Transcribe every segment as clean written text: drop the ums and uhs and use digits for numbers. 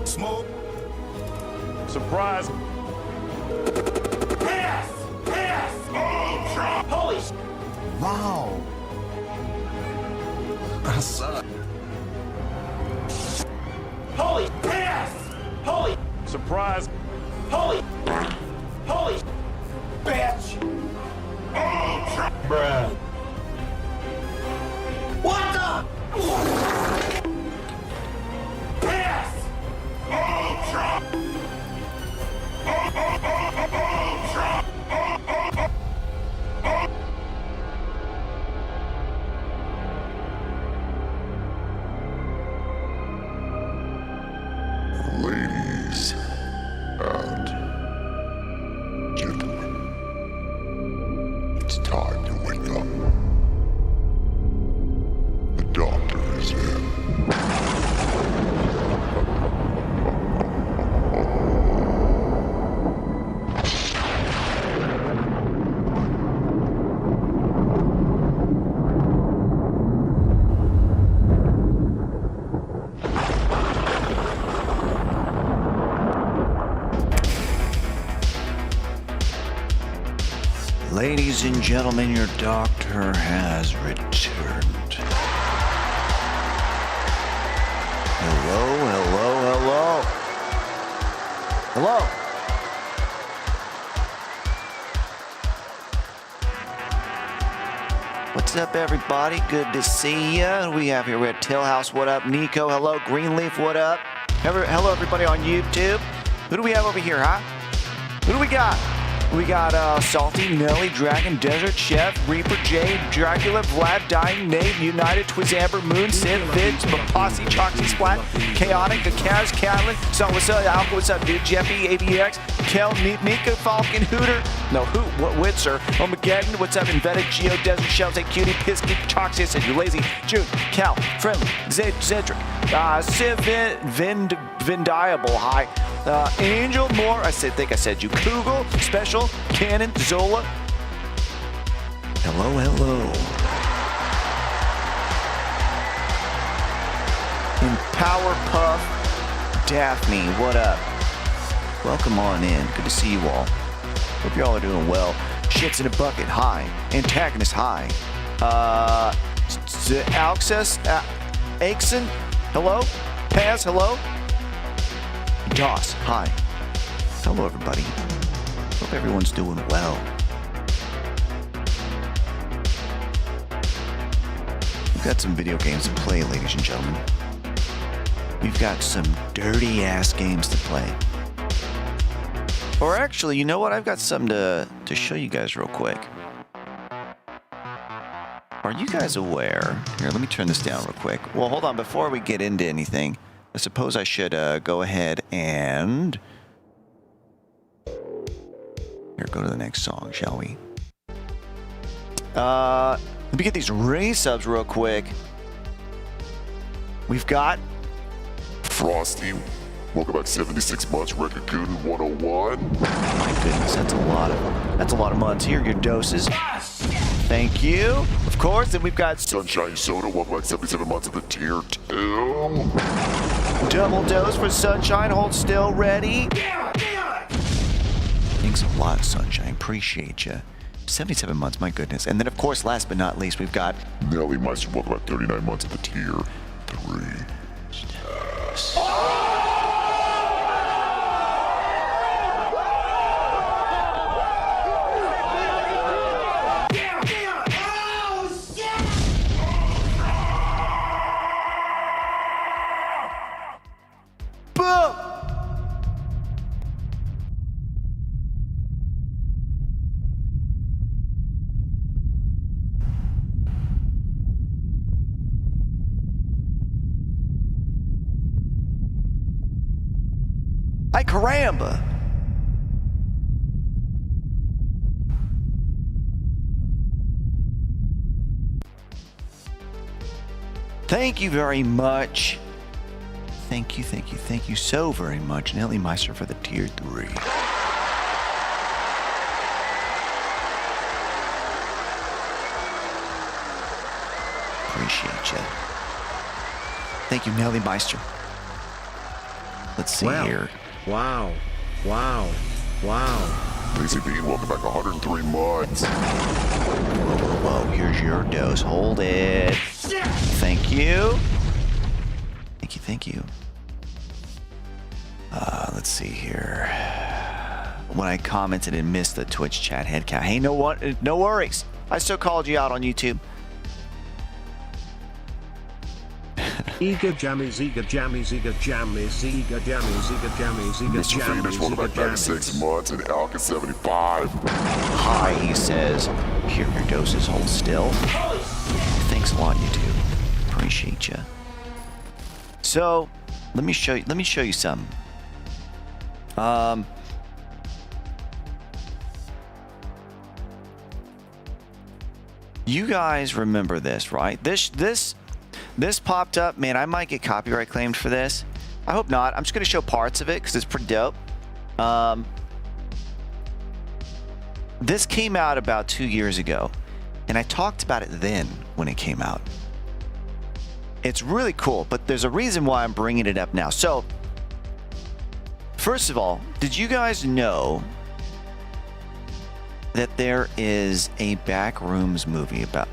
Smoke. Surprise. Pass! Pass! Ultra! Holy sh! Wow. I suck. Holy pass! Holy surprise! Holy bitch! Ultra! Bruh. What the? Pass! Ultra! Ladies and gentlemen, it's time to wake up. The doctor is in. Ladies and gentlemen, your doctor has returned. Hello, hello, hello. Hello. What's up, everybody? Good to see ya. We have here, we have Tillhouse, what up? Nico, hello. Greenleaf, what up? Hello, everybody on YouTube. Who do we have over here, huh? Who do we got? We got Salty, Nelly, Dragon, Desert Chef, Reaper, Jade, Dracula, Vlad, Dying, Nate, United, Twizamber, Moon, Sid, Vids, Posse, Choxy, Splat, Chaotic, the Kaz, Catlin, so what's up, Alpha, what's up, dude, Jeffy, AVX, Kel, Nika, Falcon, Hooter, no, Witzer, Omageddon, what's up, Invetted, Geo, Desert Shells, A Cutie, Pisky, Choxy, I said you're lazy, June, Cal, Friendly, Zedric, Civ, Vindiable, hi. Angel, Moore, I think I said you. Kugel, Special, Cannon, Zola. Hello, hello. Empower Puff, Daphne, what up? Welcome on in. Good to see you all. Hope y'all are doing well. Shits in a bucket, hi. Antagonist, hi. Alexis, Aixen, hello. Paz, hello. Doss, hi. Hello, everybody. Hope everyone's doing well. We've got some video games to play, ladies and gentlemen. We've got some dirty-ass games to play. Or actually, you know what? I've got something to show you guys real quick. Are you guys aware? Here, let me turn this down real quick. Well, hold on. Before we get into anything, I suppose I should go ahead and... Here, go to the next song, shall we? Let me get these race subs real quick. We've got... Frosty, welcome back 76 months, Record Gooden 101. My goodness, that's a lot of months. Here are your doses. Thank you. Of course, then we've got... Sunshine Soda, welcome back 77 months of the tier 2. Double dose for Sunshine. Hold still. Ready? Thanks a lot, Sunshine. Appreciate you. 77 months, my goodness. And then, of course, last but not least, we've got... Nelly Meister, welcome back 39 months of the tier 3. Yes. Ay, caramba! Thank you very much. Thank you so very much, Nelly Meister, for the tier 3. Appreciate you. Thank you, Nelly Meister. Let's see here. Wow. Wow. Wow. Lazy Bean, welcome back 103 months. Whoa, here's your dose. Hold it. Thank you. Thank you. Let's see here. When I commented and missed the Twitch chat head count. Hey, no worries. I still called you out on YouTube. Eager jammies, eager jammies, eager jammies, eager jammies, eager jammies, eager Mr. Phoenix, welcome back 96 months, and Alka 75. Hi, he says. Here, your doses hold still. Thanks a lot, YouTube. Appreciate you. So, let me show you something. You guys remember this, right? This popped up. Man, I might get copyright claimed for this. I hope not. I'm just going to show parts of it because it's pretty dope. This came out about 2 years ago, and I talked about it then when it came out. It's really cool, but there's a reason why I'm bringing it up now. So, first of all, did you guys know that there is a Backrooms movie about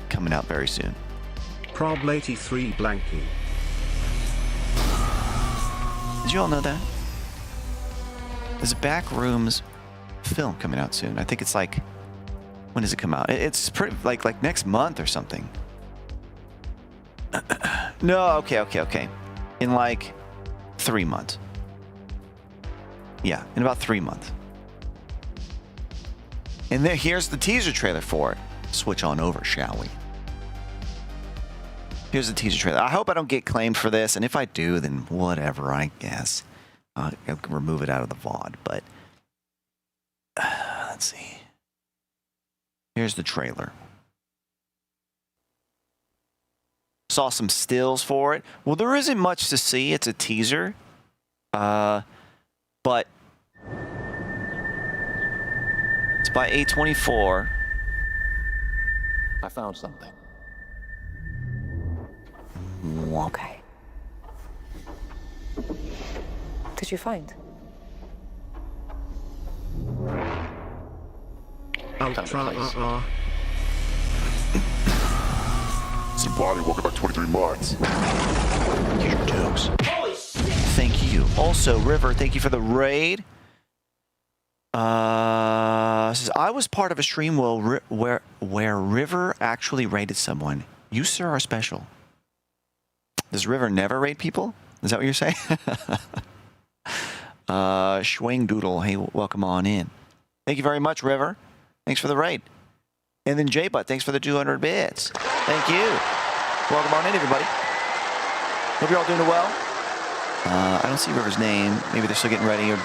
coming out very soon? Prob 83 blanky. Did you all know that? There's a Backrooms film coming out soon. I think it's like, when does it come out? It's pretty like next month or something. No, okay. In like 3 months. Yeah, in about 3 months. And then here's the teaser trailer for it. Switch on over, shall we? Here's the teaser trailer. I hope I don't get claimed for this, and if I do, then whatever, I guess. I can remove it out of the VOD, but... let's see. Here's the trailer. Saw some stills for it. Well, there isn't much to see. It's a teaser. But... it's by A24. I found something. Okay. What did you find? Ultra Somebody, welcome back 23 months. Here's your jokes. Thank you. Also, River, thank you for the raid. Says, I was part of a stream where River actually raided someone. You, sir, are special. Does River never raid people? Is that what you're saying? Schwing Doodle, hey, welcome on in. Thank you very much, River. Thanks for the raid. And then J-Butt, thanks for the 200 bits. Thank you. Welcome on in, everybody. Hope you're all doing well. I don't see River's name. Maybe they're still getting ready or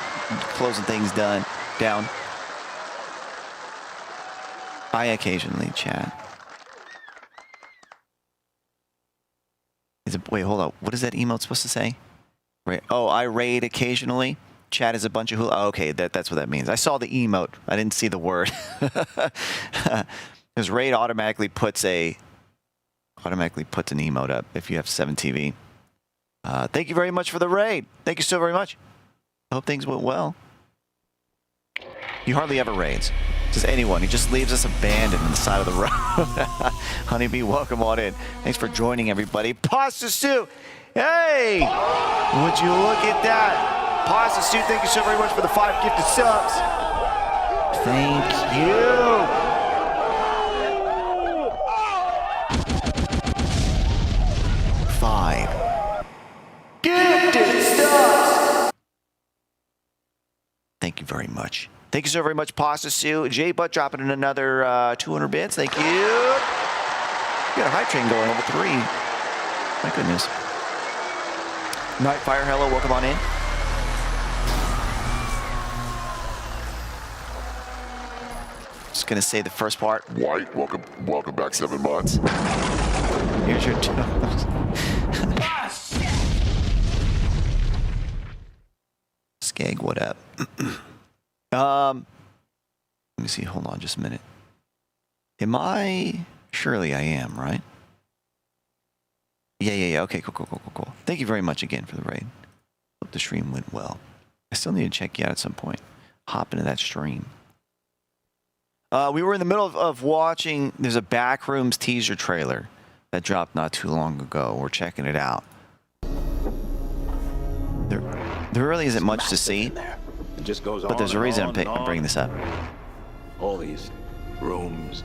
closing things down. I occasionally chat. Wait, hold on. What is that emote supposed to say? Right. Oh, I raid occasionally. Chat is a bunch of oh, okay, that's what that means. I saw the emote. I didn't see the word. Because raid automatically puts an emote up if you have 7TV. Thank you very much for the raid. Thank you so very much. I hope things went well. He hardly ever raids. Just anyone. He just leaves us abandoned on the side of the road. Honeybee, welcome on in. Thanks for joining, everybody. Pasta Stew! Hey! Would you look at that? Pasta Stew, thank you so very much for the 5 gifted subs. Thank you. Five gifted subs. Thank you very much. Thank you so very much, Pasta Stew. J Butt dropping in another 200 bits. Thank you. You got a hype train going, level 3. My goodness. Nightfire, hello, welcome on in. Just gonna say the first part. White, welcome back 7 months. Here's your toes. Skag, what up? Let me see. Hold on just a minute. Am I? Surely I am, right? Yeah. Okay, cool. Thank you very much again for the raid. Hope the stream went well. I still need to check you out at some point. Hop into that stream. We were in the middle of watching. There's a Backrooms teaser trailer that dropped not too long ago. We're checking it out. There really isn't much to see, It just goes but there's a reason I'm bringing this up. All these rooms.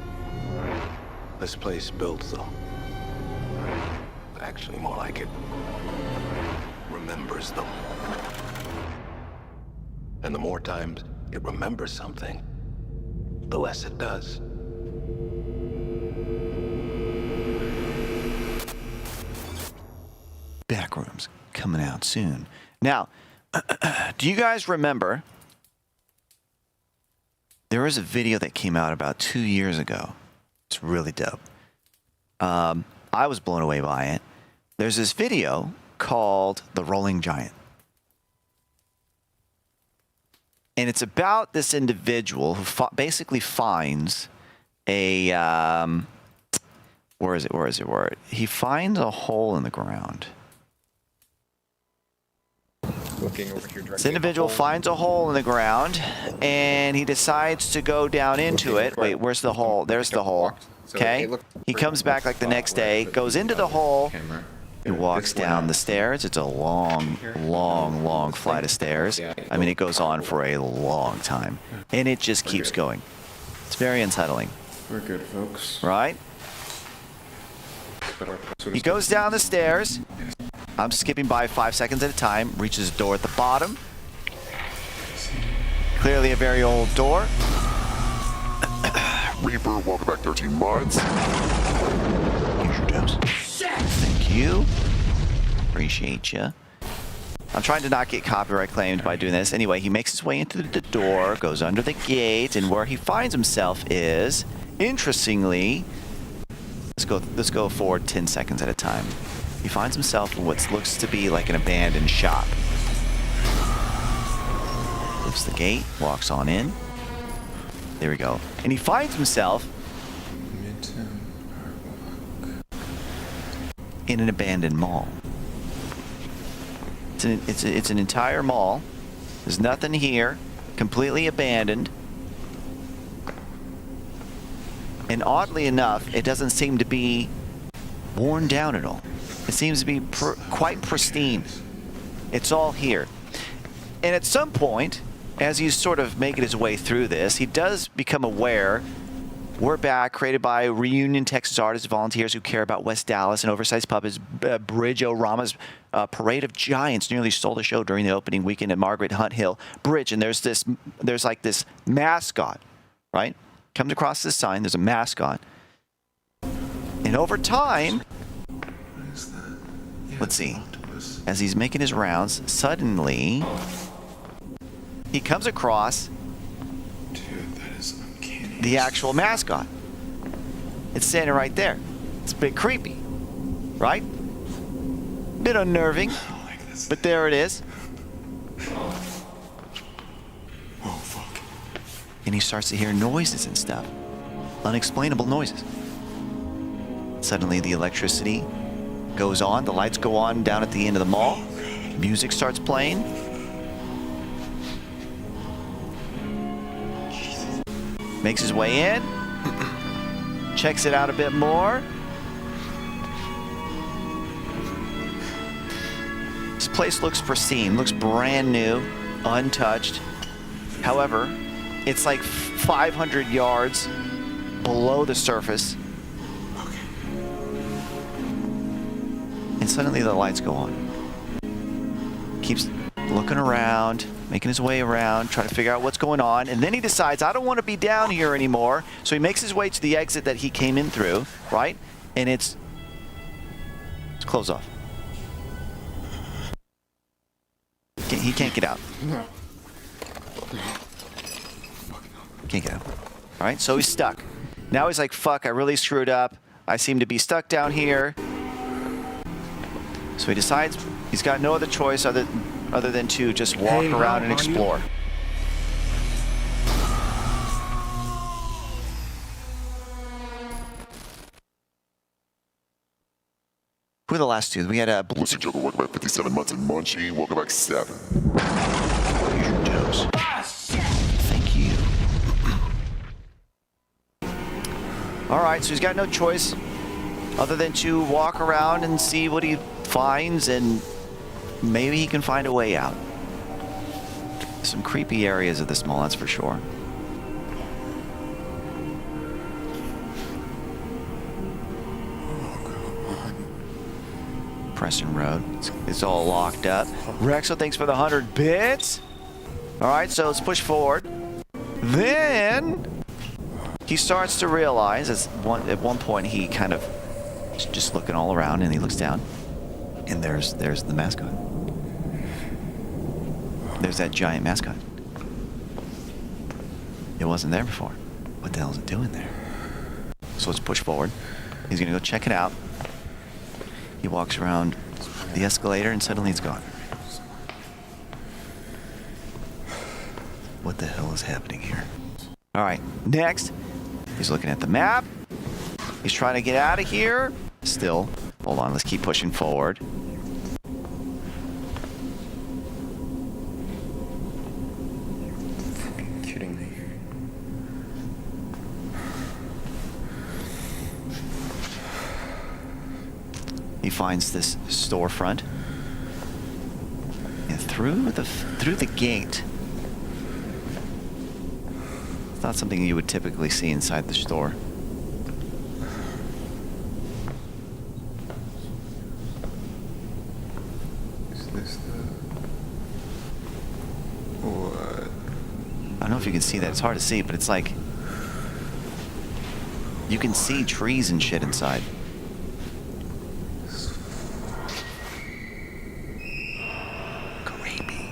This place built though. Actually, more like it remembers them. And the more times it remembers something, the less it does. Backrooms coming out soon. Now, do you guys remember? There was a video that came out about 2 years ago. It's really dope. I was blown away by it. There's this video called The Rolling Giant. And it's about this individual who basically finds a, where is it? He finds a hole in the ground. Looking over here. This individual finds a hole in the ground, and he decides to go down into it. Wait, where's the hole? There's the hole. Okay. He comes back like the next day, goes into the hole. He walks down the stairs. It's a long, long, long flight of stairs. I mean, it goes on for a long time, and it just keeps going. It's very unsettling. We're good, folks. Right? He goes down the stairs. I'm skipping by 5 seconds at a time. Reaches a door at the bottom. Clearly a very old door. Reaper, welcome back 13 months. Here's your dose. Thank you. Appreciate you. I'm trying to not get copyright claimed by doing this. Anyway, he makes his way into the door, goes under the gate, and where he finds himself is, interestingly, let's go forward 10 seconds at a time. He finds himself in what looks to be like an abandoned shop. Lifts the gate, walks on in. There we go. And he finds himself in an abandoned mall. It's an entire mall. There's nothing here. Completely abandoned. And oddly enough, it doesn't seem to be worn down at all. It seems to be quite pristine. It's all here. And at some point, as he's sort of making his way through this, he does become aware. We're Back, created by Reunion, Texas artists, volunteers who care about West Dallas, and oversized puppets. Bridge-O-Rama's Parade of Giants nearly stole the show during the opening weekend at Margaret Hunt Hill Bridge. And there's like this mascot, right? Comes across this sign. There's a mascot. And over time, let's see, as he's making his rounds, suddenly he comes across the actual mascot. It's standing right there. It's a bit creepy, right? Bit unnerving, but there it is. Oh, fuck. And he starts to hear noises and stuff. Unexplainable noises. Suddenly the electricity goes on. The lights go on down at the end of the mall. Music starts playing. Makes his way in. Checks it out a bit more. This place looks pristine, looks brand new, untouched. However, it's like 500 yards below the surface. And suddenly the lights go on. Keeps looking around, making his way around, trying to figure out what's going on. And then he decides, I don't want to be down here anymore. So he makes his way to the exit that he came in through, right? And it's closed off. He can't get out. Can't get out. All right, so he's stuck. Now he's like, fuck, I really screwed up. I seem to be stuck down here. So he decides he's got no other choice other than to just walk around and explore. Who are the last two? We had Lucy Joker, welcome back 57 months, and Munchie, welcome back 7. Joe's. Thank you. All right, so he's got no choice other than to walk around and see what he finds, and maybe he can find a way out. Some creepy areas of this mall, that's for sure. Preston Road. It's all locked up. Rexo, thanks for the 100 bits. All right, so let's push forward. Then he starts to realize, at one point he kind of is just looking all around, and he looks down, and there's the mascot. There's that giant mascot. It wasn't there before. What the hell is it doing there? So let's push forward. He's gonna go check it out. He walks around the escalator, and suddenly it's gone. What the hell is happening here? All right, next, he's looking at the map. He's trying to get out of here. Still, hold on, let's keep pushing forward. Fucking kidding me. He finds this storefront, and through the gate. It's not something you would typically see inside the store. Is this the... What? I don't know if you can see that. It's hard to see, but it's like you can see trees and shit inside. Creepy.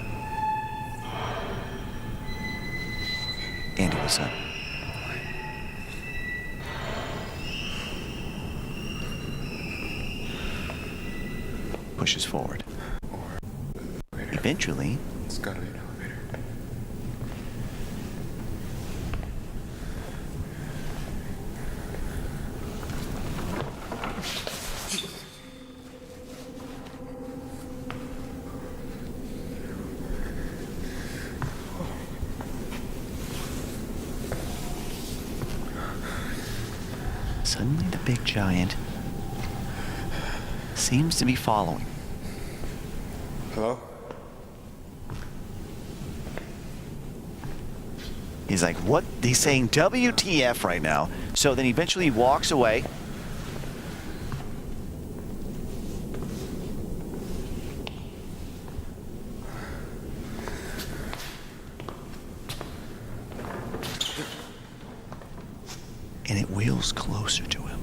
Andy, what's up? Pushes forward. Eventually, It's gotta be an elevator. suddenly the big giant seems to be following. Hello? He's like, what? He's saying WTF right now. So then eventually he walks away. And it wheels closer to him.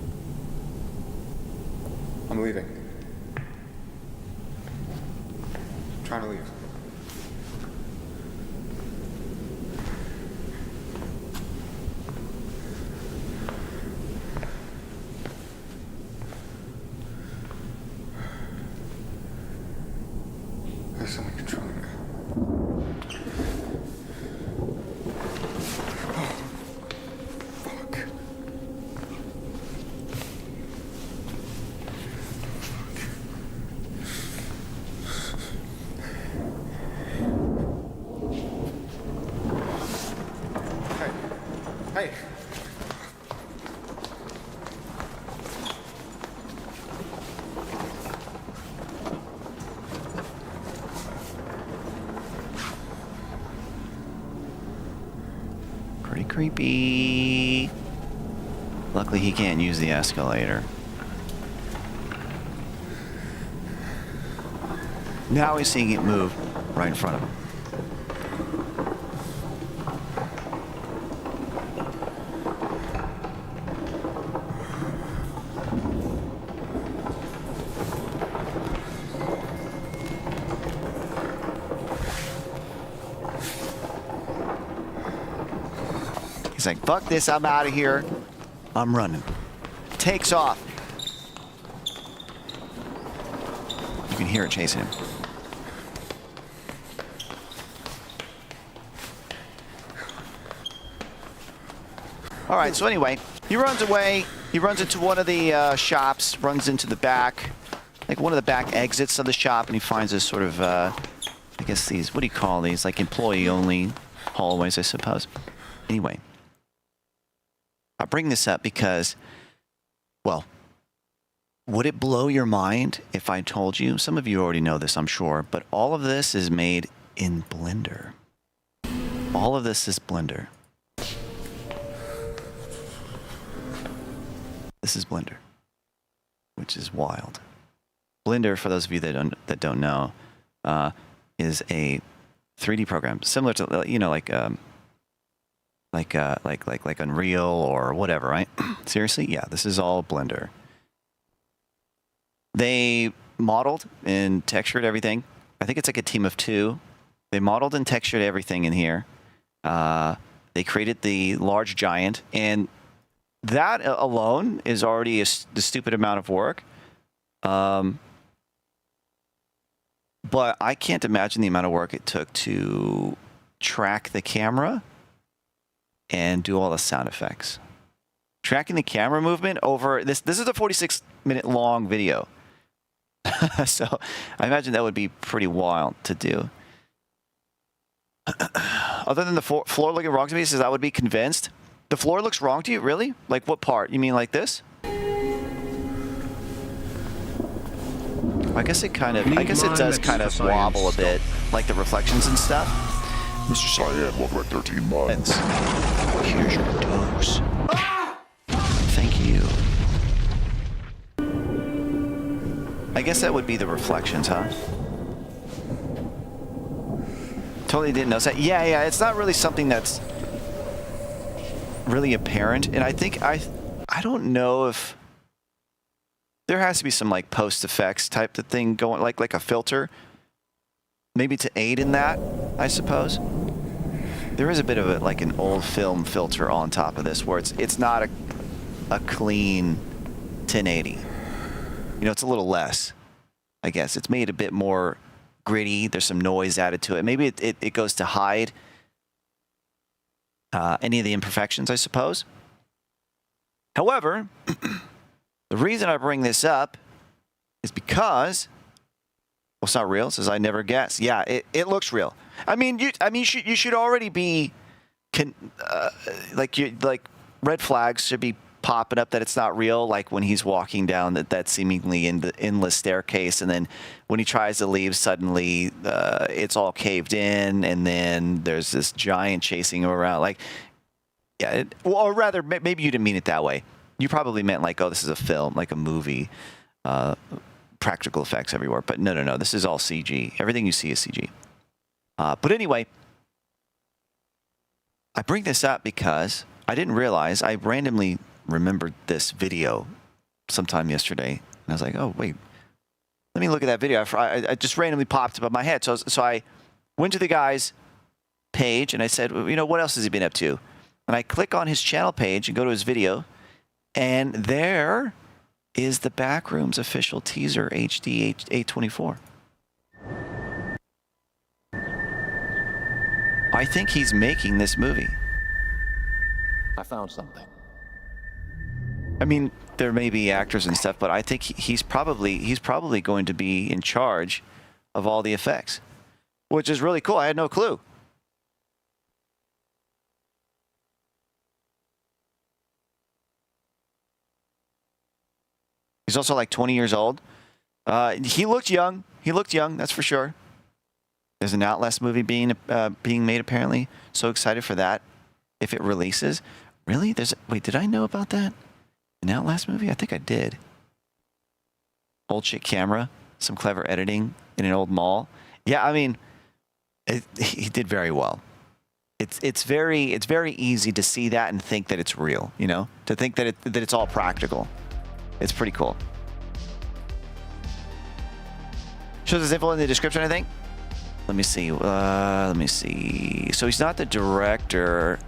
I'm leaving. I'm trying to leave. There's someone controlling me. Oh, fuck. Hey. Pretty creepy. Luckily he can't use the escalator. Now he's seeing it move right in front of him. He's like, fuck this, I'm out of here. I'm running. Takes off. You can hear it chasing him. All right, so anyway, he runs away. He runs into one of the shops, runs into the back, like one of the back exits of the shop, and he finds this sort of, I guess these, what do you call these? Like employee-only hallways, I suppose. Anyway, I bring this up because, well, would it blow your mind if I told you? Some of you already know this, I'm sure, but all of this is made in Blender. All of this is Blender. This is Blender, which is wild. Blender, for those of you that don't know, is a 3D program similar to, you know, like Unreal or whatever, right? Seriously, yeah, this is all Blender. They modeled and textured everything. I think it's like a team of 2. They modeled and textured everything in here. They created the large giant, and that alone is already the stupid amount of work. But I can't imagine the amount of work it took to track the camera and do all the sound effects. Tracking the camera movement over this is a 46-minute long video. So I imagine that would be pretty wild to do. Other than the floor looking wrong to me, says I would be convinced. The floor looks wrong to you? Really? Like what part? You mean like this? I guess it does kind of wobble a bit, like the reflections and stuff. Mr. Cyan, welcome back 13 months. Here's your dose. Thank you. I guess that would be the reflections, huh? Totally didn't notice that. Yeah, it's not really something that's really apparent. And I think I don't know if there has to be some like post effects type of thing going, like a filter, maybe to aid in that, I suppose. There is a bit of like an old film filter on top of this, where it's not a clean 1080. You know, it's a little less, I guess. It's made a bit more gritty. There's some noise added to it. Maybe it goes to hide any of the imperfections, I suppose. However, the reason I bring this up is because, well, it's not real. It says I never guess. Yeah, it looks real. I mean, you should already be like red flags should be popping up that it's not real. Like when he's walking down that seemingly endless staircase, and then when he tries to leave, suddenly it's all caved in, and then there's this giant chasing him around. Like, yeah, or rather, maybe you didn't mean it that way. You probably meant like, oh, this is a film, like a movie, practical effects everywhere. But no, this is all CG. Everything you see is CG. But anyway, I bring this up because I didn't realize, I randomly remembered this video sometime yesterday. And I was like, oh, wait, let me look at that video. I just randomly popped up in my head. So I went to the guy's page and I said, well, you know, what else has he been up to? And I click on his channel page and go to his video. And there is the Backrooms official teaser HD 824. I think he's making this movie. I found something. I mean, there may be actors and stuff, but I think he's probably going to be in charge of all the effects, which is really cool. I had no clue. He's also like 20 years old. He looked young. That's for sure. There's an Outlast movie being made apparently. So excited for that if it releases. Really? Wait, did I know about that? An Outlast movie? I think I did. Old shit camera, some clever editing in an old mall. Yeah, I mean, he did very well. It's very easy to see that and think that it's real, you know? To think that it's all practical. It's pretty cool. Shows his info in the description, I think. Let me see. So he's not the director.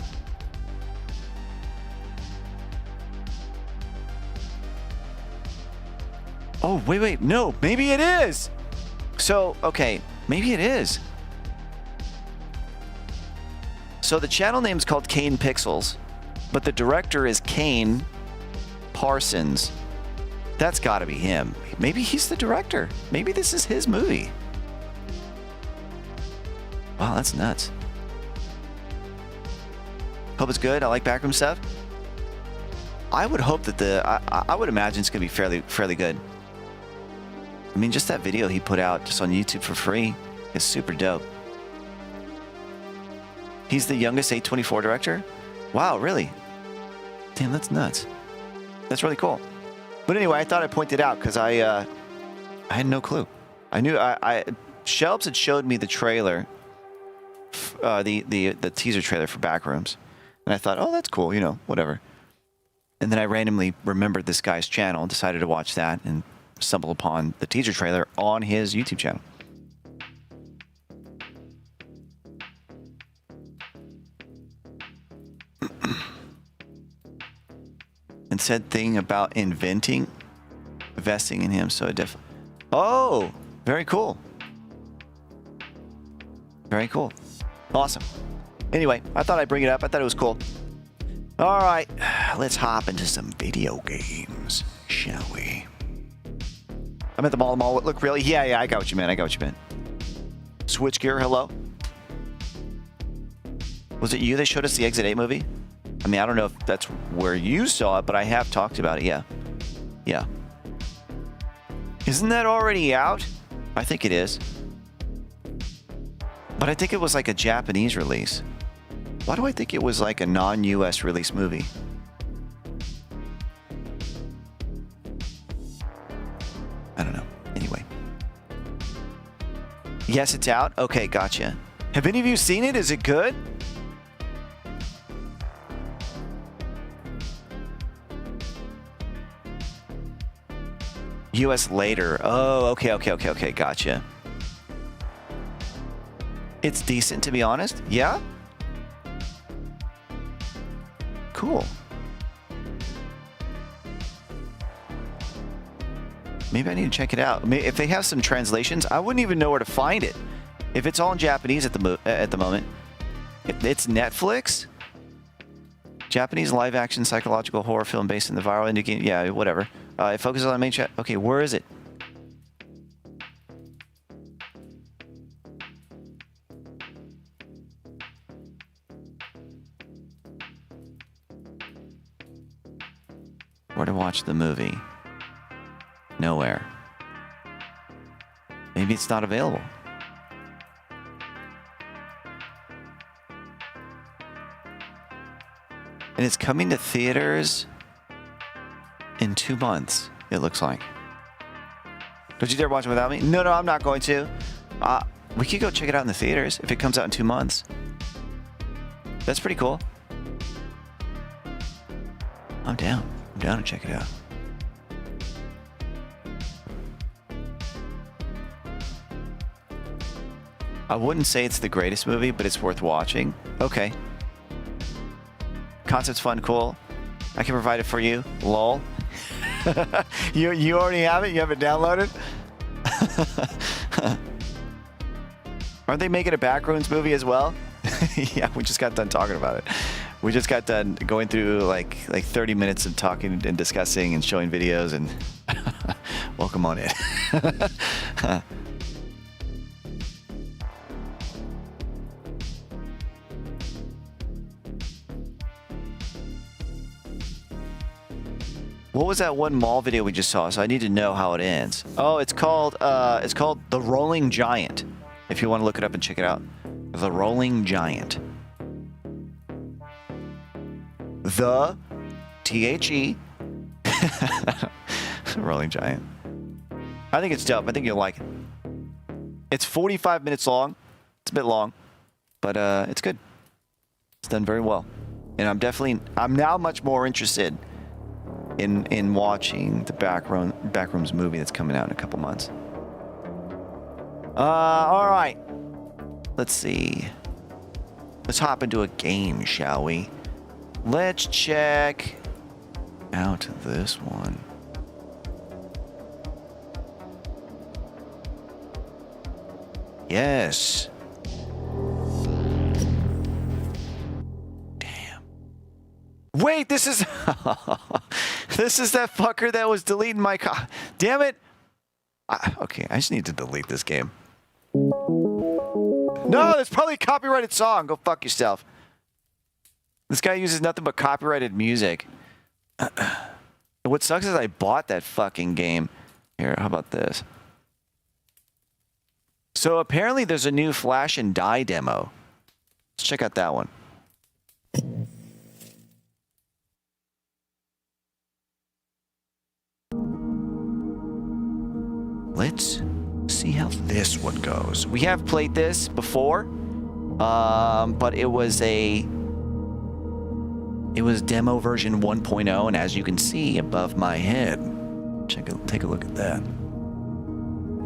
Oh, wait. No, maybe it is. So, okay, maybe it is. So the channel name is called Kane Pixels, but the director is Kane Parsons. That's got to be him. Maybe he's the director. Maybe this is his movie. Wow, that's nuts. Hope it's good. I like backroom stuff. I would hope that I would imagine it's gonna be fairly good. I mean, just that video he put out just on YouTube for free is super dope. He's the youngest A24 director? Wow, really? Damn, that's nuts. That's really cool. But anyway, I thought I'd point it out because I had no clue. I knew Shelbs had showed me the trailer, the teaser trailer for Backrooms, and I thought, oh, that's cool, you know, whatever. And then I randomly remembered this guy's channel, decided to watch that, and stumbled upon the teaser trailer on his YouTube channel. And said thing about investing in him, so it definitely. Oh, very cool. Very cool. Awesome. Anyway, I thought I'd bring it up. I thought it was cool. All right, let's hop into some video games, shall we? I'm at the mall. Look, really? Yeah, I got what you meant. Switch Gear, hello? Was it you that showed us the Exit 8 movie? I mean, I don't know if that's where you saw it, but I have talked about it, yeah. Yeah. Isn't that already out? I think it is. But I think it was like a Japanese release. Why do I think it was like a non-US release movie? I don't know. Anyway. Yes, it's out? Okay, gotcha. Have any of you seen it? Is it good? US later. Oh, okay, gotcha. It's decent, to be honest. Yeah? Cool. Maybe I need to check it out. If they have some translations, I wouldn't even know where to find it. If it's all in Japanese at the moment. It's Netflix? Japanese live-action psychological horror film based in the viral indie game. Yeah, whatever. It focuses on the main chat. Okay, where is it? Where to watch the movie? Nowhere. Maybe it's not available. And it's coming to theaters in 2 months, it looks like. Don't you dare watch it without me? No, I'm not going to. We could go check it out in the theaters if it comes out in 2 months. That's pretty cool. I'm down. I'm down to check it out. I wouldn't say it's the greatest movie, but it's worth watching. Okay. Concept's fun, cool. I can provide it for you. Lol. You already have it? You have it downloaded? Aren't they making a Backrooms movie as well? Yeah, we just got done talking about it. We just got done going through like 30 minutes of talking and discussing and showing videos, and welcome on in. What was that one mall video we just saw? So I need to know how it ends. Oh, it's called The Rolling Giant. If you want to look it up and check it out. The Rolling Giant. The THE Rolling Giant. I think it's dope. I think you'll like it. It's 45 minutes long. It's a bit long, but it's good. It's done very well. And I'm now much more interested in watching the Backrooms movie that's coming out in a couple months. All right. Let's see. Let's hop into a game, shall we? Let's check out this one. Yes. Damn. Wait, this is... This is that fucker that was deleting my damn it. Okay, I just need to delete this game. No, that's probably a copyrighted song. Go fuck yourself. This guy uses nothing but copyrighted music. What sucks is I bought that fucking game. Here, how about this? So apparently there's a new Flash and Die demo. Let's check out that one. Let's see how this one goes. We have played this before, but it was demo version 1.0, and as you can see above my head, take a look at that.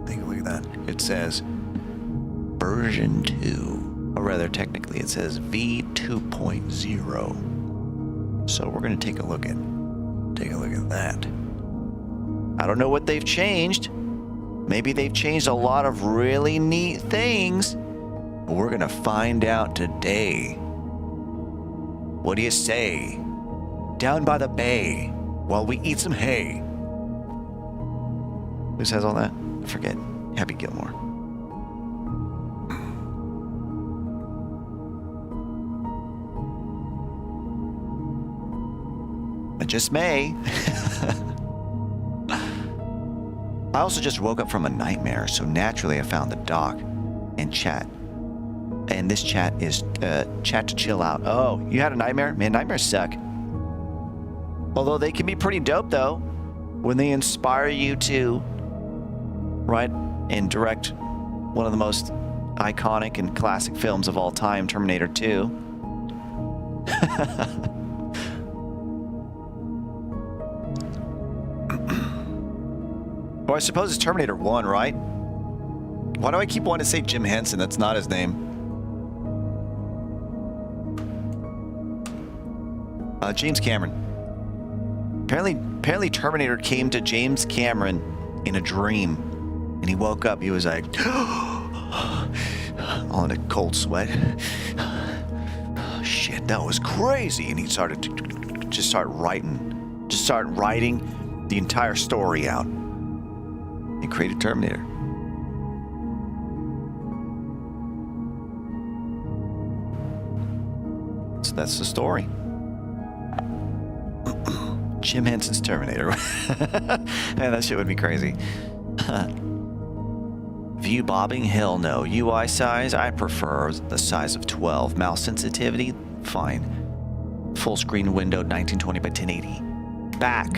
Take a look at that. It says version 2, or rather technically it says v.2.0. So we're gonna take a look at that. I don't know what they've changed. Maybe they've changed a lot of really neat things, but we're gonna find out today. What do you say? Down by the bay, while we eat some hay. Who says all that? I forget. Happy Gilmore. I just may. I also just woke up from a nightmare, so naturally I found the doc and chat. And this chat is chat to chill out. Oh, you had a nightmare? Man, nightmares suck. Although they can be pretty dope, though, when they inspire you to write and direct one of the most iconic and classic films of all time, Terminator 2. Well, I suppose it's Terminator 1, right? Why do I keep wanting to say Jim Henson? That's not his name. James Cameron. Apparently Terminator came to James Cameron in a dream. And he woke up, he was like, all in a cold sweat. Shit, that was crazy. And he started to just start writing the entire story out. And created Terminator. So that's the story. Jim Henson's Terminator. Man, that shit would be crazy. View bobbing? Hell no. UI size? I prefer the size of 12. Mouse sensitivity? Fine. Full screen window 1920 by 1080. Back.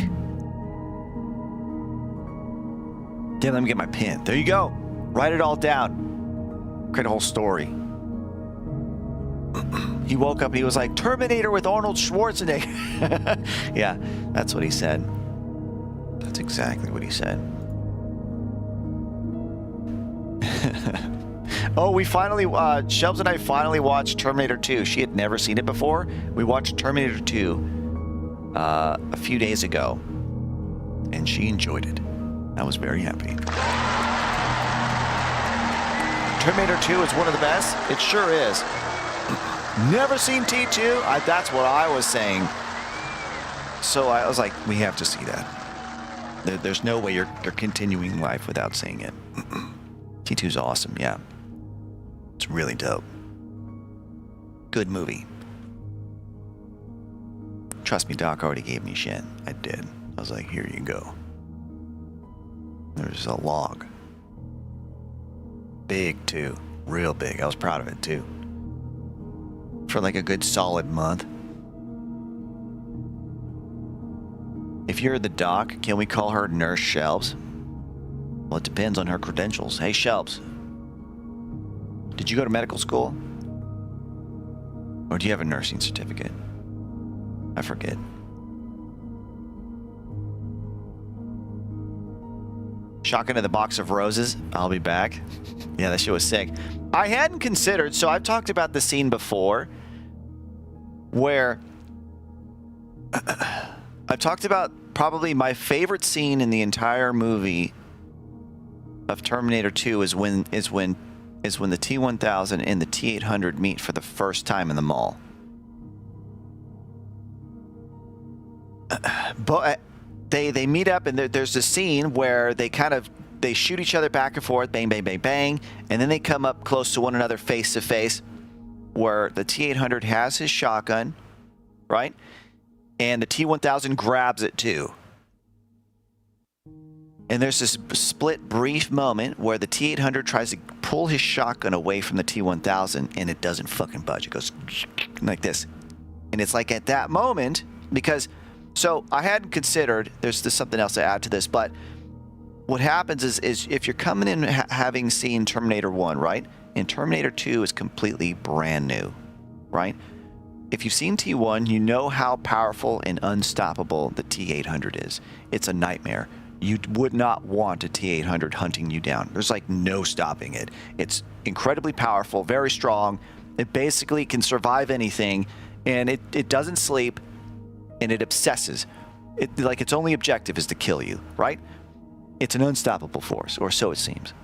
Damn, let me get my pen. There you go. Write it all down. Create a whole story. He woke up, he was like, Terminator with Arnold Schwarzenegger. Yeah, that's what he said. That's exactly what he said. Oh, we finally, Shelbs and I finally watched Terminator 2. She had never seen it before. We watched Terminator 2 a few days ago, and she enjoyed it. I was very happy. Terminator 2 is one of the best. It sure is. Never seen T2? That's what I was saying. So I was like, we have to see that. There's no way you're continuing life without seeing it. T2's awesome, yeah. It's really dope. Good movie. Trust me, Doc already gave me shit. I did. I was like, here you go. There's a log. Big, too. Real big. I was proud of it, too. For like a good solid month. If you're the doc, can we call her Nurse Shelbs? Well, it depends on her credentials. Hey, Shelbs. Did you go to medical school? Or do you have a nursing certificate? I forget. Shotgun to the box of roses. I'll be back. Yeah, that shit was sick. I hadn't considered, so I've talked about the scene before where I've talked about probably my favorite scene in the entire movie of Terminator 2 is when the T-1000 and the T-800 meet for the first time in the mall. they meet up, and there's a scene where they shoot each other back and forth, bang, bang, bang, bang, and then they come up close to one another face to face, where the T-800 has his shotgun, right? And the T-1000 grabs it too. And there's this split brief moment where the T-800 tries to pull his shotgun away from the T-1000, and it doesn't fucking budge. It goes like this. And it's like at that moment, because, so I hadn't considered, there's something else to add to this, but what happens is if you're coming in having seen Terminator 1, right? And Terminator 2 is completely brand new, right? If you've seen T1, you know how powerful and unstoppable the T-800 is. It's a nightmare. You would not want a T-800 hunting you down. There's like no stopping it. It's incredibly powerful, very strong. It basically can survive anything, and it doesn't sleep, and it obsesses. Like its only objective is to kill you, right? It's an unstoppable force, or so it seems.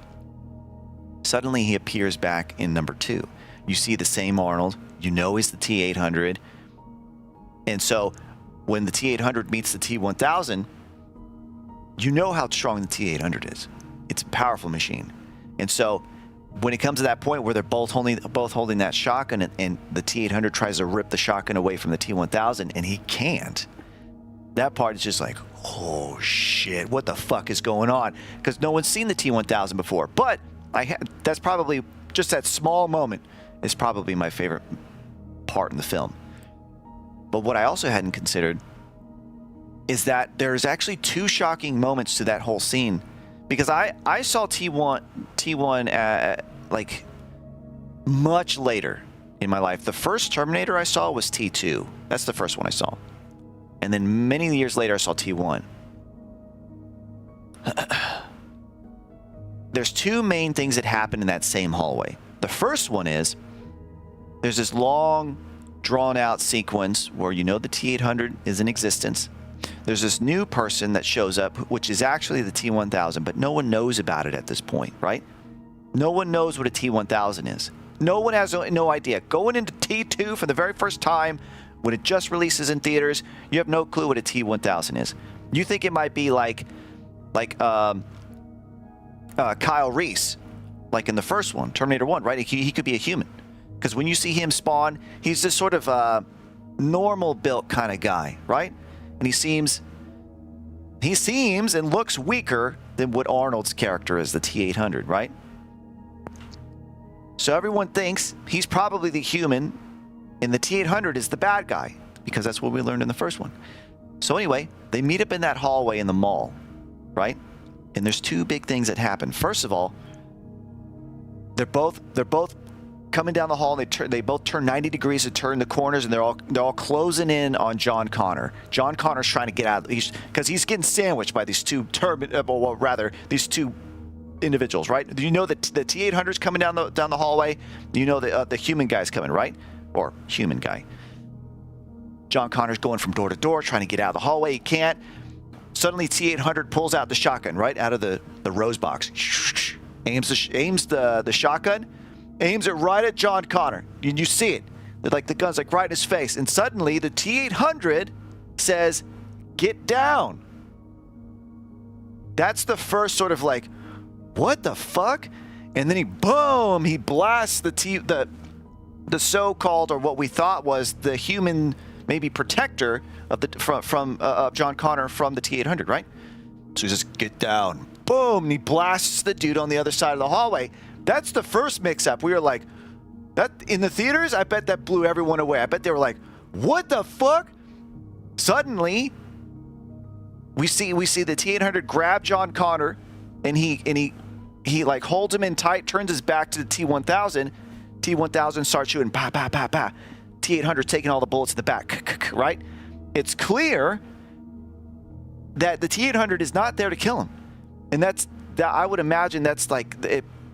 Suddenly he appears back in number 2. You see the same Arnold. You know he's the T-800. And so when the T-800 meets the T-1000, you know how strong the T-800 is. It's a powerful machine. And so when it comes to that point where they're both holding that shotgun, and the T-800 tries to rip the shotgun away from the T-1000, and he can't, that part is just like, oh shit, what the fuck is going on? Because no one's seen the T-1000 before. But that's probably, just that small moment is probably my favorite part in the film. But what I also hadn't considered is that there's actually 2 shocking moments to that whole scene, because I saw T1 like much later in my life. The first Terminator I saw was T2. That's the first one I saw. And then many years later I saw T1. There's 2 main things that happen in that same hallway. The first one is there's this long drawn out sequence where you know the T-800 is in existence. There's this new person that shows up, which is actually the T-1000, but no one knows about it at this point, right? No one knows what a T-1000 is. No one has no idea. Going into T2 for the very first time, when it just releases in theaters, you have no clue what a T-1000 is. You think it might be like Kyle Reese, like in the first one, Terminator 1, right? He could be a human. Because when you see him spawn, he's this sort of normal built kind of guy, right? And he seems and looks weaker than what Arnold's character is, the T-800, right? So everyone thinks he's probably the human, and the T-800 is the bad guy, because that's what we learned in the first one. So anyway, they meet up in that hallway in the mall, right? And there's 2 big things that happen. First of all, they're both coming down the hall, and they both turn 90 degrees to turn the corners, and they're all closing in on John Connor. John Connor's trying to get out, because he's getting sandwiched by these 2 these 2 individuals, right? You know that the T-800's coming down the hallway. You know the human guy's coming, right? Or human guy. John Connor's going from door to door, trying to get out of the hallway. He can't. Suddenly, T-800 pulls out the shotgun right out of the rose box. Aims the shotgun. Aims it right at John Connor. You see it. Like the gun's like right in his face. And suddenly the T-800 says, "Get down." That's the first sort of like, what the fuck? And then he blasts the so-called, or what we thought was the human, maybe protector of from John Connor from the T-800, right? So he says, "Get down." Boom, and he blasts the dude on the other side of the hallway. That's the first mix-up. We were like, that in the theaters, I bet that blew everyone away. I bet they were like, what the fuck? Suddenly, we see the T-800 grab John Connor, and he like holds him in tight, turns his back to the T-1000. T-1000 starts shooting, pa, pa, pa, pa. T-800's taking all the bullets in the back, right? It's clear that the T-800 is not there to kill him. And that I would imagine that's like,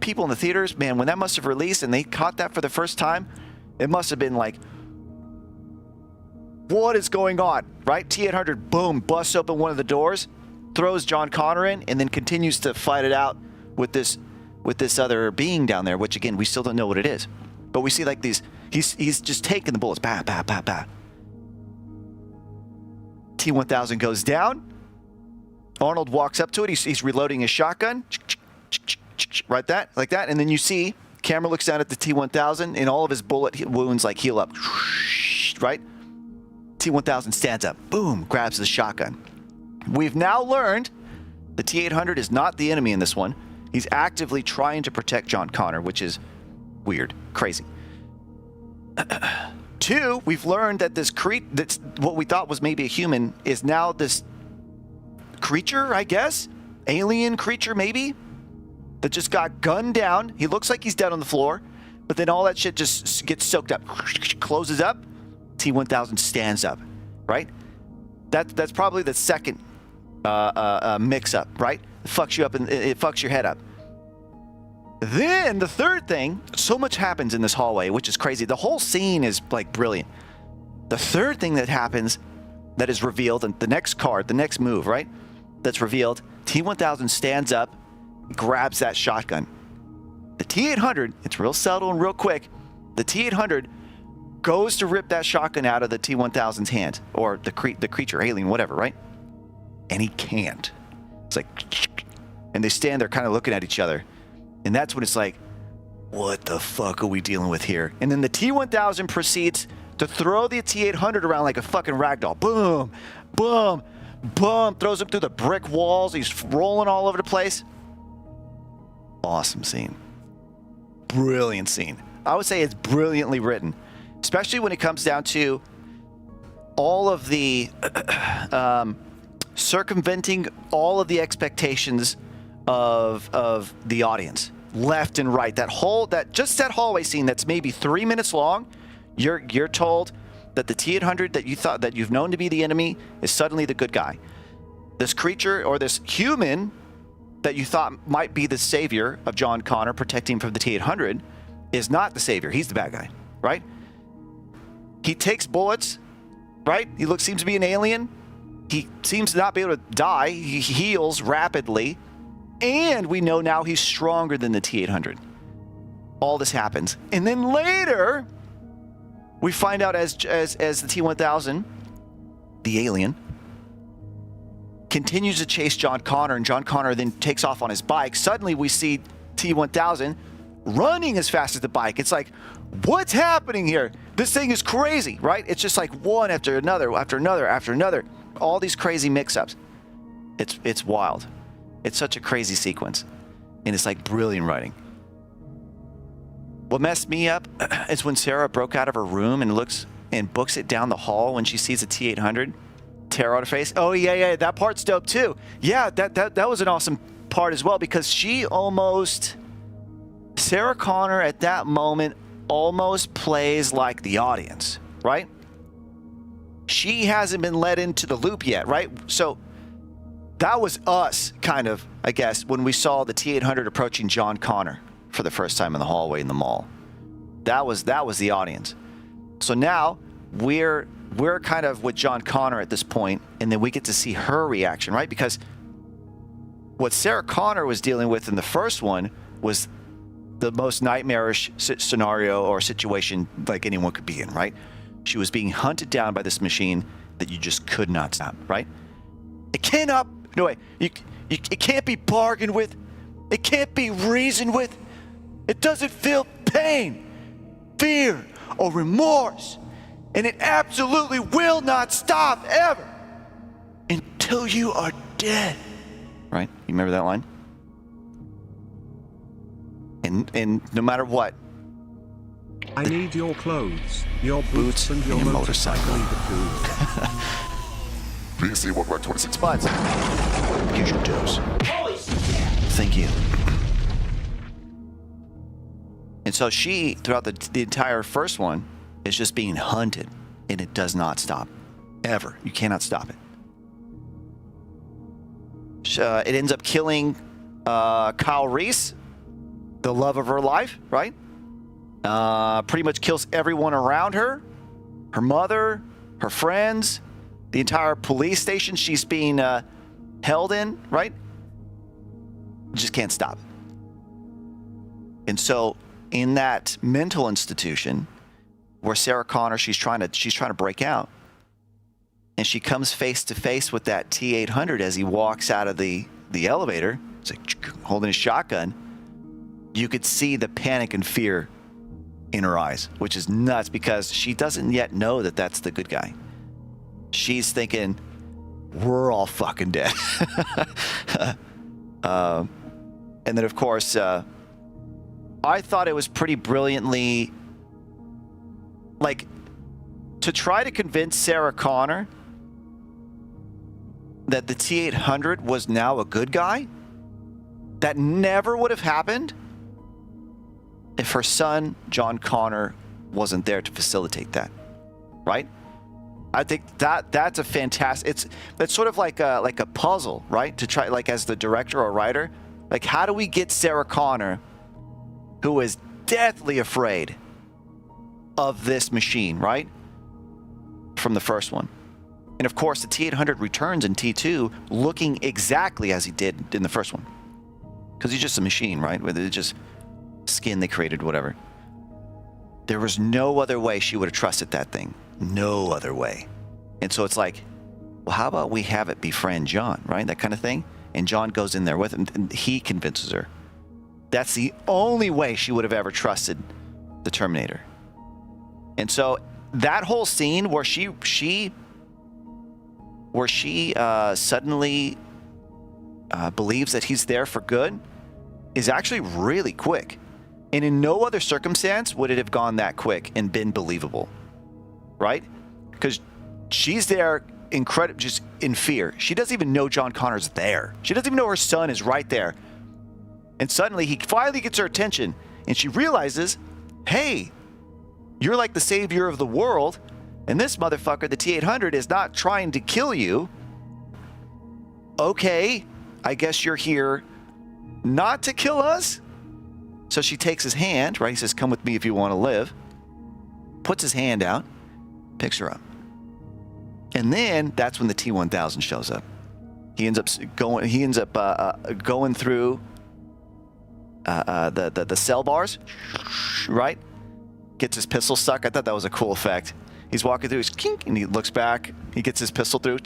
people in the theaters, man, when that must have released and they caught that for the first time, it must have been like, what is going on, right? T-800, boom, busts open one of the doors, throws John Connor in, and then continues to fight it out with this other being down there, which again, we still don't know what it is. But we see like these, he's just taking the bullets, bah, bah, bah, bah. T-1000 goes down, Arnold walks up to it. He's reloading his shotgun. Right, like that. And then you see, camera looks down at the T-1000, and all of his bullet wounds like heal up. Right? T-1000 stands up. Boom, grabs the shotgun. We've now learned the T-800 is not the enemy in this one. He's actively trying to protect John Connor, which is weird, crazy. 2, we've learned that that's what we thought was maybe a human is now this creature, I guess? Alien creature, maybe? That just got gunned down. He looks like he's dead on the floor, but then all that shit just gets soaked up. Closes up. T-1000 stands up, right? That's probably the second mix-up, right? It fucks you up and it fucks your head up. Then the third thing, so much happens in this hallway, which is crazy. The whole scene is like brilliant. The third thing that happens that is revealed, and the next card, the next move, right? That's revealed, T-1000 stands up, grabs that shotgun. The T-800, it's real subtle and real quick. The T-800 goes to rip that shotgun out of the T-1000's hand, or the creature, alien, whatever, right? And he can't. It's like, and they stand there kind of looking at each other. And that's when it's like, what the fuck are we dealing with here? And then the T-1000 proceeds to throw the T-800 around like a fucking ragdoll. Boom, boom, boom. Throws him through the brick walls. He's rolling all over the place. Awesome scene. Brilliant scene. I would say it's brilliantly written, especially when it comes down to all of the circumventing all of the expectations of the audience, left and right. That hallway scene that's maybe 3 minutes long. You're told that the T-800 that you thought that you've known to be the enemy is suddenly the good guy. This creature or this human that you thought might be the savior of John Connor, protecting him from the T-800, is not the savior. He's the bad guy, right? He takes bullets, right? He seems to be an alien. He seems to not be able to die. He heals rapidly. And we know now he's stronger than the T-800. All this happens. And then later, we find out as the T-1000, the alien, continues to chase John Connor, and John Connor then takes off on his bike. Suddenly, we see T-1000 running as fast as the bike. It's like, what's happening here? This thing is crazy, right? It's just like one after another, after another, after another. All these crazy mix-ups. It's wild. It's such a crazy sequence. And it's like brilliant writing. What messed me up is when Sarah broke out of her room and looks and books it down the hall when she sees a T-800. Terror on her face. Oh, yeah, that part's dope too. Yeah, that was an awesome part as well, because Sarah Connor at that moment almost plays like the audience, right? She hasn't been let into the loop yet, right? So that was us, kind of, I guess, when we saw the T-800 approaching John Connor for the first time in the hallway in the mall. That was the audience. So now we're kind of with John Connor at this point, and then we get to see her reaction, right? Because what Sarah Connor was dealing with in the first one was the most nightmarish scenario or situation like anyone could be in, right? She was being hunted down by this machine that you just could not stop, right? It cannot, no way, it can't be bargained with. It can't be reasoned with. It doesn't feel pain, fear, or remorse. And it absolutely will not stop ever until you are dead. Right? You remember that line? And no matter what. I need your clothes, your boots, and your motorcycle. BC, welcome back 26 months. Here's your dose. Holy shit! Thank you. And so she, throughout the entire first one, is just being hunted, and it does not stop. Ever. You cannot stop it. It ends up killing Kyle Reese, the love of her life, right? Pretty much kills everyone around her. Her mother, her friends, the entire police station she's being held in, right? You just can't stop. And so in that mental institution where Sarah Connor, she's trying to break out, and she comes face to face with that T-800 as he walks out of the elevator. It's like holding a shotgun. You could see the panic and fear in her eyes, which is nuts because she doesn't yet know that that's the good guy. She's thinking, we're all fucking dead. And then, of course, I thought it was pretty brilliantly, like, to try to convince Sarah Connor that the T-800 was now a good guy. That never would have happened if her son, John Connor, wasn't there to facilitate that, right? I think that's a fantastic. That's sort of like a puzzle, right? To try, like, as the director or writer, like, how do we get Sarah Connor, who is deathly afraid of this machine, right, from the first one, and of course the T-800 returns in T2 looking exactly as he did in the first one, because he's just a machine, right? With it just skin they created, whatever. There was no other way she would have trusted that thing. No other way. And so it's like, well, how about we have it befriend John, right? That kind of thing. And John goes in there with him, and he convinces her. That's the only way she would have ever trusted the Terminator. And so that whole scene where she suddenly believes that he's there for good is actually really quick. And in no other circumstance would it have gone that quick and been believable, right? Because she's there just in fear. She doesn't even know John Connor's there. She doesn't even know her son is right there. And suddenly he finally gets her attention, and she realizes, hey, you're like the savior of the world, and this motherfucker, the T-800, is not trying to kill you. Okay, I guess you're here not to kill us? So she takes his hand, right? He says, come with me if you want to live. Puts his hand out, picks her up. And then that's when the T-1000 shows up. He ends up going through the cell bars, right? Gets his pistol stuck. I thought that was a cool effect. He's walking through, and he looks back. He gets his pistol through.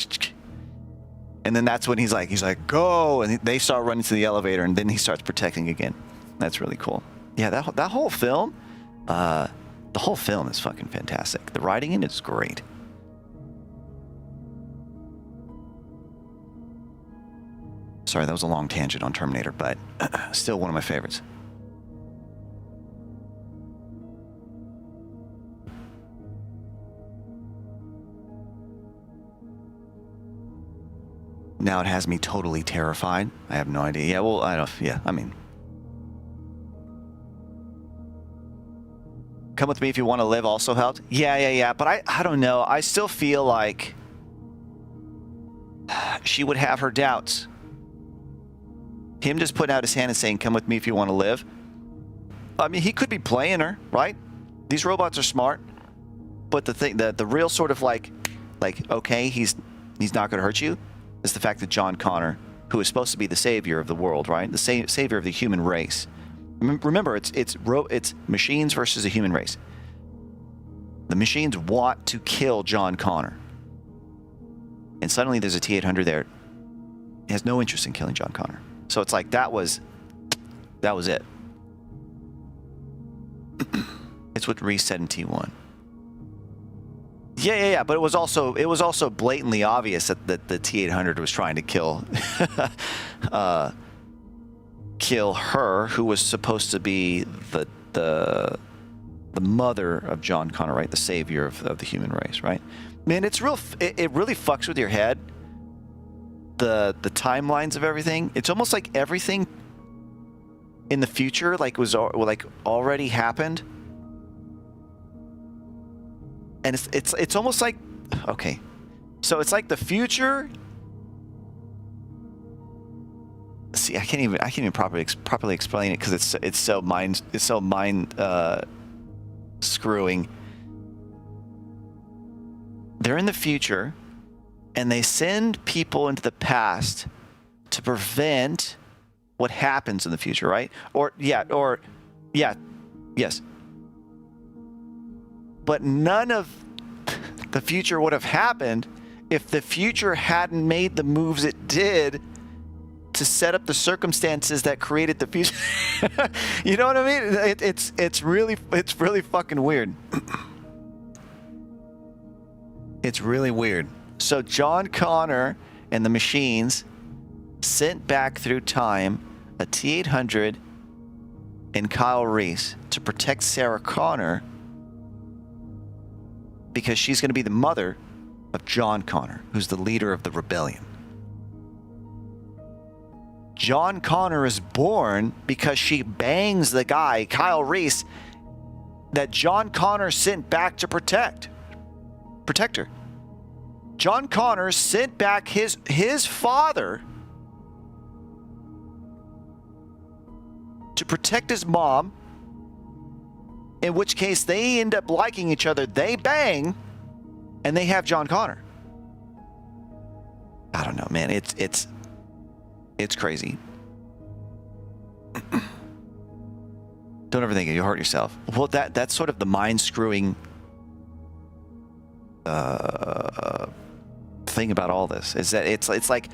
And then that's when he's like, go. And they start running to the elevator, and then he starts protecting again. That's really cool. Yeah, that whole film, the whole film is fucking fantastic. The writing in it is great. Sorry, that was a long tangent on Terminator, but still one of my favorites. Now it has me totally terrified. I have no idea. Yeah, well, I mean. Come with me if you want to live also helped. Yeah. But I don't know. I still feel like she would have her doubts. Him just putting out his hand and saying, come with me if you want to live. I mean, he could be playing her, right? These robots are smart. But the real sort of like, okay, he's not going to hurt you, is the fact that John Connor, who is supposed to be the savior of the world, right? The savior of the human race. Remember, it's machines versus the human race. The machines want to kill John Connor. And suddenly there's a T-800 there. He has no interest in killing John Connor. So it's like, that was it. It's what Reese said in T1. Yeah. But it was also blatantly obvious that the T-800 was trying to kill her, who was supposed to be the mother of John Connor, right? The savior of the human race, right? Man, it really fucks with your head. The timelines of everything. It's almost like everything in the future was already happened. And it's almost like, okay, so it's like the future. See, I can't even properly explain it because it's so mind screwing. They're in the future, and they send people into the past to prevent what happens in the future, right? Yes. But none of the future would have happened if the future hadn't made the moves it did to set up the circumstances that created the future. You know what I mean? It's really fucking weird. It's really weird. So John Connor and the machines sent back through time a T-800 and Kyle Reese to protect Sarah Connor because she's going to be the mother of John Connor, who's the leader of the rebellion. John Connor is born because she bangs the guy, Kyle Reese, that John Connor sent back to protect her. John Connor sent back his father to protect his mom, in which case they end up liking each other. They bang, and they have John Connor. I don't know, man. It's crazy. Don't ever think you hurt yourself. Well, that's sort of the mind screwing thing about all this, is that it's like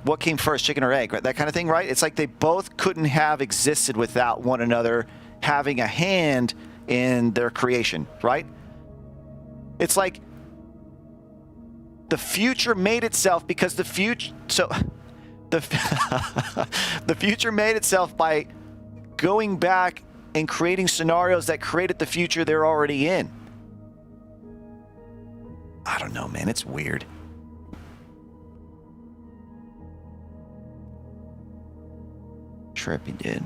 what came first, chicken or egg, right? That kind of thing, right? It's like they both couldn't have existed without one another having a hand in their creation, right? It's like the future made itself because the future. So the future made itself by going back and creating scenarios that created the future they're already in. I don't know, man. It's weird. Trippy, dude.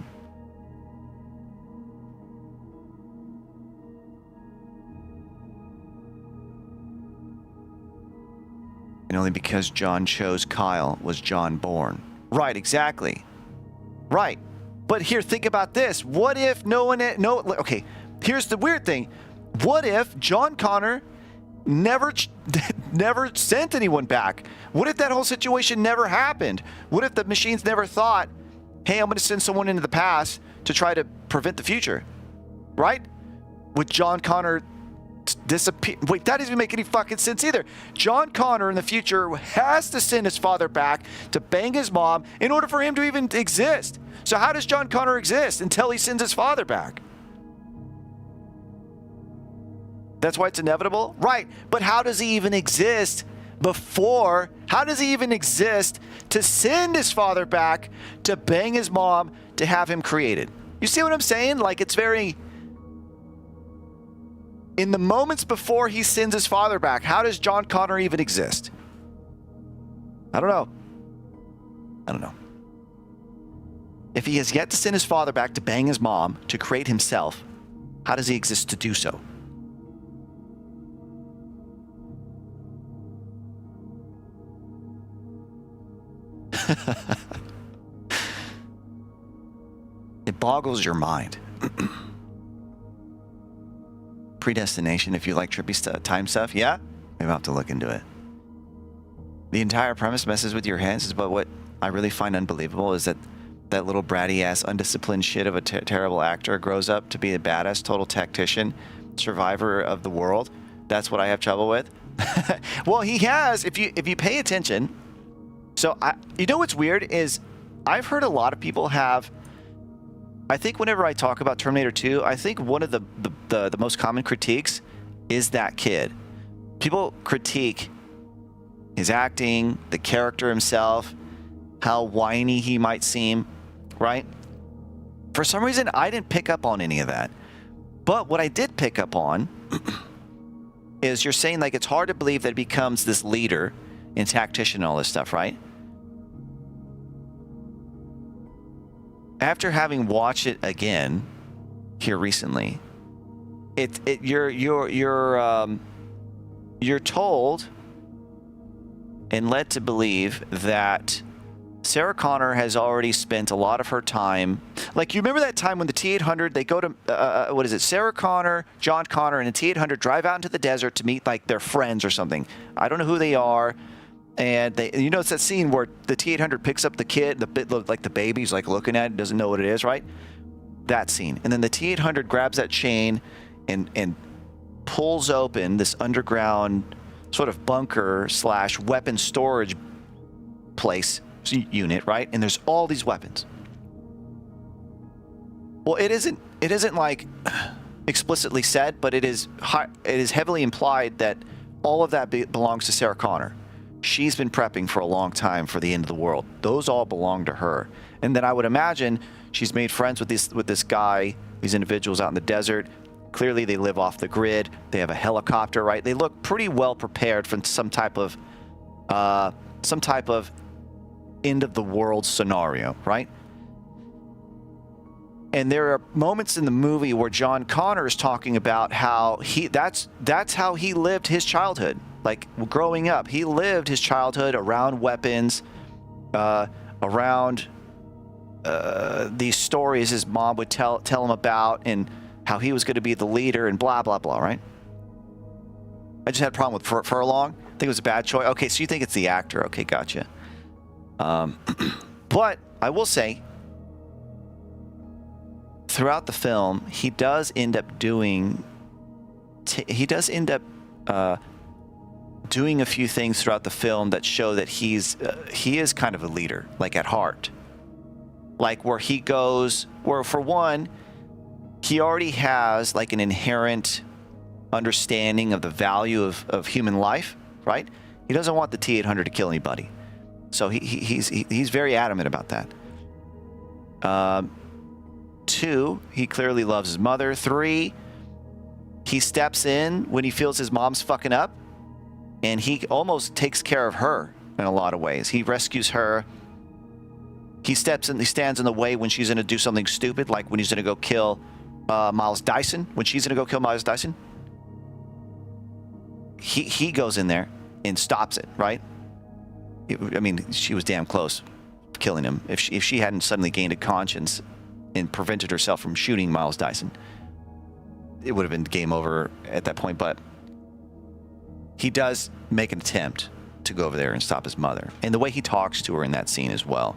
And only because John chose Kyle was John born. Right, exactly. Right. But here, think about this. What if okay, here's the weird thing. What if John Connor never sent anyone back? What if that whole situation never happened? What if the machines never thought, hey, I'm going to send someone into the past to try to prevent the future? Right? Would John Connor disappear? Wait, that doesn't make any fucking sense either. John Connor in the future has to send his father back to bang his mom in order for him to even exist. So how does John Connor exist until he sends his father back? That's why it's inevitable? Right. But how does he even exist before? How does he even exist to send his father back to bang his mom to have him created? You see what I'm saying? Like, it's very... In the moments before he sends his father back, how does John Connor even exist? I don't know. If he has yet to send his father back to bang his mom to create himself, how does he exist to do so? It boggles your mind. Predestination, if you like trippy time stuff, yeah? Maybe I'll have to look into it. The entire premise messes with your heads, but what I really find unbelievable is that that little bratty-ass, undisciplined shit of a terrible actor grows up to be a badass, total tactician, survivor of the world. That's what I have trouble with. Well, he has, if you pay attention. So, you know what's weird is I've heard a lot of people have, I think whenever I talk about Terminator 2, I think one of the most common critiques is that kid. People critique his acting, the character himself, how whiny he might seem, right? For some reason, I didn't pick up on any of that. But what I did pick up on is you're saying, like, it's hard to believe that he becomes this leader and tactician and all this stuff, right? After having watched it again here recently, you're told and led to believe that Sarah Connor has already spent a lot of her time. Like, you remember that time when the T-800, they go to, Sarah Connor, John Connor, and the T-800 drive out into the desert to meet, like, their friends or something. I don't know who they are. And it's that scene where the T-800 picks up the kid, like the baby's like looking at it, doesn't know what it is, right? That scene. And then the T-800 grabs that chain and pulls open this underground sort of bunker slash weapon storage place unit, right? And there's all these weapons. Well, it isn't like explicitly said, but it is heavily implied that all of that belongs to Sarah Connor. She's been prepping for a long time for the end of the world. Those all belong to her. And then I would imagine she's made friends with this guy, these individuals out in the desert. Clearly they live off the grid. They have a helicopter, right? They look pretty well prepared for some type of end of the world scenario, right? And there are moments in the movie where John Connor is talking about how that's how he lived his childhood. Like growing up, he lived his childhood around weapons, around these stories his mom would tell him about, and how he was going to be the leader, and blah blah blah. Right? I just had a problem with Furlong. I think it was a bad choice. Okay, so you think it's the actor? Okay, gotcha. But I will say, throughout the film, he does end up doing a few things throughout the film that show that he is kind of a leader, like at heart. Like where he goes, where for one, he already has like an inherent understanding of the value of human life, right? He doesn't want the T-800 to kill anybody. So he's very adamant about that. 2, he clearly loves his mother. 3, he steps in when he feels his mom's fucking up, and he almost takes care of her in a lot of ways. He rescues her. He steps in, he stands in the way when she's going to do something stupid, like when he's going to go kill Miles Dyson. When she's going to go kill Miles Dyson, he goes in there and stops it, right? I mean, she was damn close to killing him. If she hadn't suddenly gained a conscience and prevented herself from shooting Miles Dyson, it would have been game over at that point. But he does make an attempt to go over there and stop his mother. And the way he talks to her in that scene as well.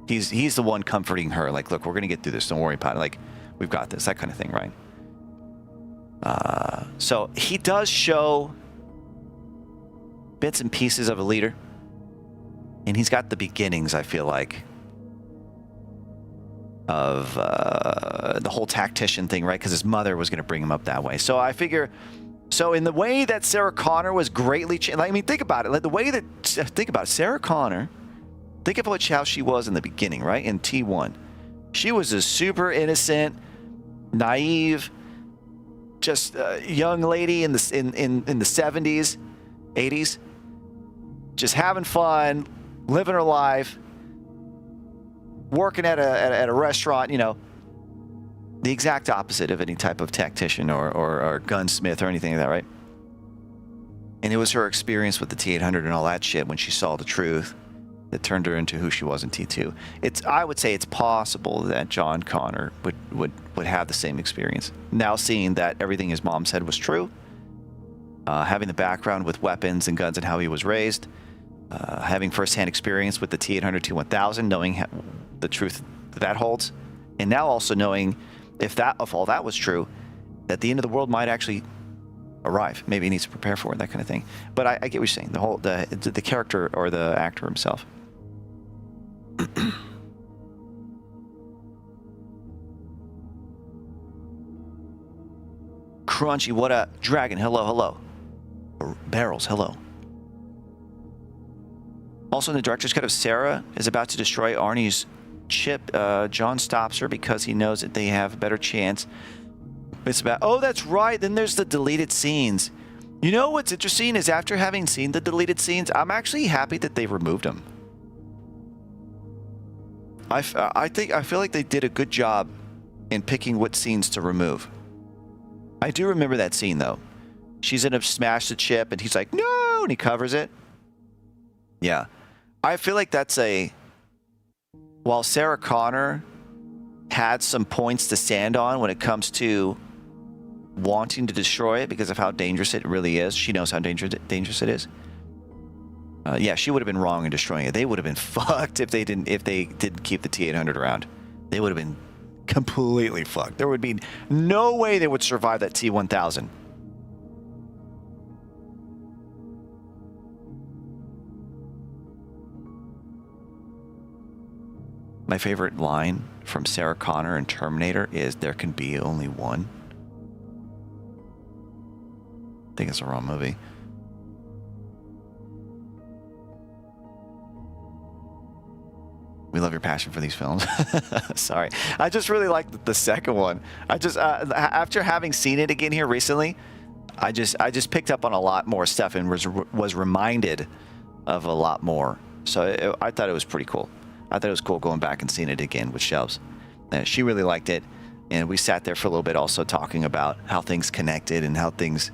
He's the one comforting her. Like, look, we're going to get through this. Don't worry about it. Like, we've got this. That kind of thing, right? So he does show bits and pieces of a leader. And he's got the beginnings, I feel like, of the whole tactician thing, right? Because his mother was going to bring him up that way. So I figure, so in the way that Sarah Connor was greatly changed, like, I mean, think about it. Like think about it. Sarah Connor, think of how she was in the beginning, right? In T1. She was a super innocent, naive, just young lady in the 70s, 80s, just having fun, living her life, working at a restaurant, you know, the exact opposite of any type of tactician or gunsmith or anything like that, right? And it was her experience with the T-800 and all that shit when she saw the truth that turned her into who she was in T2. I would say it's possible that John Connor would have the same experience. Now seeing that everything his mom said was true, having the background with weapons and guns and how he was raised, having firsthand experience with the T-800, T-1000, knowing the truth that holds, and now also knowing if all that was true, that the end of the world might actually arrive. Maybe he needs to prepare for it, that kind of thing. But I get what you're saying. The character or the actor himself. Crunchy, what up? Dragon, hello. Barrels, hello. Also in the director's cut of Sarah is about to destroy Arnie's chip. John stops her because he knows that they have a better chance. It's about, oh, that's right. Then there's the deleted scenes. You know what's interesting is after having seen the deleted scenes, I'm actually happy that they removed them. I feel like they did a good job in picking what scenes to remove. I do remember that scene though. She's gonna smash the chip and he's like, no, and he covers it. Yeah. I feel like that's while Sarah Connor had some points to stand on when it comes to wanting to destroy it because of how dangerous it really is. She knows how dangerous it is. Yeah, she would have been wrong in destroying it. They would have been fucked if they didn't keep the T-800 around. They would have been completely fucked. There would be no way they would survive that T-1000. my favorite line from Sarah Connor in Terminator is, "There can be only one." I think it's the wrong movie. We love your passion for these films. Sorry. I just really like the second one. I just, after having seen it again here recently, I just picked up on a lot more stuff and was reminded of a lot more. So I thought it was pretty cool. I thought it was cool going back and seeing it again with Shelves. She really liked it. And we sat there for a little bit also talking about how things connected and how things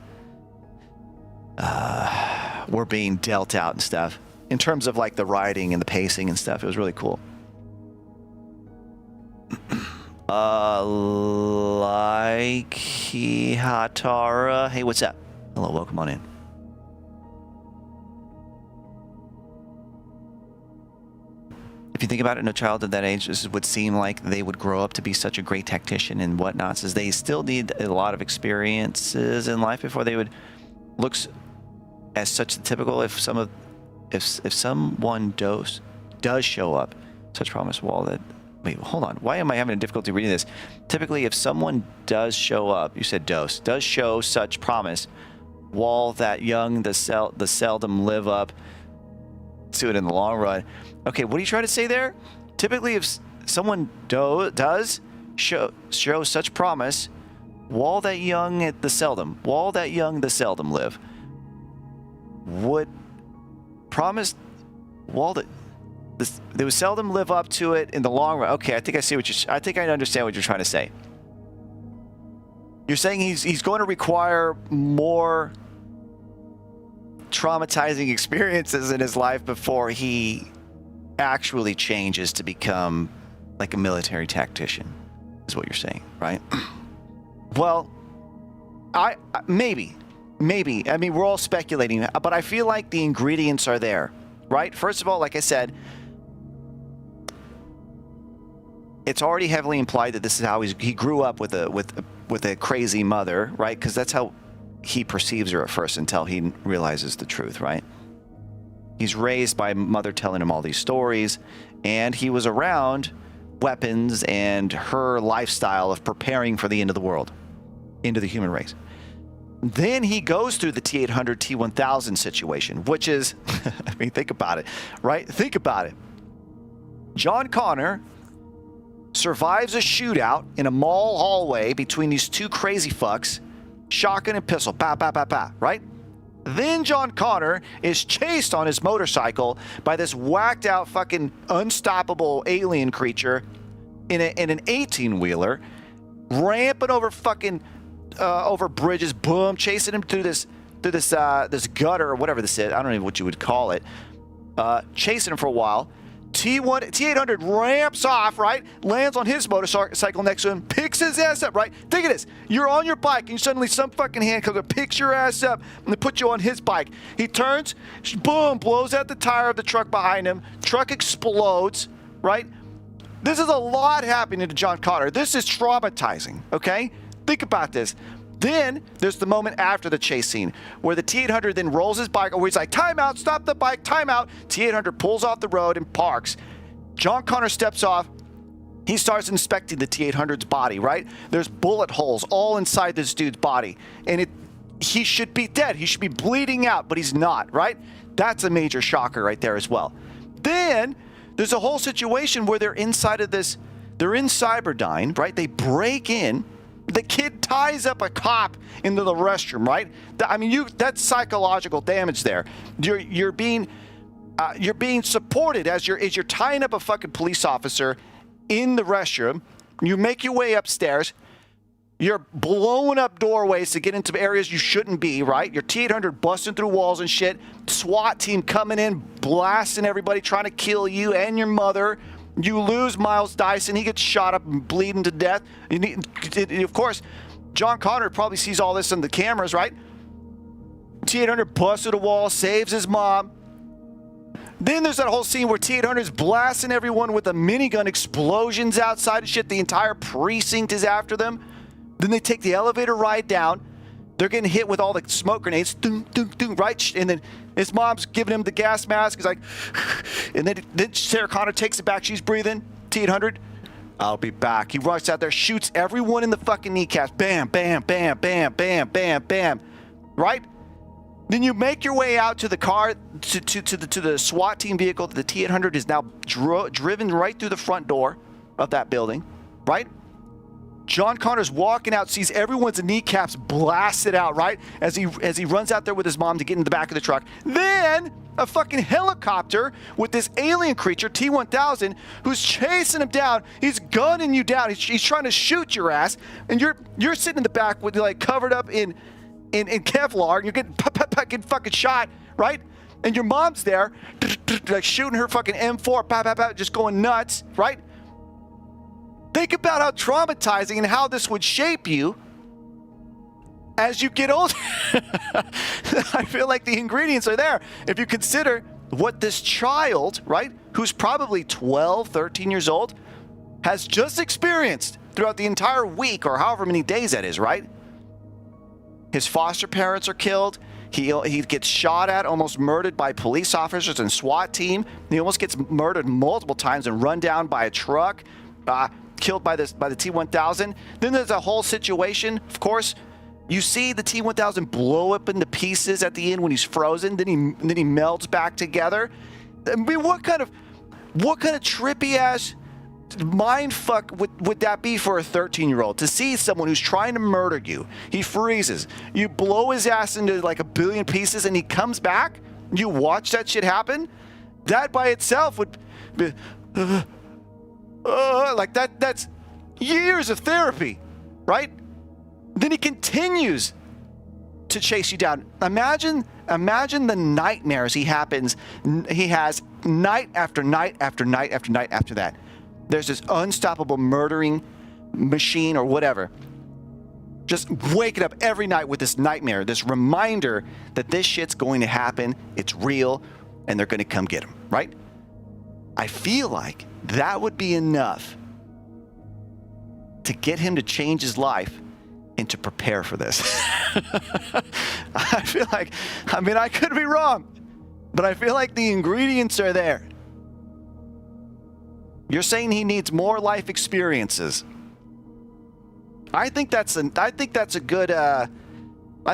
were being dealt out and stuff. In terms of like the writing and the pacing and stuff, it was really cool. Like Hatara. Hey, what's up? Hello, welcome on in. If you think about it, no child at that age, this would seem like they would grow up to be such a great tactician and whatnot, says they still need a lot of experiences in life before they would look as such typical. If someone does show up, such promise wall that, wait, hold on. Why am I having a difficulty reading this? Typically, if someone does show up, you said does show such promise, wall that young, the seldom live up to it in the long run. Okay, what are you trying to say there? Typically, if someone does show such promise, wall that young, the seldom live, would promise wall that they would seldom live up to it in the long run. Okay, I think I understand what you're trying to say. You're saying he's going to require more traumatizing experiences in his life before he actually changes to become like a military tactician, is what you're saying, right? Well, maybe. I mean, we're all speculating, but I feel like the ingredients are there, right? First of all, like I said, it's already heavily implied that this is how he grew up with a crazy mother, right? Because that's how he perceives her at first until he realizes the truth, right? He's raised by mother telling him all these stories, and he was around weapons and her lifestyle of preparing for the end of the world, into the human race. Then he goes through the T-800, T-1000 situation, which is, I mean, think about it, right? Think about it. John Connor survives a shootout in a mall hallway between these two crazy fucks, shotgun and pistol, right? Then John Connor is chased on his motorcycle by this whacked out fucking unstoppable alien creature in an 18-wheeler, ramping over fucking over bridges, boom, chasing him through this gutter or whatever this is. I don't know what you would call it. Chasing him for a while. T-800 ramps off, right? Lands on his motorcycle next to him, picks his ass up, right? Think of this. You're on your bike, and suddenly some fucking hand comes up, picks your ass up, and they put you on his bike. He turns, boom, blows out the tire of the truck behind him. Truck explodes, right? This is a lot happening to John Connor. This is traumatizing, okay? Think about this. Then there's the moment after the chase scene where the T-800 then rolls his bike, or he's like, time out, stop the bike, time out. T-800 pulls off the road and parks. John Connor steps off. He starts inspecting the T-800's body, right? There's bullet holes all inside this dude's body. And he should be dead. He should be bleeding out, but he's not, right? That's a major shocker right there as well. Then there's a whole situation where they're inside of this, they're in Cyberdyne, right? They break in. The kid ties up a cop into the restroom, right? I mean, that's psychological damage there. You're being supported as you're tying up a fucking police officer in the restroom. You make your way upstairs. You're blowing up doorways to get into areas you shouldn't be, right? Your T-800 busting through walls and shit. SWAT team coming in, blasting everybody, trying to kill you and your mother. You lose Miles Dyson. He gets shot up and bleeding to death. Of course, John Connor probably sees all this on the cameras, right? T-800 busts through the wall, saves his mom. Then there's that whole scene where T-800 is blasting everyone with a minigun, explosions outside and shit. The entire precinct is after them. Then they take the elevator ride down. They're getting hit with all the smoke grenades, right? And then his mom's giving him the gas mask. He's like, and then Sarah Connor takes it back. She's breathing. T-800? I'll be back. He rushes out there, shoots everyone in the fucking kneecaps. Bam, bam, bam, bam, bam, bam, bam. Right? Then you make your way out to the car, to the SWAT team vehicle. The T-800 is now driven right through the front door of that building. Right? John Connor's walking out, sees everyone's kneecaps blasted out, right? As he runs out there with his mom to get in the back of the truck. Then a fucking helicopter with this alien creature, T-1000, who's chasing him down. He's gunning you down. He's trying to shoot your ass, and you're sitting in the back with like covered up in Kevlar, and you're getting fucking shot, right? And your mom's there, like shooting her fucking M4, just going nuts, right? Think about how traumatizing and how this would shape you as you get older. I feel like the ingredients are there. If you consider what this child, right, who's probably 12, 13 years old, has just experienced throughout the entire week or however many days that is, right? His foster parents are killed. He gets shot at, almost murdered by police officers and SWAT team. He almost gets murdered multiple times and run down by a truck. Killed by the T-1000. Then there's a whole situation. Of course, you see the T-1000 blow up into pieces at the end when he's frozen. Then he melts back together. I mean, what kind of trippy ass mind fuck would that be for a 13-year-old to see someone who's trying to murder you? He freezes. You blow his ass into like a billion pieces, and he comes back. You watch that shit happen. That by itself would be. Like that's years of therapy, right? Then he continues to chase you down. Imagine the nightmares he has night after night after night after night after that. There's this unstoppable murdering machine or whatever. Just waking up every night with this nightmare, this reminder that this shit's going to happen, it's real, and they're going to come get him, right? I feel like that would be enough to get him to change his life and to prepare for this. I feel like, I mean, I could be wrong, but I feel like the ingredients are there. You're saying he needs more life experiences. I think that's a good. I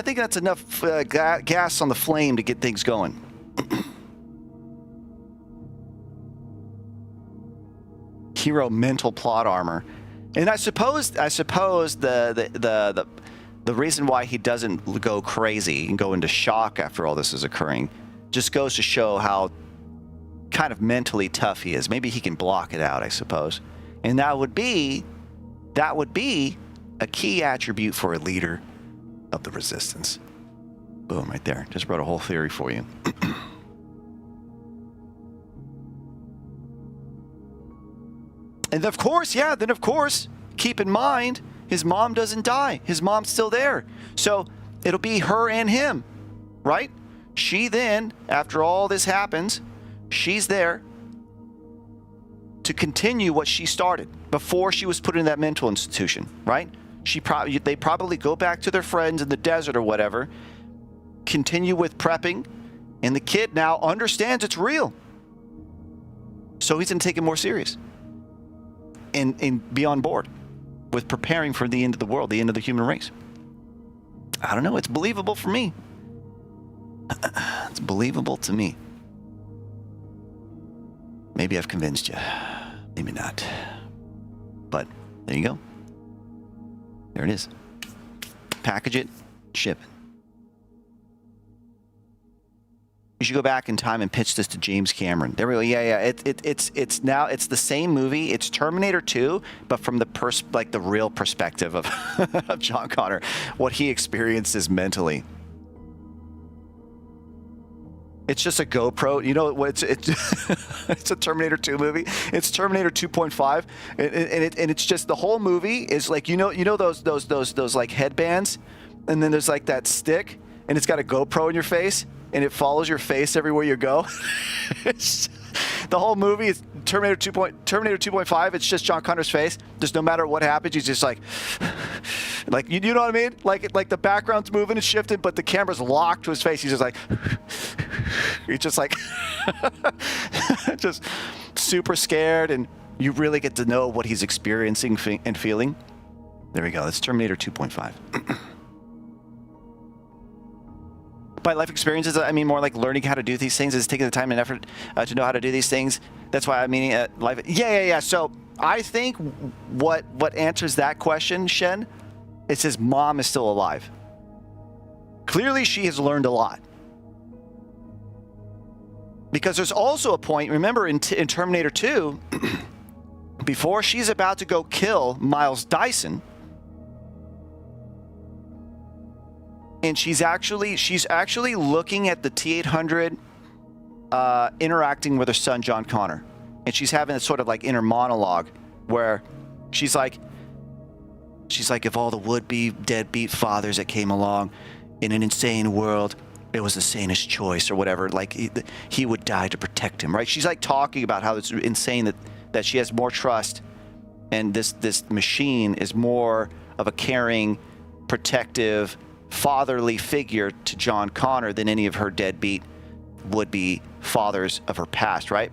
think that's enough gas on the flame to get things going. Hero mental plot armor, and I suppose the reason why he doesn't go crazy and go into shock after all this is occurring just goes to show how kind of mentally tough he is. Maybe he can block it out, I suppose, and that would be a key attribute for a leader of the resistance. Boom, right there. Just wrote a whole theory for you. And of course, keep in mind, his mom doesn't die. His mom's still there. So it'll be her and him, right? She then, after all this happens, she's there to continue what she started before she was put in that mental institution, right? They probably go back to their friends in the desert or whatever, continue with prepping, and the kid now understands it's real. So he's going to take it more serious. And be on board with preparing for the end of the world, the end of the human race. I don't know. It's believable for me. It's believable to me. Maybe I've convinced you. Maybe not. But there you go. There it is. Package it, ship it. You should go back in time and pitch this to James Cameron. There we go. Yeah. It's the same movie. It's Terminator 2, but from the real perspective of, of John Connor, what he experiences mentally. It's just a GoPro. You know what? It's a Terminator 2 movie. It's Terminator 2.5, and it's just the whole movie is like you know those like headbands, and then there's like that stick, and it's got a GoPro in your face. And it follows your face everywhere you go. The whole movie is Terminator 2.5. It's just John Connor's face. Just no matter what happens, he's just like you know what I mean? Like the background's moving and shifting, but the camera's locked to his face. He's just like, he's just like, just super scared, and You really get to know what he's experiencing and feeling. There we go. That's Terminator 2.5. By life experiences, I mean more like learning how to do these things. Is taking the time and effort to know how to do these things. That's why I mean life. Yeah. So I think what answers that question, Shen, is his mom is still alive. Clearly, she has learned a lot. Because there's also a point, remember in Terminator 2, before she's about to go kill Miles Dyson, and she's actually looking at the T-800 interacting with her son, John Connor. And she's having a sort of like inner monologue where she's like, if all the would-be deadbeat fathers that came along in an insane world, it was the sanest choice or whatever, like he would die to protect him, right? She's like talking about how it's insane that she has more trust and this machine is more of a caring, protective, fatherly figure to John Connor than any of her deadbeat would-be fathers of her past, right?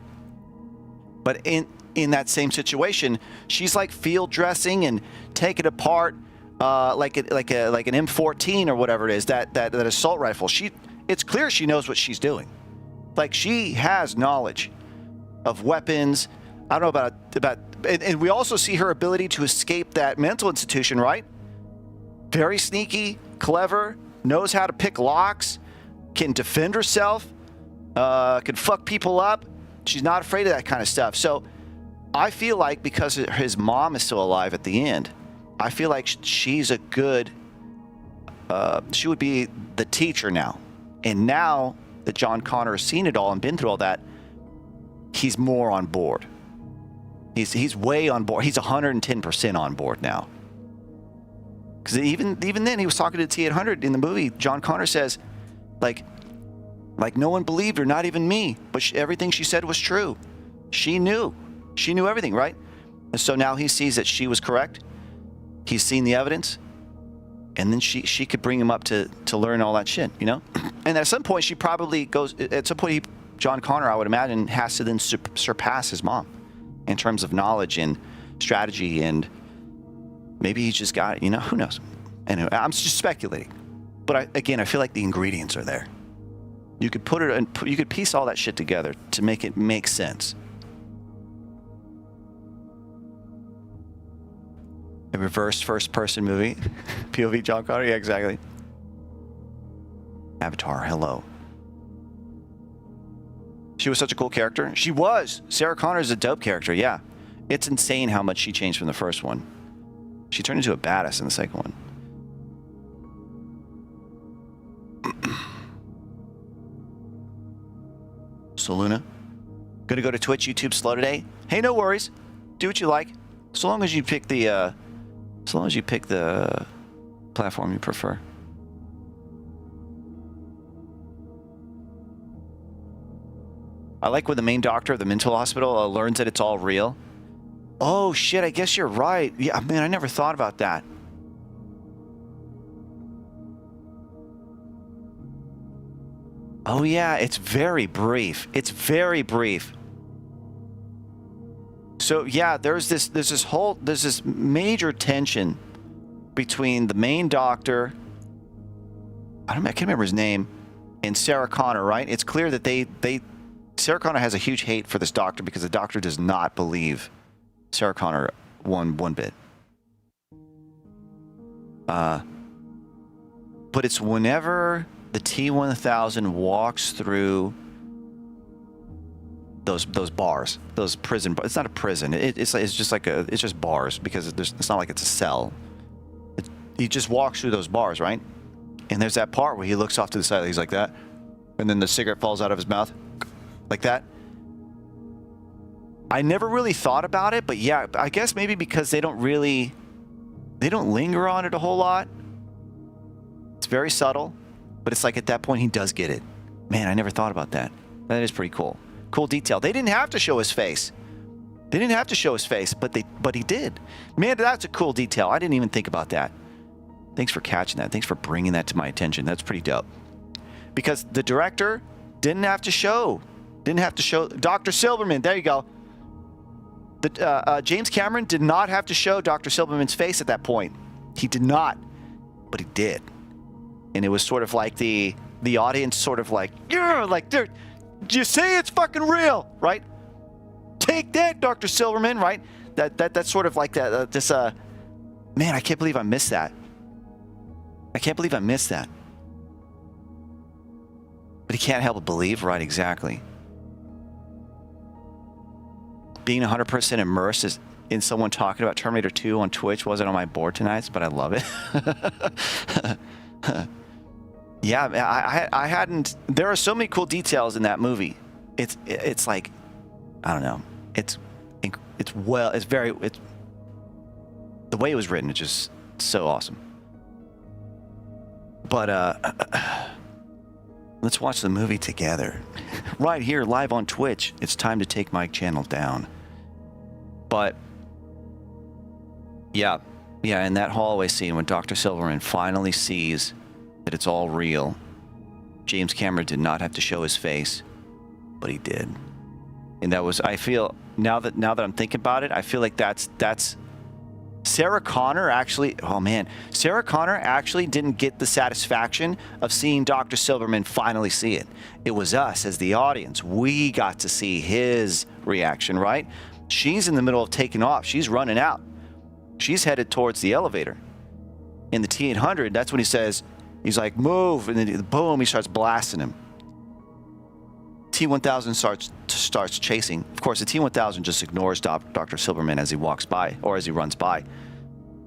But in that same situation, she's like field dressing and taking apart like an M14 or whatever it is, that assault rifle. It's clear she knows what she's doing. Like she has knowledge of weapons. I don't know about and we also see her ability to escape that mental institution, right? Very sneaky, clever, knows how to pick locks, can defend herself, can fuck people up. She's not afraid of that kind of stuff. So I feel like because his mom is still alive at the end, I feel like she's a good, she would be the teacher now. And now that John Connor has seen it all and been through all that, he's more on board. He's way on board. He's 110% on board now. Because even then, he was talking to T-800 in the movie. John Connor says, like no one believed her, not even me. But everything she said was true. She knew everything, right? And so now he sees that she was correct. He's seen the evidence. And then she could bring him up to learn all that shit, you know? And at some point, she probably goes, at some point, John Connor, I would imagine, has to then surpass his mom in terms of knowledge and strategy, and maybe he just got it, you know? Who knows? Anyway, I'm just speculating. But I feel like the ingredients are there. You could put it, you could piece all that shit together to make it make sense. A reverse first-person movie. POV John Connor? Yeah, exactly. Avatar, hello. She was such a cool character. She was. Sarah Connor is a dope character, yeah. It's insane how much she changed from the first one. She turned into a badass in the second one. So Luna, gonna go to Twitch, YouTube slow today? Hey, no worries. Do what you like. So long as you pick the platform you prefer. I like when the main doctor of the mental hospital learns that it's all real. Oh shit, I guess you're right. Yeah, man, I never thought about that. Oh yeah, it's very brief. It's very brief. So yeah, there's this major tension between the main doctor, I can't remember his name, and Sarah Connor, right? It's clear that Sarah Connor has a huge hate for this doctor because the doctor does not believe Sarah Connor one bit. But it's whenever the T-1000 walks through those bars, those prison bars. It's not a prison. It's just bars because it's not like it's a cell. He just walks through those bars, right? And there's that part where he looks off to the side. He's like that, and then the cigarette falls out of his mouth, like that. I never really thought about it, but yeah, I guess maybe because they don't linger on it a whole lot. It's very subtle, but it's like at that point he does get it. Man, I never thought about that. That is pretty cool. Cool detail. They didn't have to show his face. But he did. Man, that's a cool detail. I didn't even think about that. Thanks for catching that. Thanks for bringing that to my attention. That's pretty dope. Because the director didn't have to show Dr. Silverman. There you go. James Cameron did not have to show Dr. Silverman's face at that point. He did not, but he did. And it was sort of like the audience sort of like, yeah, like, dude, you say it's fucking real, right? Take that, Dr. Silverman, right? That's sort of like that. Man, I can't believe I missed that. I can't believe I missed that. But he can't help but believe, right? Exactly. Being 100% immersed in someone talking about Terminator 2 on Twitch wasn't on my board tonight, but I love it. Yeah, I hadn't. There are so many cool details in that movie. It's like, I don't know. It's the way it was written is just so awesome. But let's watch the movie together. Right here, live on Twitch. It's time to take my channel down. But yeah, in that hallway scene when Dr. Silverman finally sees that it's all real, James Cameron did not have to show his face, but he did. And that was, I feel, now that I'm thinking about it, I feel like that's Sarah Connor actually, oh man, Sarah Connor actually didn't get the satisfaction of seeing Dr. Silverman finally see it. It was us as the audience. We got to see his reaction, right? She's in the middle of taking off. She's running out. She's headed towards the elevator. In the T-800, that's when he says, he's like, move, and then boom, he starts blasting him. T-1000 starts chasing. Of course, the T-1000 just ignores Dr. Silverman as he walks by, or as he runs by.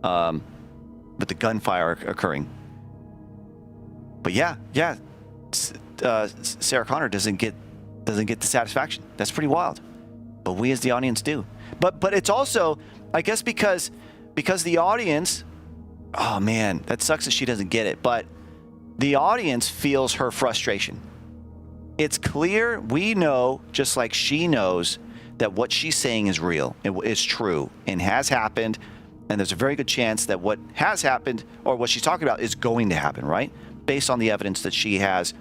With the gunfire occurring. But yeah, Sarah Connor doesn't get the satisfaction. That's pretty wild. But we as the audience do. But it's also, I guess, because the audience, oh man, that sucks that she doesn't get it. But the audience feels her frustration. It's clear, we know, just like she knows, that what she's saying is real, it's true, and has happened, and there's a very good chance that what has happened, or what she's talking about, is going to happen, right? Based on the evidence that she has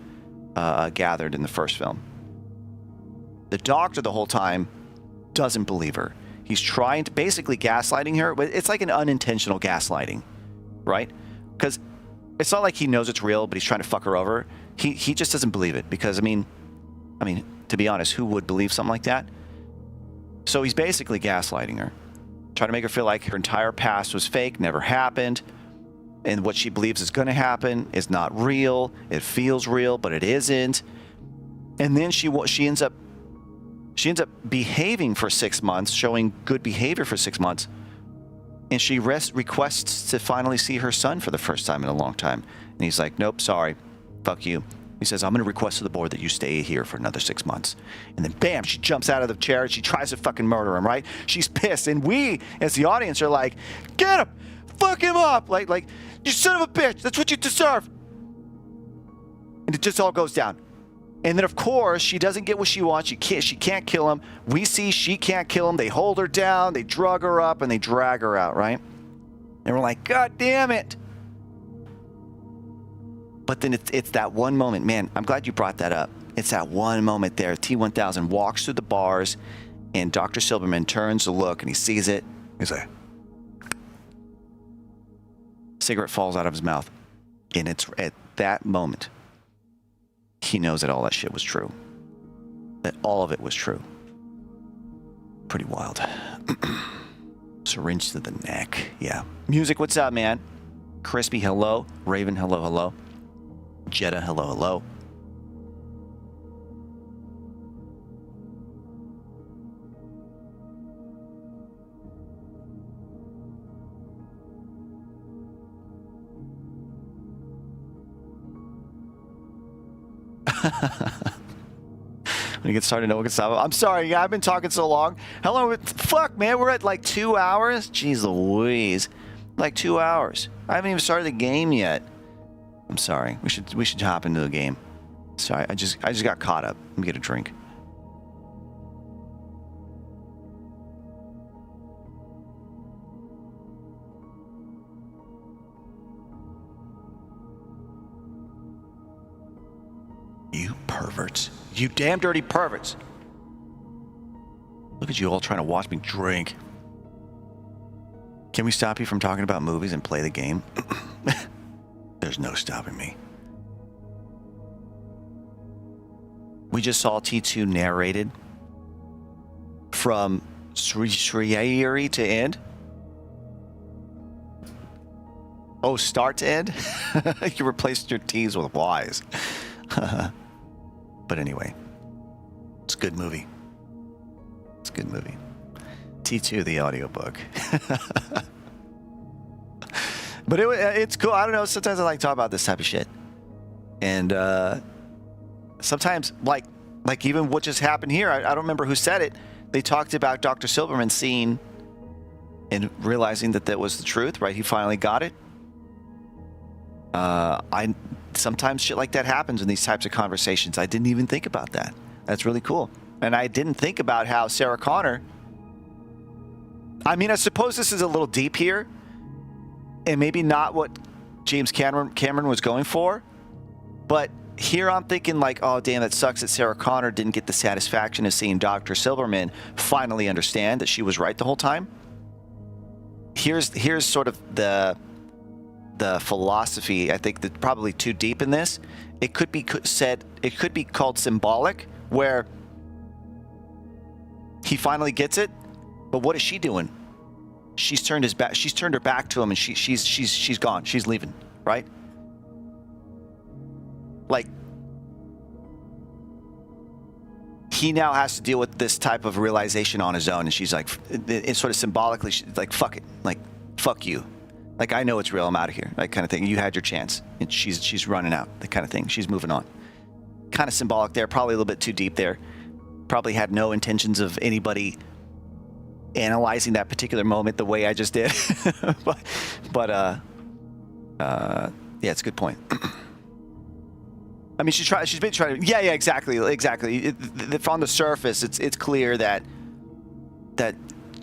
gathered in the first film. The doctor, the whole time, doesn't believe her. He's trying to, basically gaslighting her, but it's like an unintentional gaslighting, right? Because it's not like he knows it's real, but he's trying to fuck her over. He just doesn't believe it because, I mean, to be honest, who would believe something like that? So he's basically gaslighting her, trying to make her feel like her entire past was fake, never happened, and what she believes is going to happen is not real. It feels real, but it isn't. And then she ends up behaving for 6 months, showing good behavior for 6 months, and she requests to finally see her son for the first time in a long time. And he's like, nope, sorry. Fuck you. He says, I'm going to request to the board that you stay here for another 6 months. And then bam, she jumps out of the chair and she tries to fucking murder him, right? She's pissed. And we, as the audience, are like, get him! Fuck him up! Like, you son of a bitch! That's what you deserve! And it just all goes down. And then, of course, she doesn't get what she wants. She can't kill him. We see she can't kill him. They hold her down, they drug her up, and they drag her out, right? And we're like, God damn it! But then it's that one moment, man, I'm glad you brought that up. It's that one moment there. T-1000 walks through the bars, and Dr. Silverman turns to look, and he sees it. He's like, cigarette falls out of his mouth. And it's at that moment, he knows that all that shit was true. That all of it was true. Pretty wild. Syringe to the neck. Yeah. Music, what's up, man? Crispy, hello. Raven, hello, hello. Jetta, hello, hello. When you get started, no one can stop. I'm sorry, I've been talking so long. Hello, fuck, man, we're at like 2 hours. Jeez Louise, like 2 hours. I haven't even started the game yet. I'm sorry. We should hop into the game. Sorry, I just got caught up. Let me get a drink. You perverts. You damn dirty perverts. Look at you all trying to watch me drink. Can we stop you from talking about movies and play the game? There's no stopping me. We just saw T2 narrated from Sriayuri to end. Oh, start to end? You replaced your T's with Y's. But anyway, it's a good movie. It's a good movie. T2, the audiobook. But it's cool. I don't know. Sometimes I like to talk about this type of shit. And sometimes, like even what just happened here, I don't remember who said it. They talked about Dr. Silverman seeing and realizing that that was the truth, right? He finally got it. Sometimes shit like that happens in these types of conversations. I didn't even think about that. That's really cool. And I didn't think about how Sarah Connor, I mean, I suppose this is a little deep here and maybe not what James Cameron was going for, but here I'm thinking like, oh damn, that sucks that Sarah Connor didn't get the satisfaction of seeing Dr. Silverman finally understand that she was right the whole time. Here's sort of the philosophy. I think that's probably too deep in this. It could be said, it could be called symbolic, where he finally gets it, but what is she doing? She's turned her back to him, and she's gone. She's leaving, right? Like, he now has to deal with this type of realization on his own, and she's like, it's sort of symbolically, she's like, fuck it, like, fuck you. Like, I know it's real, I'm out of here, like, kind of thing. You had your chance, and she's running out, that kind of thing. She's moving on. Kind of symbolic there, probably a little bit too deep there. Probably had no intentions of anybody analyzing that particular moment the way I just did. but yeah, it's a good point. I mean, she's been trying to, yeah, exactly. On the surface, it's clear that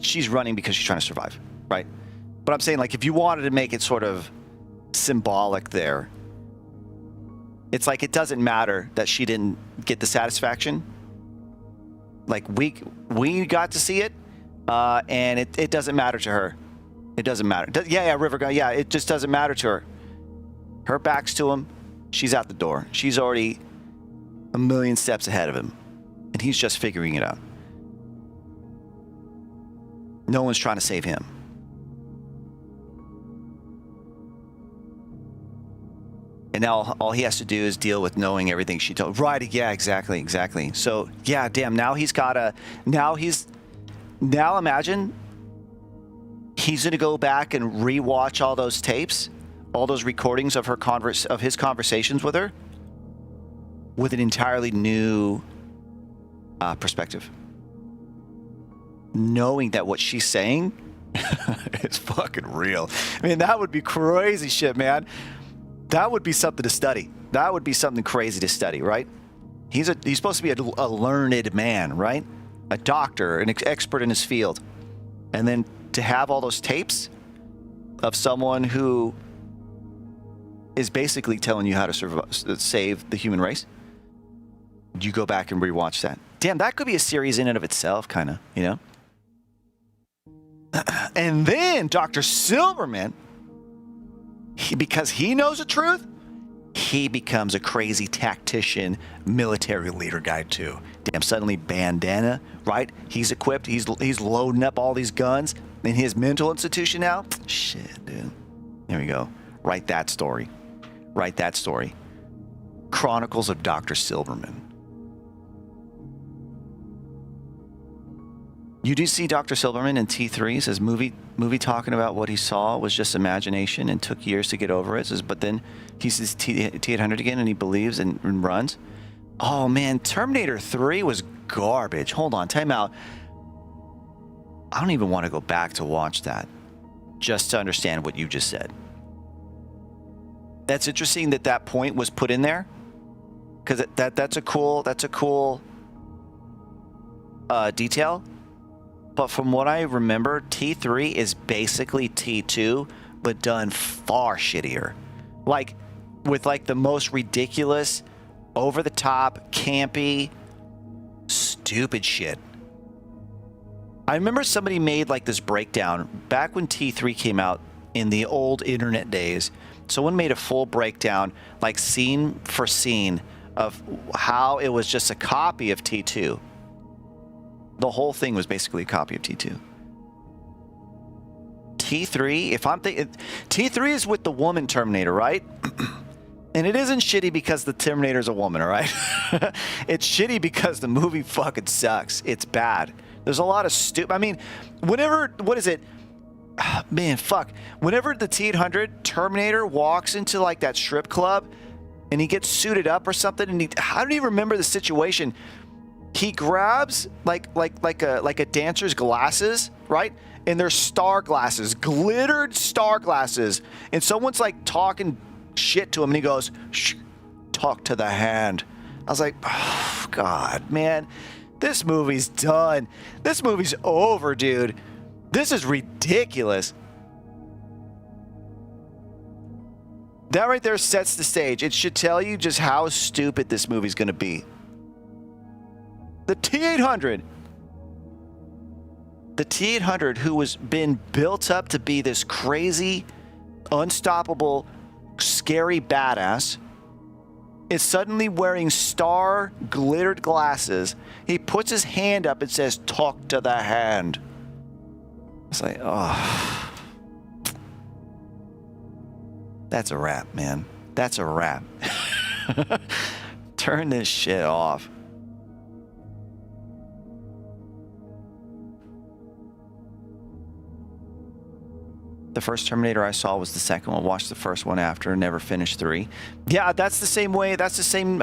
she's running because she's trying to survive, right? But I'm saying, like, if you wanted to make it sort of symbolic there, it's like it doesn't matter that she didn't get the satisfaction. Like, we got to see it, and it doesn't matter to her. It doesn't matter. Yeah, River, yeah, it just doesn't matter to her. Her back's to him. She's out the door. She's already a million steps ahead of him, and he's just figuring it out. No one's trying to save him. And now all he has to do is deal with knowing everything she told. Right, yeah, exactly. So, yeah, damn, now imagine he's going to go back and rewatch all those tapes, all those recordings of his conversations with her, with an entirely new perspective. Knowing that what she's saying is fucking real. I mean, that would be crazy shit, man. That would be something to study. That would be something crazy to study, right? He's supposed to be a learned man, right? A doctor, an expert in his field. And then to have all those tapes of someone who is basically telling you how to save the human race. You go back and rewatch that. Damn, that could be a series in and of itself, kind of, you know? And then Dr. Silverman, because he knows the truth, he becomes a crazy tactician, military leader guy too. Damn, suddenly bandana, right? He's equipped. He's loading up all these guns in his mental institution now. Shit, dude. There we go. Write that story. Chronicles of Dr. Silverman. You do see Dr. Silverman in T3 says movie talking about what he saw was just imagination and took years to get over it. Says, but then he sees T800 again and he believes and runs. Oh man, Terminator 3 was garbage. Hold on, time out. I don't even want to go back to watch that just to understand what you just said. That's interesting that point was put in there, because that's a cool detail. But from what I remember, T3 is basically T2, but done far shittier. Like, with like the most ridiculous, over the top, campy, stupid shit. I remember somebody made like this breakdown back when T3 came out in the old internet days. Someone made a full breakdown, like scene for scene, of how it was just a copy of T2. The whole thing was basically a copy of T2. T3, if I'm thinking, T3 is with the woman Terminator, right? And it isn't shitty because the Terminator's a woman, all right? It's shitty because the movie fucking sucks. It's bad. There's a lot of stupid. I mean, whenever, what is it? Man, fuck. Whenever the T-800 Terminator walks into like that strip club and he gets suited up or something, and I don't even remember the situation. He grabs like a dancer's glasses, right? And they're star glasses, glittered star glasses. And someone's like talking shit to him, and he goes, "Shh, talk to the hand." I was like, oh, God, man, this movie's done. This movie's over, dude. This is ridiculous. That right there sets the stage. It should tell you just how stupid this movie's going to be. The T-800. The T-800, who was been built up to be this crazy, unstoppable, scary badass, is suddenly wearing star glittered glasses. He puts his hand up and says, "Talk to the hand." It's like, oh. That's a wrap, man. That's a wrap. Turn this shit off. The first Terminator I saw was the second one. Watched the first one after, never finished 3. Yeah, that's the same way. That's the same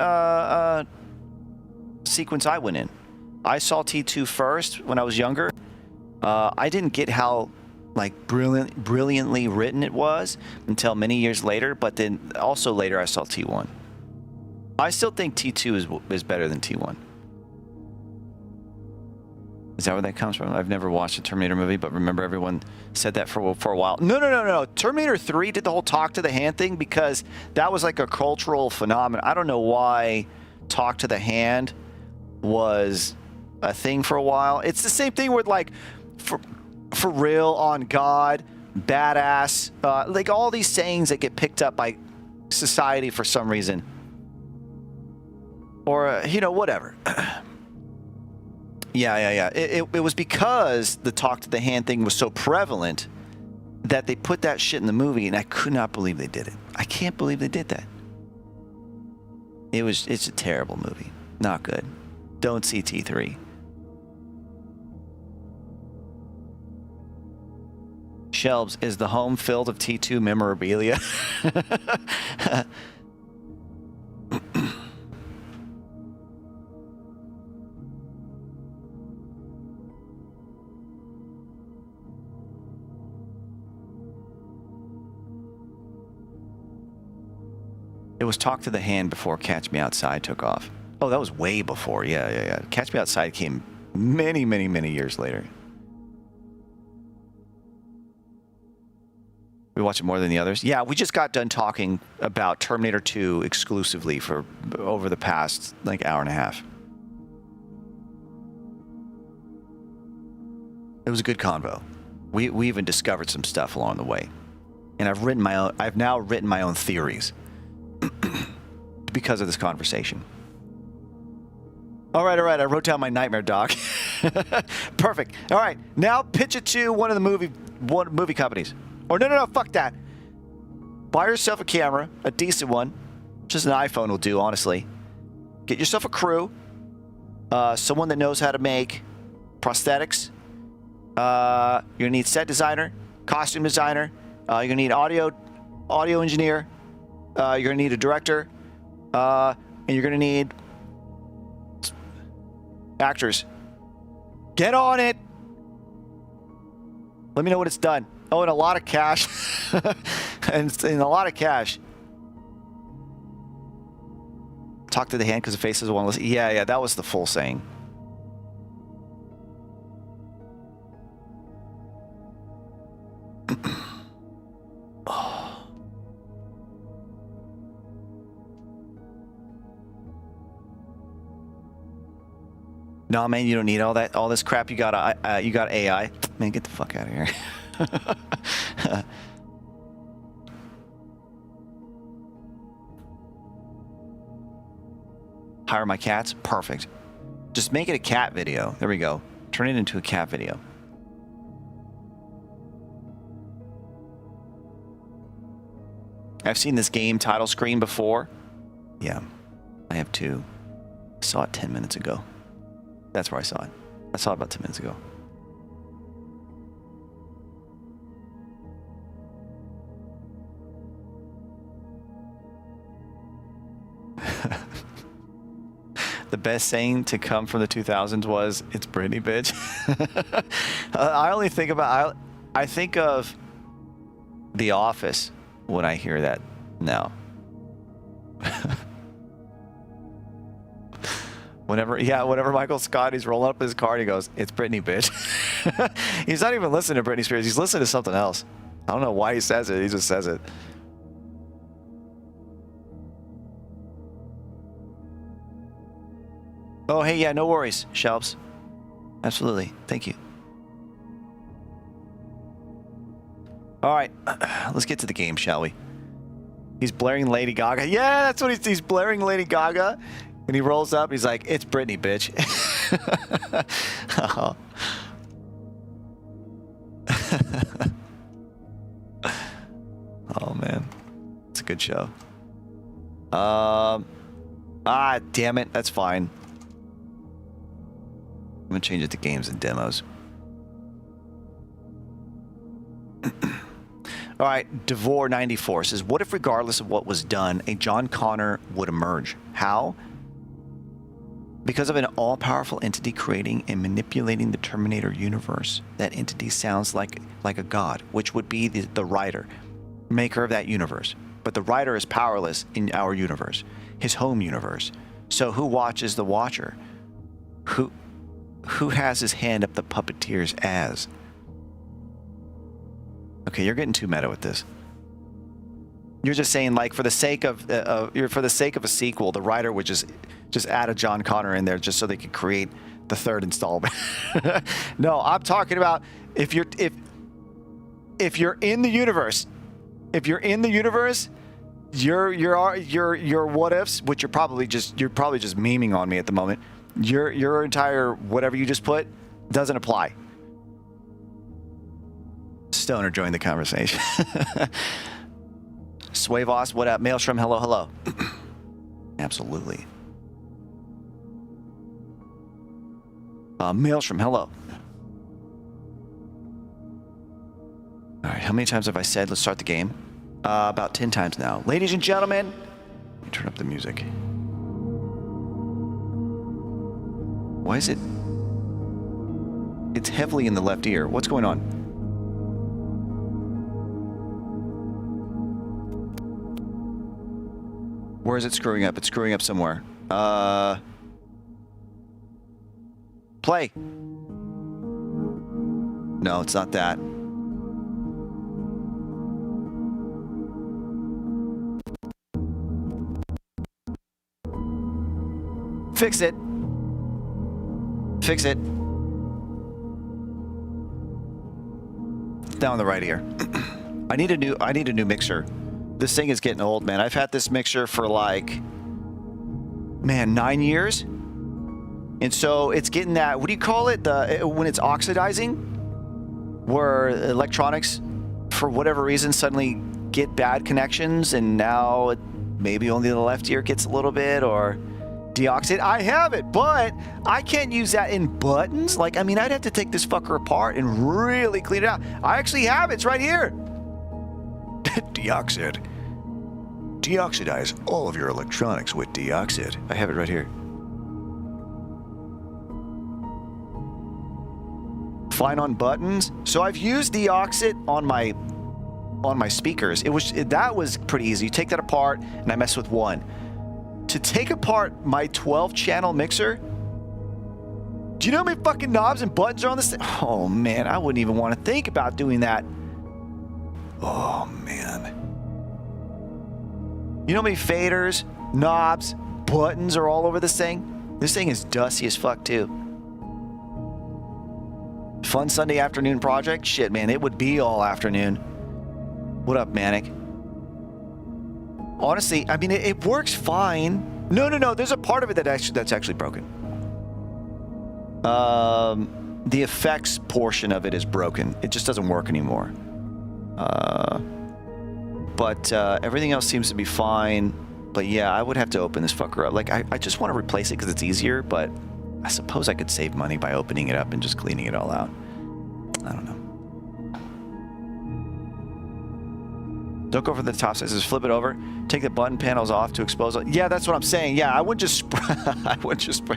sequence I went in. I saw T2 first when I was younger. I didn't get how like brilliantly written it was until many years later. But then also later I saw T1. I still think T2 is better than T1. Is that where that comes from? I've never watched a Terminator movie, but remember everyone said that for a while. No. Terminator 3 did the whole talk to the hand thing because that was like a cultural phenomenon. I don't know why talk to the hand was a thing for a while. It's the same thing with like for real, on God, badass, like all these sayings that get picked up by society for some reason. Or, whatever. Yeah. It was because the talk to the hand thing was so prevalent that they put that shit in the movie, and I could not believe they did it. I can't believe they did that. It's a terrible movie. Not good. Don't see T3. Shelves, is the home filled of T2 memorabilia? It was Talk to the Hand before Catch Me Outside took off. Oh, that was way before. Yeah. Catch Me Outside came many years later. We watch it more than the others. Yeah, we just got done talking about Terminator 2 exclusively for over the past hour and a half. It was a good convo. We even discovered some stuff along the way, and I've now written my own theories because of this conversation. All right. I wrote down my nightmare, Doc. Perfect. All right, now pitch it to one of the movie companies. Or no, fuck that. Buy yourself a camera, a decent one. Just an iPhone will do, honestly. Get yourself a crew. Someone that knows how to make prosthetics. You're gonna need set designer, costume designer. You're gonna need audio engineer. You're gonna need a director. And you're gonna need actors. Get on it. Let me know when it's done. Oh, and a lot of cash. and a lot of cash. Talk to the hand because the face doesn't want to listen. Yeah, that was the full saying. No, man, you don't need all this crap. You got AI. Man, get the fuck out of here. Hire my cats? Perfect. Just make it a cat video. There we go. Turn it into a cat video. I've seen this game title screen before. Yeah, I have too. I saw it 10 minutes ago. That's where I saw it. I saw it about 10 minutes ago. The best saying to come from the 2000s was, "It's Britney, bitch." I only think about, I think of The Office when I hear that now. Whenever Michael Scott, he's rolling up his car and he goes, "It's Britney, bitch." He's not even listening to Britney Spears. He's listening to something else. I don't know why he says it. He just says it. Oh, hey, yeah, no worries, Shelps. Absolutely. Thank you. All right, let's get to the game, shall we? He's blaring Lady Gaga. Yeah, that's what he's blaring Lady Gaga. And he rolls up, he's like, "It's Britney, bitch." Oh. Oh, man. It's a good show. Damn it. That's fine. I'm going to change it to games and demos. All right, Devore94 says, "What if regardless of what was done, a John Connor would emerge? How? Because of an all-powerful entity creating and manipulating the Terminator universe. That entity sounds like a god, which would be the writer, maker of that universe. But the writer is powerless in our universe, his home universe. So who watches the watcher? Who has his hand up the puppeteer's ass?" Okay, you're getting too meta with this. You're just saying, like, for the sake of a sequel, the writer would just add a John Connor in there just so they could create the third installment. No, I'm talking about if you're in the universe, your what ifs, which you're probably just memeing on me at the moment. Your entire whatever you just put doesn't apply. Stoner joined the conversation. Swavos, what up? Maelstrom, hello, hello. Absolutely. Maelstrom, hello. All right, how many times have I said let's start the game? About 10 times now. Ladies and gentlemen, let me turn up the music. Why is it? It's heavily in the left ear. What's going on? Where is it screwing up? It's screwing up somewhere. Play. No, it's not that. Fix it. Fix it. Down the right ear. I need a new mixer. This thing is getting old, man. I've had this mixer for like, man, 9 years. And so it's getting that, what do you call it? When it's oxidizing, where electronics, for whatever reason, suddenly get bad connections, and now maybe only the left ear gets a little bit, or deoxide. I have it, but I can't use that in buttons. Like, I mean, I'd have to take this fucker apart and really clean it out. I actually have it. It's right here. Deoxide. Deoxidize all of your electronics with deoxide. I have it right here. Fine on buttons. So I've used deoxide on my speakers. That was pretty easy. You take that apart, and I mess with one. To take apart my 12-channel mixer, do you know how many fucking knobs and buttons are on this thing? Oh man, I wouldn't even want to think about doing that. Oh man. You know how many faders, knobs, buttons are all over this thing? This thing is dusty as fuck too. Fun Sunday afternoon project? Shit, man, it would be all afternoon. What up, Manic? Honestly, I mean, it works fine. No. There's a part of it that's actually broken. The effects portion of it is broken. It just doesn't work anymore. But everything else seems to be fine. But yeah, I would have to open this fucker up. Like, I just want to replace it because it's easier, but I suppose I could save money by opening it up and just cleaning it all out. I don't know. Don't go for the top side. Just flip it over. Take the button panels off to expose it. Yeah, that's what I'm saying. Yeah, I wouldn't just I wouldn't just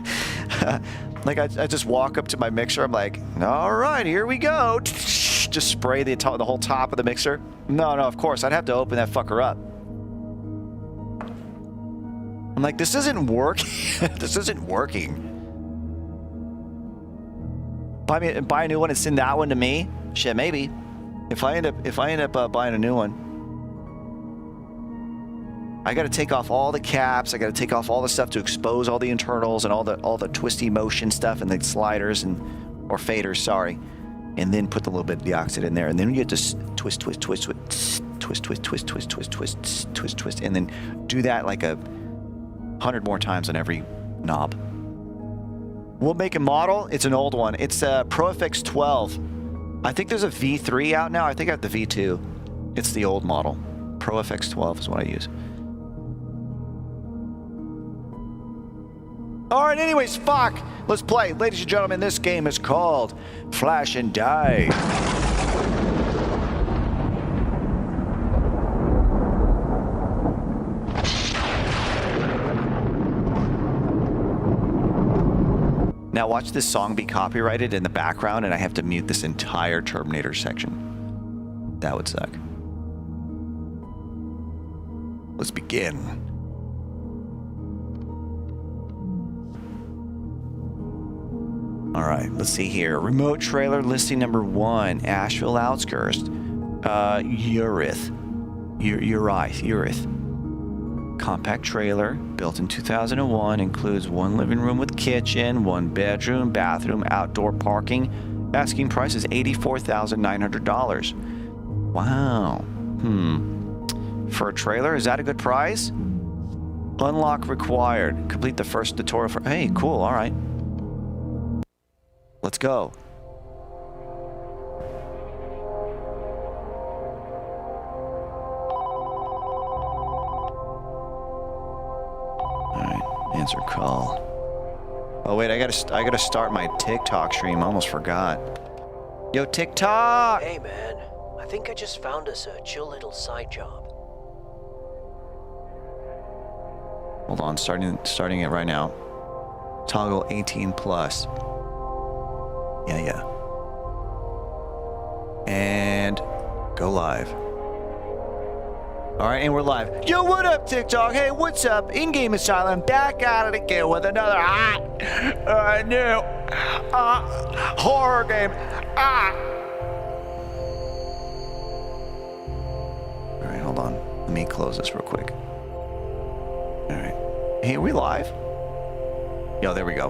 like I just walk up to my mixer. I'm like, all right, here we go. Just spray the whole top of the mixer. No, of course I'd have to open that fucker up. I'm like, this isn't working. This isn't working. Buy a new one and send that one to me. Shit, maybe. If I end up buying a new one, I got to take off all the caps. I got to take off all the stuff to expose all the internals and all the twisty motion stuff and the sliders or faders. Sorry, and then put a little bit of deoxide in there, and then you just twist, and then do that like 100 more times on every knob. We'll make a model. It's an old one. It's a ProFX 12. I think there's a V3 out now. I think I have the V2. It's the old model. ProFX 12 is what I use. All right, anyways, fuck. Let's play. Ladies and gentlemen, this game is called Flash and Die. Now watch this song be copyrighted in the background and I have to mute this entire Terminator section. That would suck. Let's begin. All right, let's see here. Remote trailer listing number 1, Asheville outskirts. Urith. Compact trailer, built in 2001, includes 1 living room with kitchen, 1 bedroom, bathroom, outdoor parking. Asking price is $84,900. Wow. For a trailer, is that a good price? Unlock required. Complete the first tutorial for... Hey, cool, all right. Let's go. All right, answer call. Oh wait, I gotta start my TikTok stream. I almost forgot. Yo, TikTok! Hey man, I think I just found us a chill little side job. Hold on, starting it right now. Toggle 18 plus. Yeah. And go live. All right, and we're live. Yo, what up, TikTok? Hey, what's up? IngameAsylum back at it again with another new horror game. All right, hold on. Let me close this real quick. All right. Hey, are we live? Yo, there we go.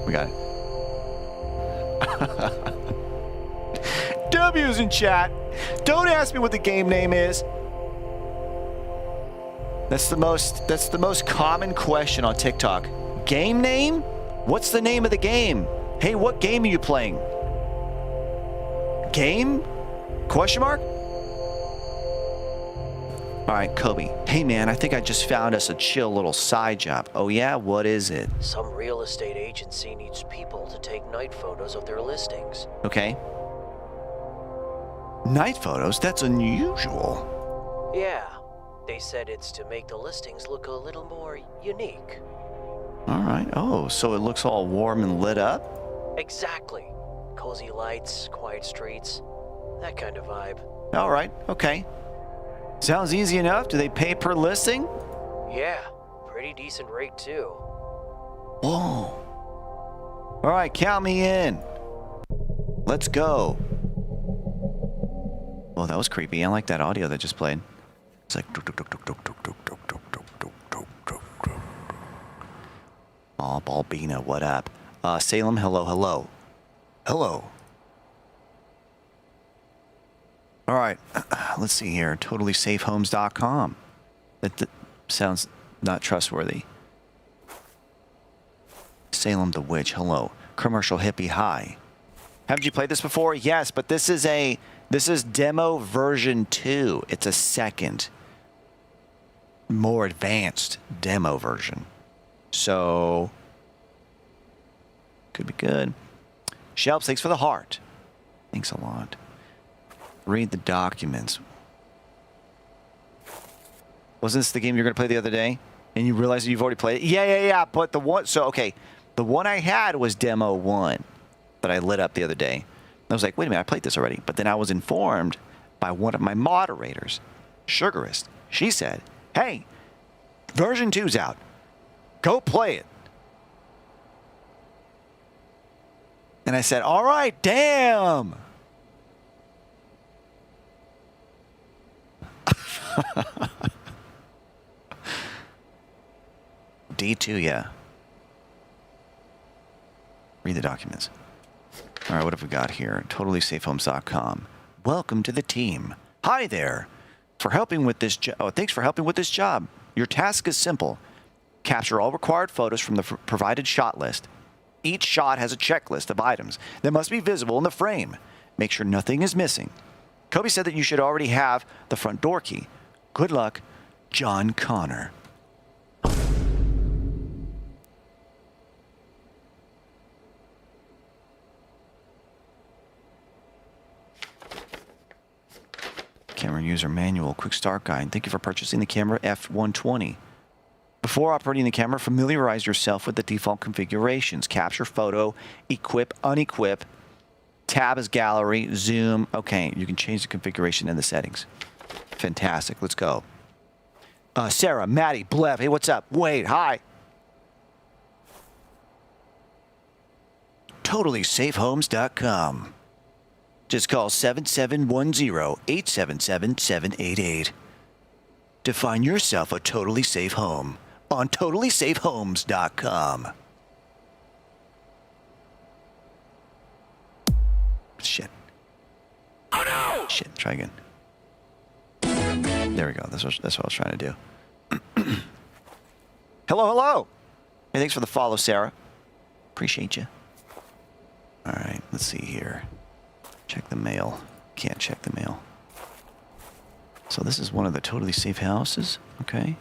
We got it. W's in chat. Don't ask me what the game name is. That's the most common question on TikTok. Game name? What's the name of the game? Hey, what game are you playing? Game? Question mark? All right, Kobe. Hey, man, I think I just found us a chill little side job. Oh, yeah? What is it? Some real estate agency needs people to take night photos of their listings. Okay. Night photos? That's unusual. Yeah. They said it's to make the listings look a little more unique. All right. Oh, so it looks all warm and lit up? Exactly. Cozy lights, quiet streets, that kind of vibe. All right. Okay. Sounds easy enough. Do they pay per listing? Yeah. Pretty decent rate, too. Whoa. All right. Count me in. Let's go. Oh, that was creepy. I like that audio that just played. It's like... Oh, Balbina, what up? Salem, hello. Hello. All right, let's see here. TotallySafeHomes.com. That sounds not trustworthy. Salem the Witch. Hello. Commercial Hippie. Hi. Haven't you played this before? Yes, but this is demo version 2. It's a second, more advanced demo version. So could be good. Shelps, thanks for the heart. Thanks a lot. Read the documents. Wasn't this the game you were going to play the other day? And you realized you've already played it? Yeah. But the one, so okay, the one I had was demo 1 that I lit up the other day. I was like, wait a minute, I played this already. But then I was informed by one of my moderators, Sugarist. She said, hey, version 2's out. Go play it. And I said, all right, damn. D2, yeah. Read the documents. All right, what have we got here? TotallySafeHomes.com. Welcome to the team. Hi there. For helping with this thanks for helping with this job. Your task is simple. Capture all required photos from the provided shot list. Each shot has a checklist of items that must be visible in the frame. Make sure nothing is missing. Kobe said that you should already have the front door key. Good luck, John Connor. Camera user manual, quick start guide. Thank you for purchasing the camera F120. Before operating the camera, familiarize yourself with the default configurations. Capture photo, equip, unequip, tab is gallery, zoom. Okay, you can change the configuration in the settings. Fantastic, let's go. Sarah, Maddie, Blev, hey, what's up? Wade, hi. TotallySafeHomes.com. Just call 7710-877-788 to find yourself a totally safe home on TotallySafeHomes.com. Shit. Oh no! Shit, try again. There we go. That's what I was trying to do. Hello. Hey, thanks for the follow, Sarah. Appreciate you. All right, let's see here. Check the mail. Can't check the mail. So this is one of the totally safe houses. Okay.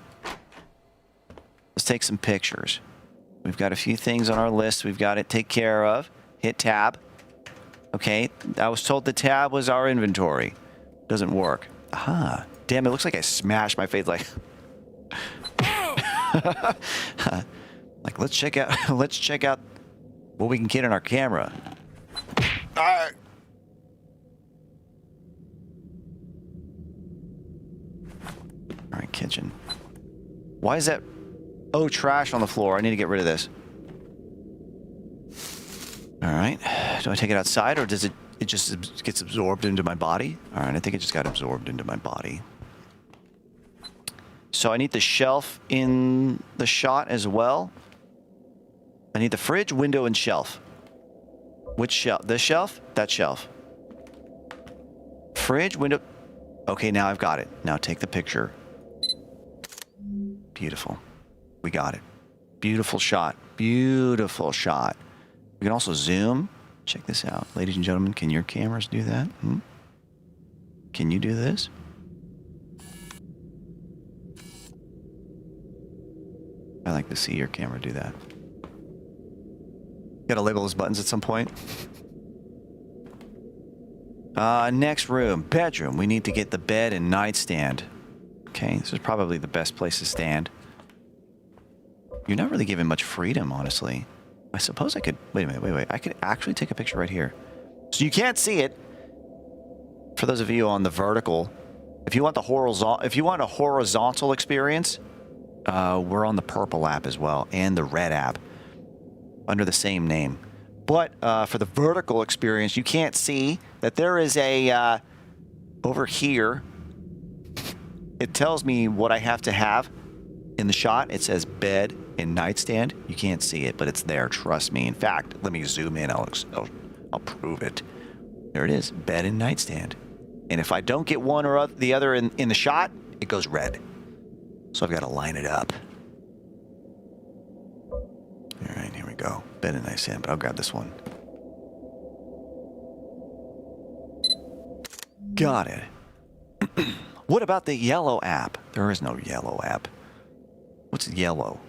Let's take some pictures. We've got a few things on our list we've got to take care of. Hit tab. Okay. I was told the tab was our inventory. Doesn't work. Aha. Damn, it looks like I smashed my face like... like, let's check out what we can get in our camera. All right, kitchen. Why is that? Oh, trash on the floor. I need to get rid of this. All right. Do I take it outside or does it just gets absorbed into my body? All right, I think it just got absorbed into my body. So I need the shelf in the shot as well. I need the fridge, window, and shelf. Which shelf? This shelf? That shelf. Fridge, window. Okay, now I've got it. Now take the picture. Beautiful. We got it. Beautiful shot. Beautiful shot. We can also zoom. Check this out. Ladies and gentlemen, can your cameras do that? Can you do this? I like to see your camera do that. Gotta label those buttons at some point. Next room, bedroom. We need to get the bed and nightstand. Okay, this is probably the best place to stand. You're not really given much freedom, honestly. I suppose I could... Wait a minute, wait. I could actually take a picture right here. So you can't see it. For those of you on the vertical, if you want a horizontal experience, we're on the purple app as well, and the red app, under the same name. But for the vertical experience, you can't see that there is a... over here, it tells me what I have to have in the shot. It says bed and nightstand. You can't see it, but it's there. Trust me. In fact, let me zoom in. I'll I'll prove it. There it is, bed and nightstand. And if I don't get one or the other in the shot, it goes red. So I've got to line it up. All right, here we go. Bed and nightstand, but I'll grab this one. Got it. What about the yellow app? There is no yellow app. What's yellow?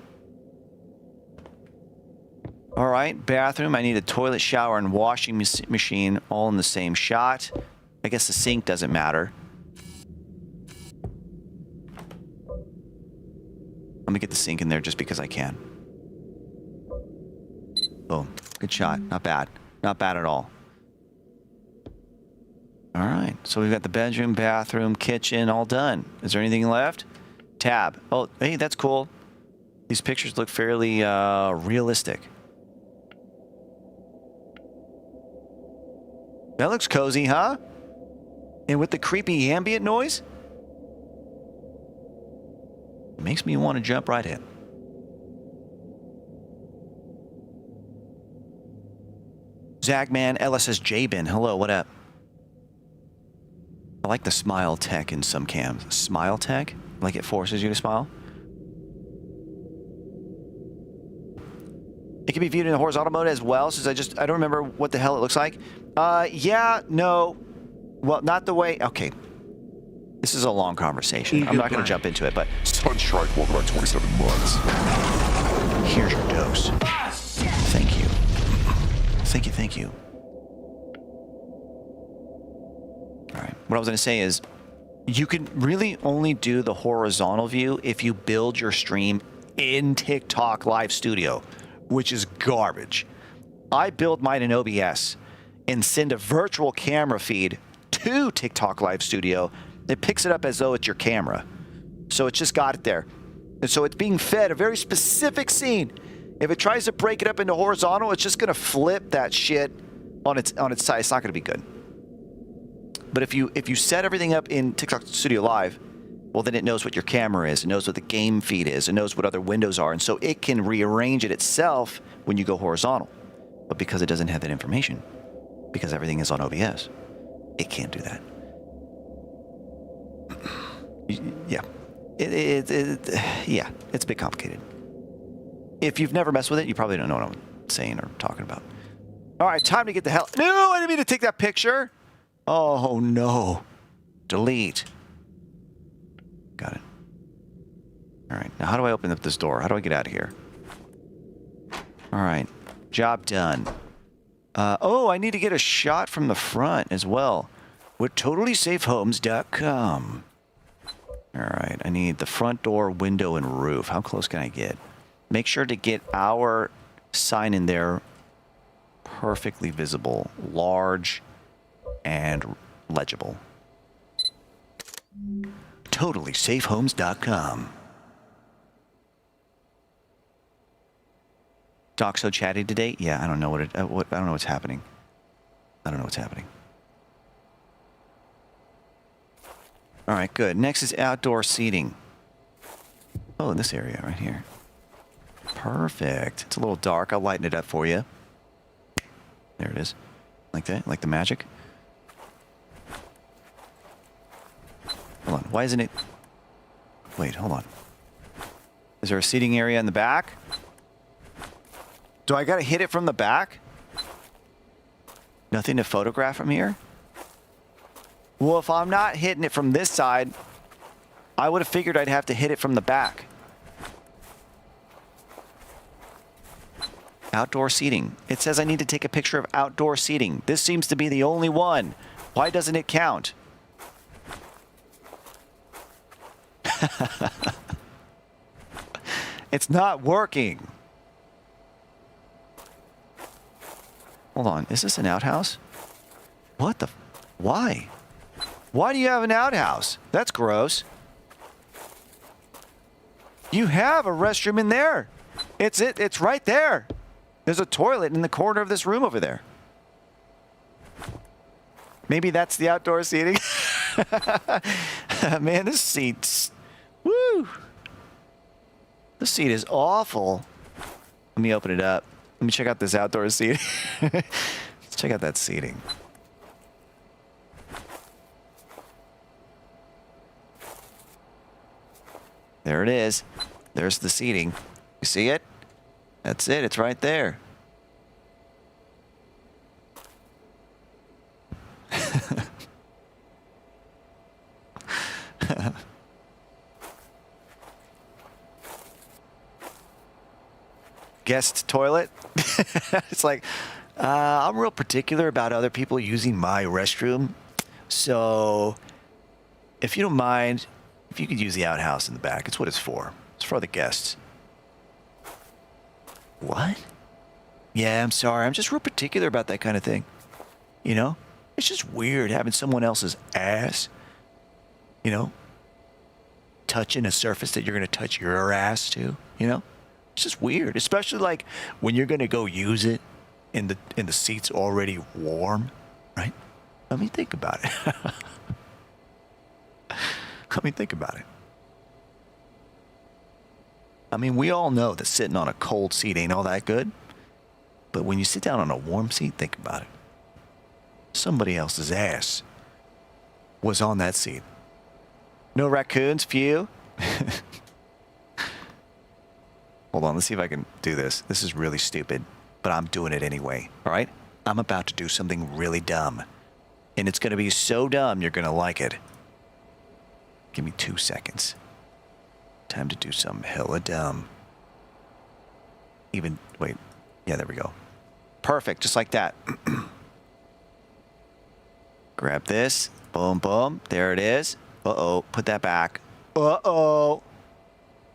All right, bathroom. I need a toilet, shower, and washing machine all in the same shot. I guess the sink doesn't matter. Let me get the sink in there just because I can. Boom. Good shot. Not bad. Not bad at all. All right. So we've got the bedroom, bathroom, kitchen, all done. Is there anything left? Tab. Oh, hey, that's cool. These pictures look fairly realistic. That looks cozy, huh? And with the creepy ambient noise? Makes me want to jump right in. Zagman LSS Bin. Hello, what up? I like the smile tech in some cams. Smile tech? Like it forces you to smile? It can be viewed in the horizontal mode as well, since I don't remember what the hell it looks like. Yeah, no. Well, not the way... Okay. This is a long conversation. I'm not going to jump into it, but... Sunstrike, welcome back 27 months. Here's your dose. Thank you. Thank you, thank you. All right. What I was going to say is, you can really only do the horizontal view if you build your stream in TikTok Live Studio, which is garbage. I build mine in OBS and send a virtual camera feed to TikTok Live Studio. It picks it up as though it's your camera. So it's just got it there. And so it's being fed a very specific scene. If it tries to break it up into horizontal, it's just going to flip that shit on its side. It's not going to be good. But if you set everything up in TikTok Studio Live, well, then it knows what your camera is. It knows what the game feed is. It knows what other windows are. And so it can rearrange it itself when you go horizontal. But because it doesn't have that information, because everything is on OBS, it can't do that. Yeah. Yeah, it's a bit complicated. If you've never messed with it, you probably don't know what I'm saying or talking about. All right, time to get the hell... No, I didn't mean to take that picture. Oh, no. Delete. Got it. All right, now how do I open up this door? How do I get out of here? All right, job done. Oh, I need to get a shot from the front as well. With TotallySafeHomes.com. All right, I need the front door, window, and roof. How close can I get? Make sure to get our sign in there perfectly visible, large, and legible. TotallySafeHomes.com. Doc so chatty today? Yeah, I don't know I don't know what's happening. I don't know what's happening. All right, good. Next is outdoor seating. Oh, in this area right here. Perfect. It's a little dark. I'll lighten it up for you. There it is. Like that? Like the magic? Hold on. Why isn't it... Wait, hold on. Is there a seating area in the back? Do I gotta hit it from the back? Nothing to photograph from here? Well, if I'm not hitting it from this side, I would have figured I'd have to hit it from the back. Outdoor seating. It says I need to take a picture of outdoor seating. This seems to be the only one. Why doesn't it count? It's not working. Hold on. Is this an outhouse? What the... Why? Why do you have an outhouse? That's gross. You have a restroom in there. It's right there. There's a toilet in the corner of this room over there. Maybe that's the outdoor seating. Man, this seat's... Woo! This seat is awful. Let me open it up. Let me check out this outdoor seat. Let's Check out that seating. There it is. There's the seating. You see it? That's it. It's right there. Guest toilet. It's like, I'm real particular about other people using my restroom. So, if you don't mind, if you could use the outhouse in the back, it's what it's for. It's for the guests. What? Yeah, I'm sorry. I'm just real particular about that kind of thing. You know? It's just weird having someone else's ass, you know, touching a surface that you're going to touch your ass to, you know? It's just weird, especially like when you're going to go use it and the seat's already warm, right? I mean, think about it. I mean, think about it. I mean, we all know that sitting on a cold seat ain't all that good. But when you sit down on a warm seat, think about it. Somebody else's ass was on that seat. No raccoons, few. Hold on, let's see if I can do this. This is really stupid, but I'm doing it anyway, all right? I'm about to do something really dumb. And it's going to be so dumb, you're going to like it. Give me 2 seconds. Time to do something hella dumb. Wait. Yeah, there we go. Perfect, just like that. Grab this. Boom, boom. There it is. Uh-oh. Put that back. Uh-oh.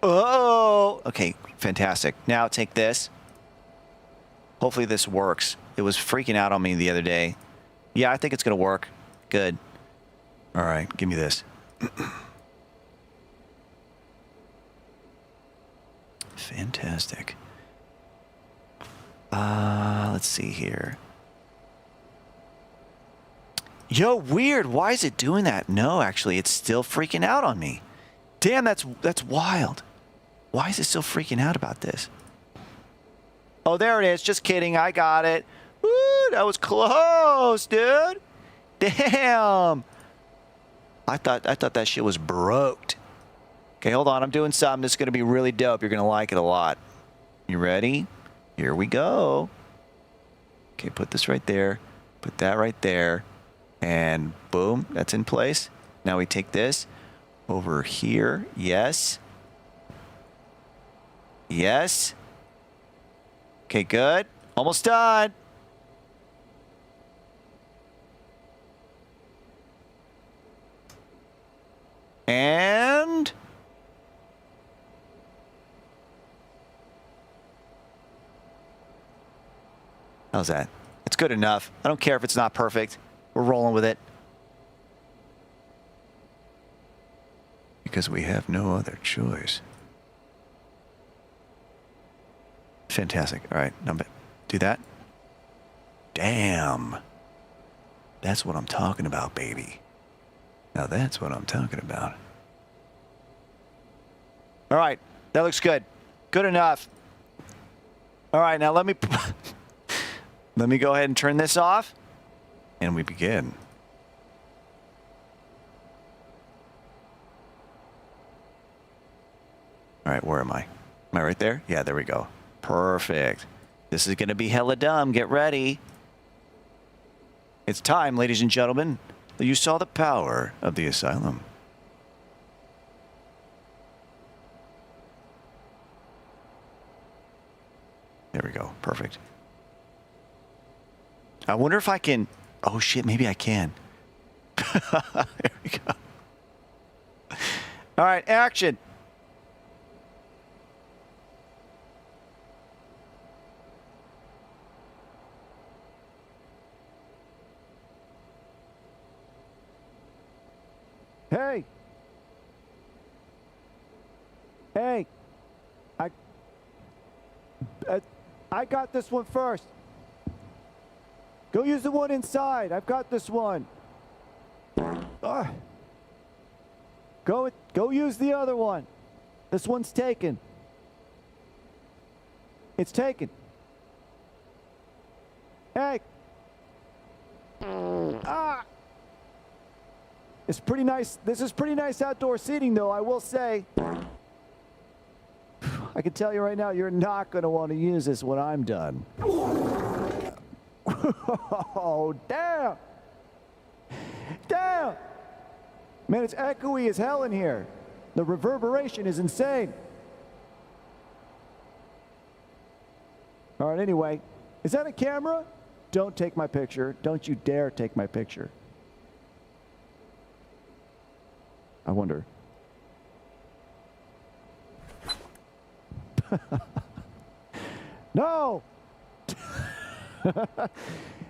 Uh-oh. Okay, fantastic. Now take this. Hopefully this works. It was freaking out on me the other day. Yeah, I think it's going to work. Good. All right, give me this. Fantastic. Let's see here. Yo, weird. Why is it doing that? No, actually, it's still freaking out on me. Damn, that's wild. Why is it still freaking out about this? Oh, there it is. Just kidding. I got it. Woo, that was close, dude. Damn. I thought that shit was broke. Okay, hold on. I'm doing something that's going to be really dope. You're going to like it a lot. You ready? Here we go. Okay, put this right there. Put that right there. And boom, that's in place. Now we take this over here. Yes. Yes. Okay, good. Almost done. And how's that? It's good enough. I don't care if it's not perfect. We're rolling with it. Because we have no other choice. Fantastic. All right, now do that. Damn. That's what I'm talking about, baby. Now that's what I'm talking about. All right, that looks good. Good enough. All right, now let me go ahead and turn this off, and we begin. All right, where am I? Am I right there? Yeah, there we go. Perfect. This is going to be hella dumb. Get ready. It's time, ladies and gentlemen, that you saw the power of the asylum. There we go. Perfect. I wonder if I can... Oh, shit. Maybe I can. There we go. All right. Action. Hey. Hey. I got this one first. Go use the one inside. I've got this one. Go use the other one. This one's taken. It's taken. Hey. It's pretty nice. This is pretty nice outdoor seating, though, I will say. I can tell you right now, you're not going to want to use this when I'm done. Oh, damn. Damn. Man, it's echoey as hell in here. The reverberation is insane. All right, anyway, is that a camera? Don't take my picture. Don't you dare take my picture. I wonder. No!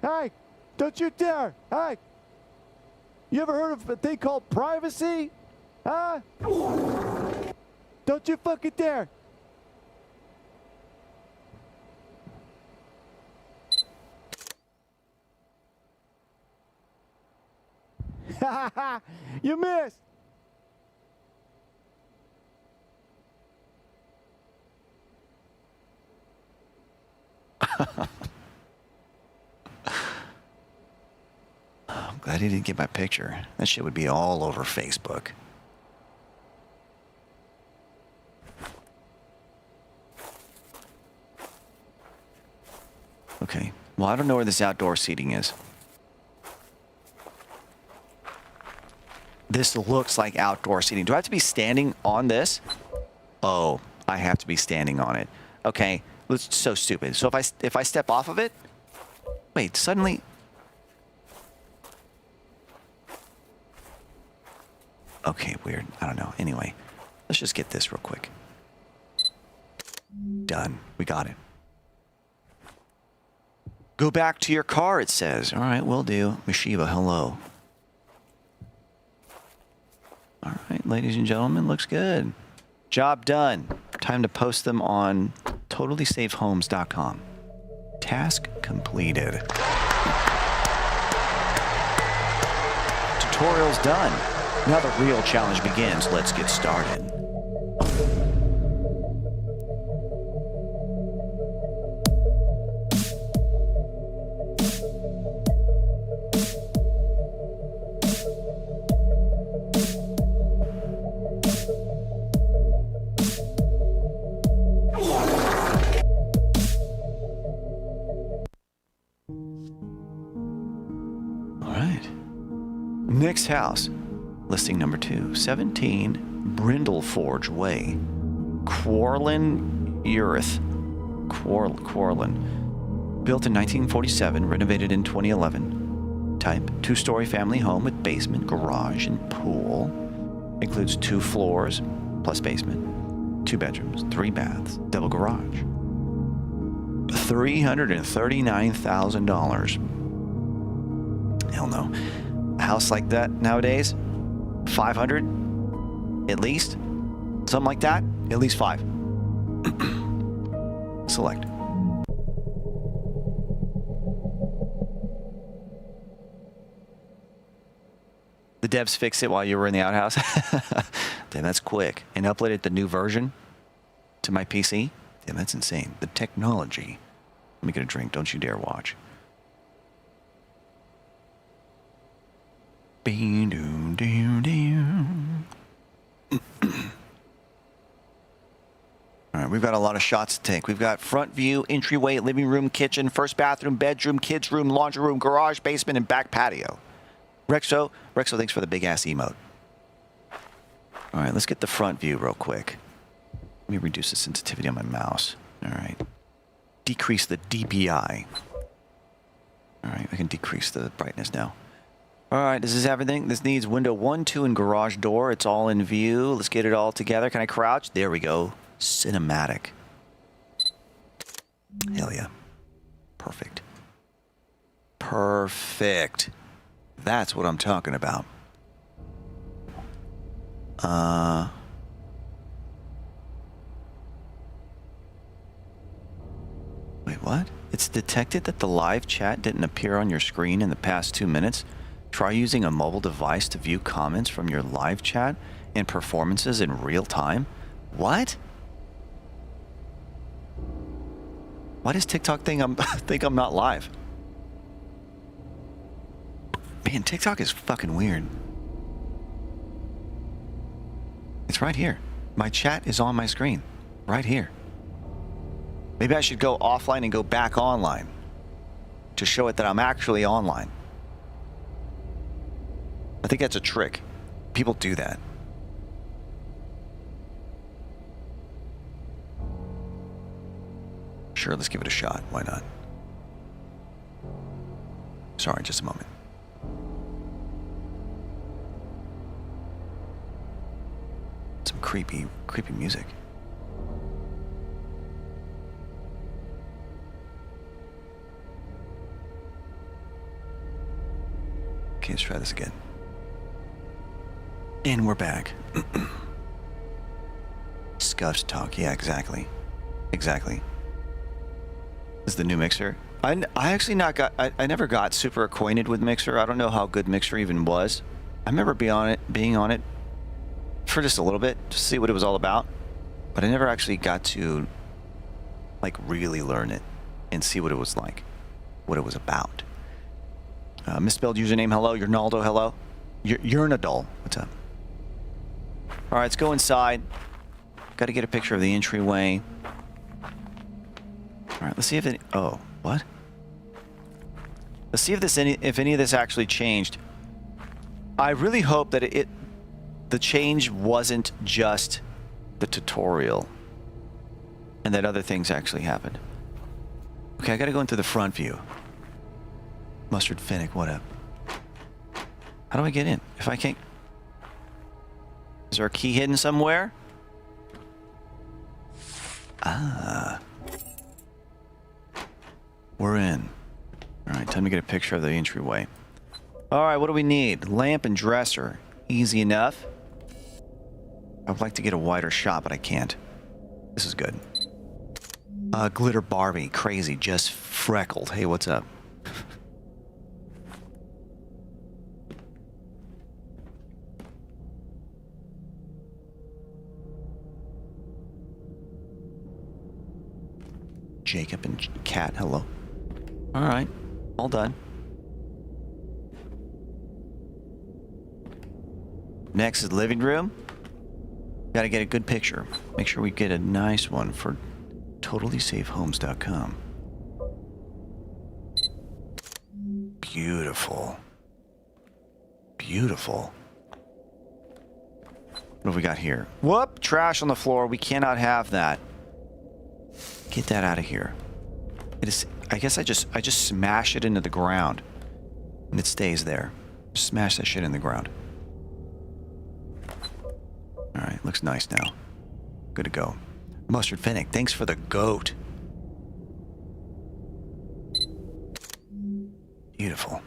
Hey, don't you dare! Hey! You ever heard of a thing called privacy? Huh? Don't you fucking dare! You missed! I'm glad he didn't get my picture. That shit would be all over Facebook. Okay. Well, I don't know where this outdoor seating is. This looks like outdoor seating. Do I have to be standing on this? Oh, I have to be standing on it. Okay. It's so stupid. So if I step off of it, wait, suddenly. Okay, weird. I don't know. Anyway, let's just get this real quick. Done. We got it. Go back to your car, it says. All right, will do. Mishiba, hello. All right, ladies and gentlemen, looks good. Job done. Time to post them on TotallySafeHomes.com. Task completed. Tutorial's done. Now the real challenge begins. Let's get started. Next house, listing number 2, 17 Brindleforge Way, Quarlin, built in 1947, renovated in 2011. Type, 2-story family home with basement, garage, and pool. Includes 2 floors plus basement, 2 bedrooms, 3 baths, double garage. $339,000. Hell no. A house like that nowadays, 500 at least, something like that, at least 5. Select. The devs fixed it while you were in the outhouse. Damn, that's quick. And uploaded the new version to my PC. Damn, that's insane. The technology. Let me get a drink. Don't you dare watch. All right, we've got a lot of shots to take. We've got front view, entryway, living room, kitchen, first bathroom, bedroom, kids room, laundry room, garage, basement, and back patio. Rexo, thanks for the big ass emote. All right, let's get the front view real quick. Let me reduce the sensitivity on my mouse. All right. Decrease the DPI. All right, I can decrease the brightness now. All right, this is everything. This needs window 1, 2, and garage door. It's all in view. Let's get it all together. Can I crouch? There we go. Cinematic. Hell yeah. Perfect. Perfect. That's what I'm talking about. Wait, what? It's detected that the live chat didn't appear on your screen in the past 2 minutes. Try using a mobile device to view comments from your live chat and performances in real time. What? Why does TikTok think I'm not live? Man, TikTok is fucking weird. It's right here. My chat is on my screen. Right here. Maybe I should go offline and go back online to show it that I'm actually online. I think that's a trick. People do that. Sure, let's give it a shot. Why not? Sorry, just a moment. Some creepy music. Okay, let's try this again. And we're back. Scuffs talk. Yeah, exactly. Exactly. This is the new Mixer. I actually I never got super acquainted with Mixer. I don't know how good Mixer even was. I remember being on it for just a little bit to see what it was all about, but I never actually got to like really learn it and see what it was like, what it was about. Misspelled username, hello. Ronaldo, hello. You're an adult. What's up? All right, let's go inside. Got to get a picture of the entryway. All right, let's see if it. Oh, what? Let's see if any of this actually changed. I really hope that the change wasn't just the tutorial, and that other things actually happened. Okay, I got to go into the front view. Mustard Finnick, what up? How do I get in? If I can't... Is there a key hidden somewhere? Ah. We're in. Alright, time to get a picture of the entryway. Alright, what do we need? Lamp and dresser. Easy enough. I would like to get a wider shot, but I can't. This is good. Glitter Barbie. Crazy. Just freckled. Hey, what's up? Jacob and Cat, hello. Alright, all done. Next is living room. Gotta get a good picture. Make sure we get a nice one for TotallySafeHomes.com. Beautiful. Beautiful. What have we got here? Whoop! Trash on the floor. We cannot have that. Get that out of here. It is. I guess I just smash it into the ground, and it stays there. Just smash that shit in the ground. All right, looks nice now. Good to go. Mustard Finnick, thanks for the goat. Beautiful.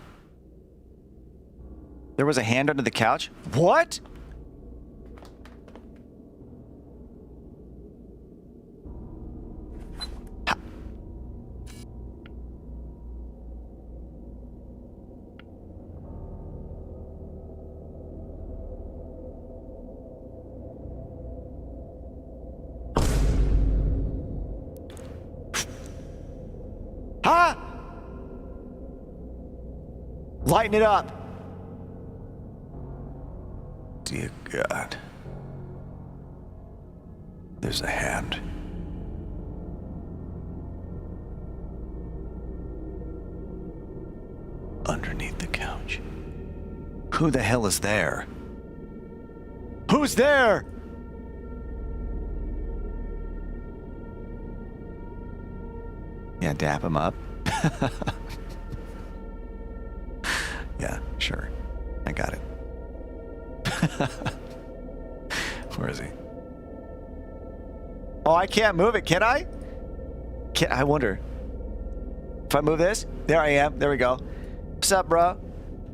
There was a hand under the couch? What? Huh? Lighten it up. Dear God. There's a hand. Underneath the couch. Who the hell is there? Who's there? Yeah, dap him up. Yeah, sure. I got it. Where is he? Oh, I can't move it, can I? I wonder. If I move this? There I am. There we go. What's up, bro?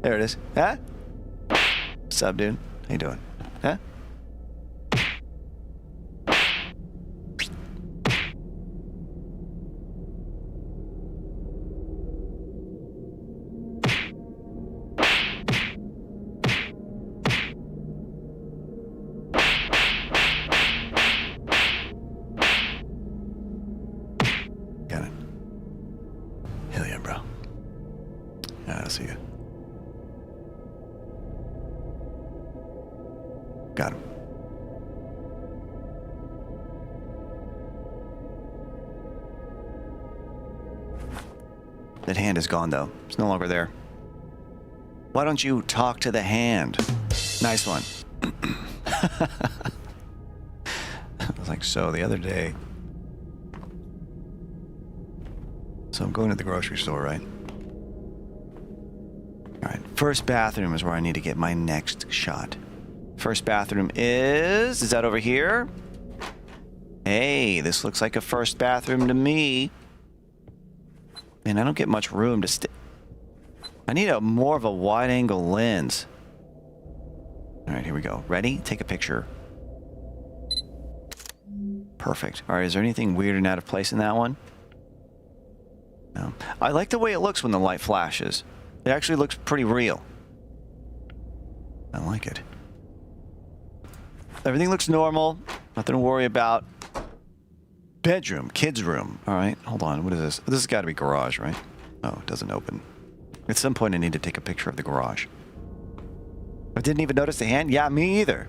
There it is. Huh? What's up, dude? How you doing? Huh? Got it. Hell yeah, bro. Yeah, I see you. Got him. That hand is gone, though. It's no longer there. Why don't you talk to the hand? Nice one. I was like, so the other day... So I'm going to the grocery store, right? Alright, first bathroom is where I need to get my next shot. First bathroom is... Is that over here? Hey, this looks like a first bathroom to me. Man, I don't get much room to stay. I need a more of a wide-angle lens. Alright, here we go. Ready? Take a picture. Perfect. Alright, is there anything weird and out of place in that one? No. I like the way it looks when the light flashes. It actually looks pretty real. I like it. Everything looks normal. Nothing to worry about. Bedroom. Kids' room. Alright, hold on. What is this? This has got to be garage, right? Oh, it doesn't open. At some point I need to take a picture of the garage. I didn't even notice the hand? Yeah, me either.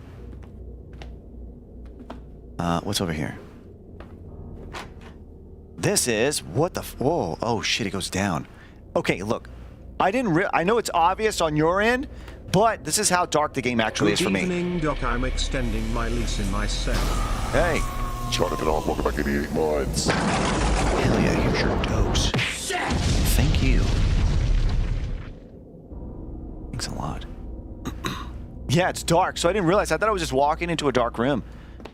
What's over here? This is... What the... Whoa. Oh, shit, it goes down. Okay, look. I know it's obvious on your end, but this is how dark the game actually is for me. Good evening, Doc. I'm extending my lease in my cell. Hey. Jonathan, welcome back 88 Minds. Hell yeah, here's your dose. Thank you. Thanks a lot. Yeah, it's dark, so I didn't realize. I thought I was just walking into a dark room.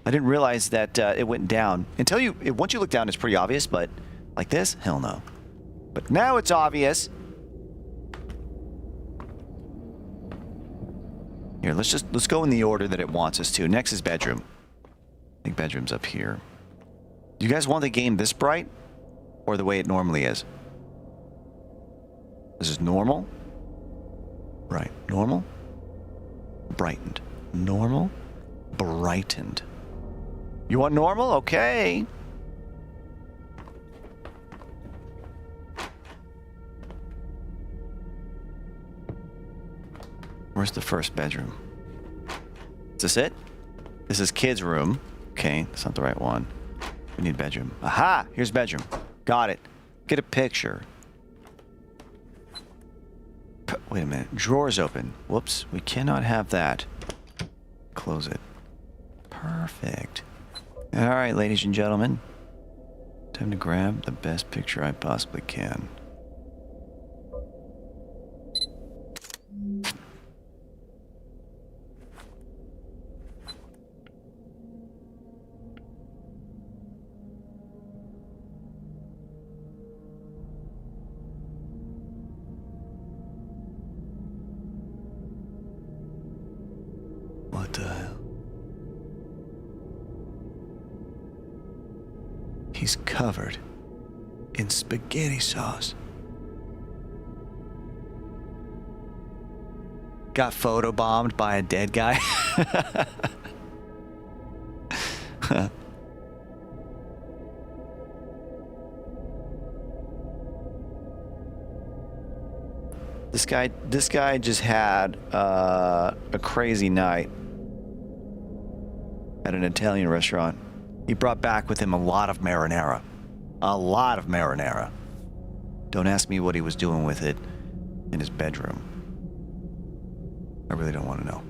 I didn't realize that it went down. Until once you look down, it's pretty obvious, but like this? Hell no. But now it's obvious. Here, let's go in the order that it wants us to. Next is bedroom. I think bedroom's up here. Do you guys want the game this bright? Or the way it normally is? This is normal. Right. Normal. Brightened. Normal. Brightened. You want normal? Okay. Where's the first bedroom? Is this it? This is kids' room. Okay, that's not the right one. We need bedroom. Aha! Here's bedroom. Got it. Get a picture. Wait a minute. Drawers open. Whoops. We cannot have that. Close it. Perfect. Alright, ladies and gentlemen. Time to grab the best picture I possibly can. What the hell? He's covered in spaghetti sauce. Got photobombed by a dead guy. This guy just had a crazy night at an Italian restaurant. He brought back with him a lot of marinara. A lot of marinara. Don't ask me what he was doing with it in his bedroom. I really don't want to know.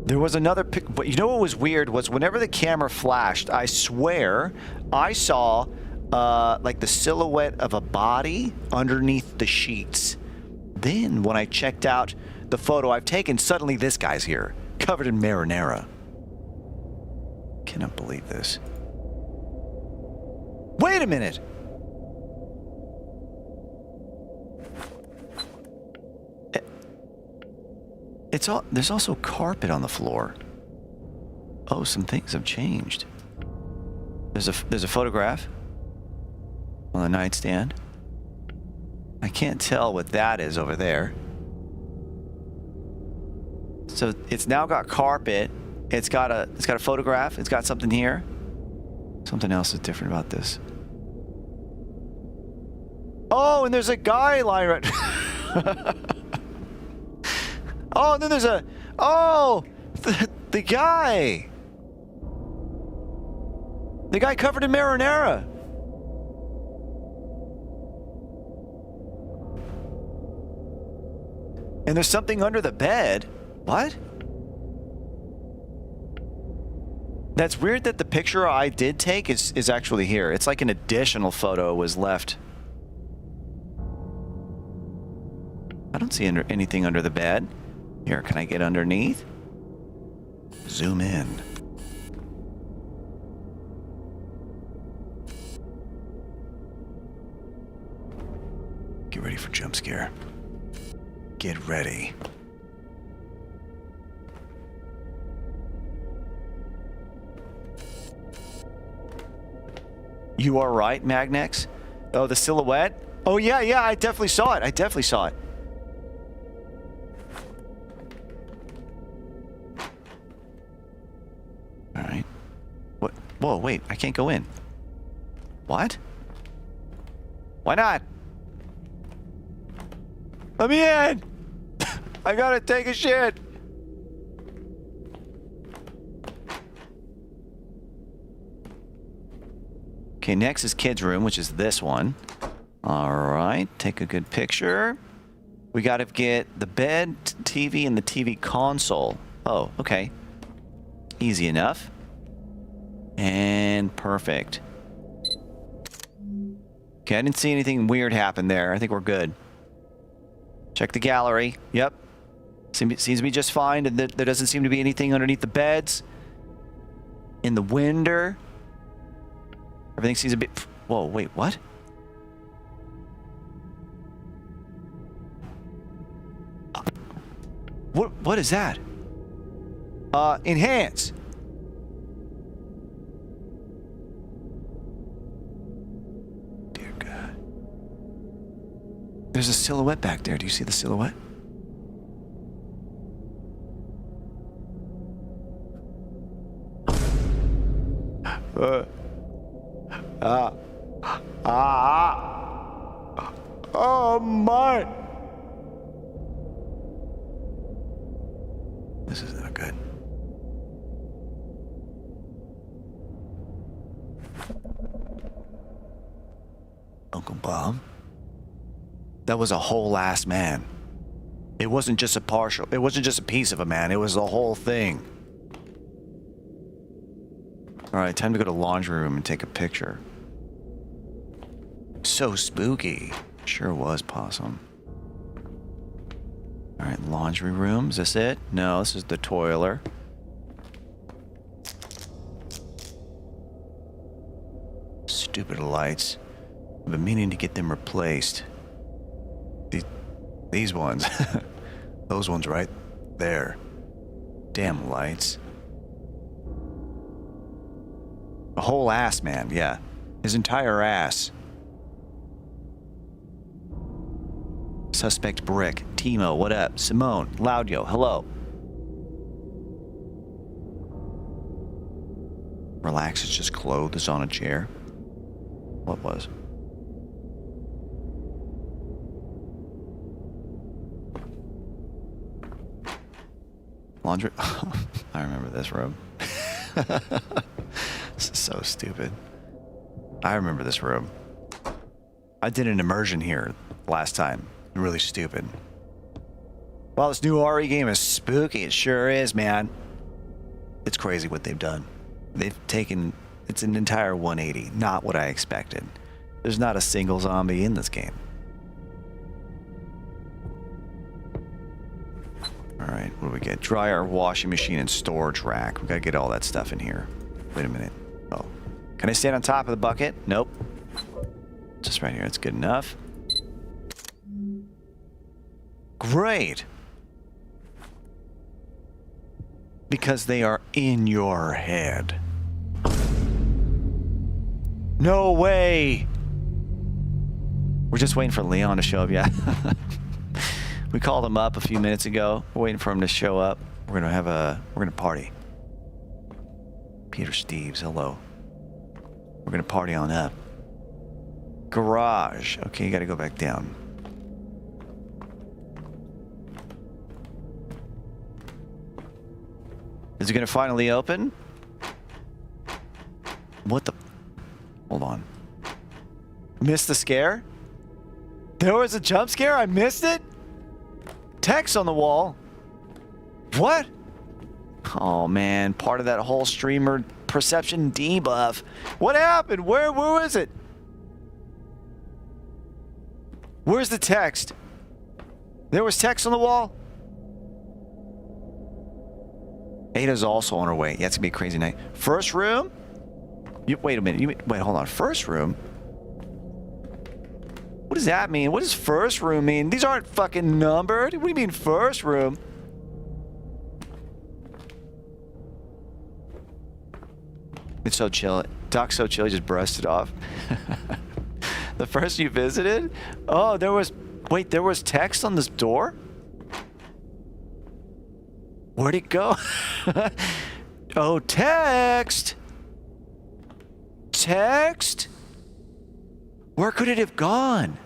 There was another pic, but you know what was weird was whenever the camera flashed, I swear I saw like the silhouette of a body underneath the sheets. Then when I checked out the photo I've taken, suddenly this guy's here, covered in marinara. Cannot believe this. Wait a minute! There's also carpet on the floor. Oh, some things have changed. There's a photograph on the nightstand. I can't tell what that is over there. So it's now got carpet. It's got a photograph. It's got something here. Something else is different about this. Oh, and there's a guy lying right. Oh, and then there's a... Oh! The guy! The guy covered in marinara! And there's something under the bed. What? That's weird that the picture I did take is actually here. It's like an additional photo was left. I don't see anything under the bed. Here, can I get underneath? Zoom in. Get ready for jump scare. Get ready. You are right, Magnex. Oh, the silhouette? Oh, yeah, I definitely saw it. I definitely saw it. All right. What? Whoa, wait, I can't go in. What? Why not? Let me in! I gotta take a shit! Okay, next is kids' room, which is this one. Alright, take a good picture. We gotta get the bed, TV, and the TV console. Oh, okay. Easy enough. And perfect. Okay, I didn't see anything weird happen there. I think we're good. Check the gallery. Yep. Seems to be just fine. There doesn't seem to be anything underneath the beds. In the window. Everything seems a bit... Whoa, wait, what? What is that? Enhance. Dear God. There's a silhouette back there. Do you see the silhouette? Oh my! This is not good. Uncle Bob? That was a whole ass man. It wasn't just a partial, it wasn't just a piece of a man, it was the whole thing. Alright, time to go to the laundry room and take a picture. So spooky. Sure was, Possum. Alright, laundry room. Is this it? No, this is the toiler. Stupid lights. I've been meaning to get them replaced. These ones. Those ones right there. Damn lights. A whole ass, man, yeah. His entire ass. Suspect Brick. Timo, what up? Simone, Laudio, hello. Relax, it's just clothes on a chair. What was? Laundry. I remember this room. This is so stupid. I remember this room. I did an immersion here last time. Really stupid. Wow, this new RE game is spooky. It sure is, man. It's crazy what they've done. They've taken... It's an entire 180. Not what I expected. There's not a single zombie in this game. Alright, what do we get? Dryer, washing machine, and storage rack. We gotta get all that stuff in here. Wait a minute. Oh. Can I stand on top of the bucket? Nope. Just right here. That's good enough. Great. Because they are in your head. No way! We're just waiting for Leon to show up, yeah. We called him up a few minutes ago. We're waiting for him to show up. We're gonna party. Peter Steves, hello. We're gonna party on up. Garage. Okay, you gotta go back down. Is it gonna finally open? What the? Hold on. Missed the scare? There was a jump scare? I missed it? Text on the wall? What? Oh man, part of that whole streamer perception debuff. What happened? Where is it? Where's the text? There was text on the wall? Ada's also on her way. Yeah, it's gonna be a crazy night. First room? Wait a minute. Wait, hold on. First room? What does that mean? What does first room mean? These aren't fucking numbered. What do you mean first room? It's so chill. Doc's so chill, he just brushed it off. The first you visited? Oh, there was... Wait, there was text on this door? Where'd it go? Oh, text! Text? Where could it have gone?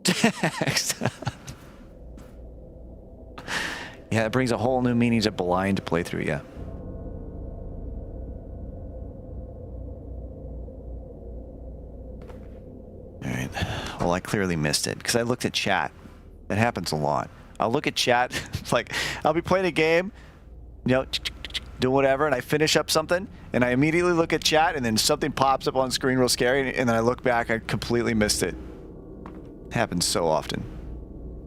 Text. Yeah, it brings a whole new meaning to blind playthrough, yeah. Alright. Well, I clearly missed it, because I looked at chat. That happens a lot. I'll look at chat, like, I'll be playing a game, you know, do whatever, and I finish up something, and I immediately look at chat, and then something pops up on screen real scary, and then I look back, I completely missed it. It happens so often.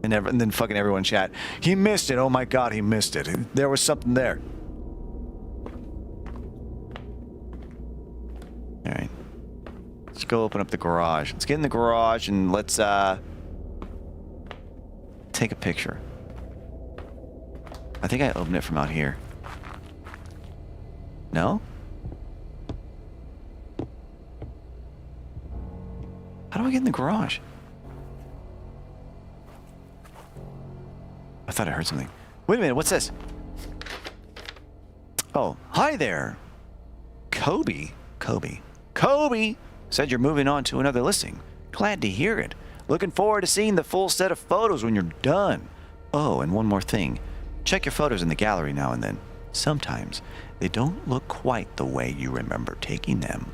And then fucking everyone chat, he missed it, oh my god, he missed it. There was something there. Alright. Let's go open up the garage. Let's get in the garage, and let's, take a picture. I think I opened it from out here. No? How do I get in the garage? I thought I heard something. Wait a minute, what's this? Oh, hi there. Kobe. Said you're moving on to another listing. Glad to hear it. Looking forward to seeing the full set of photos when you're done. Oh, and one more thing. Check your photos in the gallery now and then. Sometimes they don't look quite the way you remember taking them.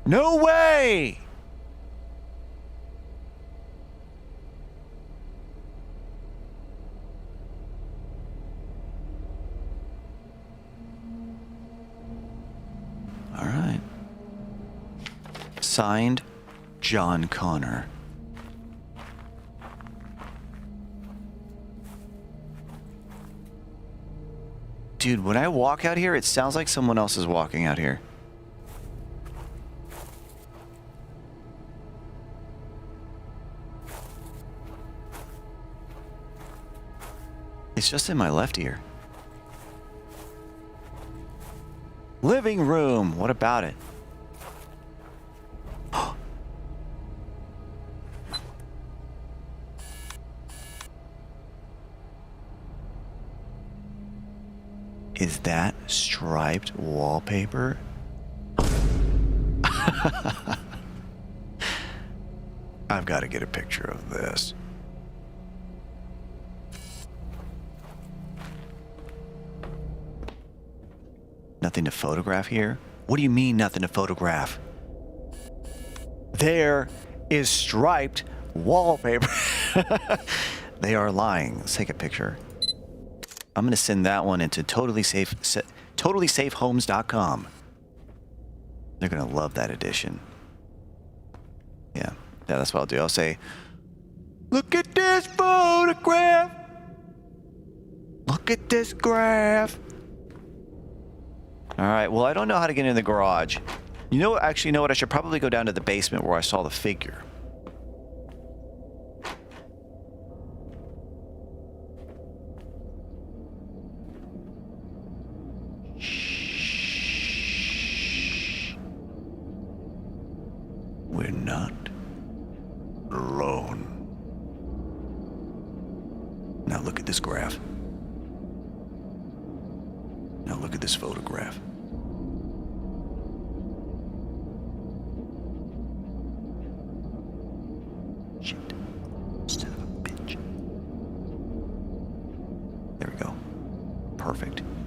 No way! All right. Signed, John Connor. Dude, when I walk out here, it sounds like someone else is walking out here. It's just in my left ear. Living room. What about it? Is that striped wallpaper? I've got to get a picture of this. Nothing to photograph here? What do you mean nothing to photograph? There is striped wallpaper. They are lying. Let's take a picture. I'm going to send that one into totallysafehomes.com. They're going to love that edition. Yeah, that's what I'll do. I'll say, look at this photograph. Look at this graph. All right, well, I don't know how to get in the garage. You know what? Actually, you know what? I should probably go down to the basement where I saw the figure. Shh. We're not alone. Now look at this graph. Now look at this photograph.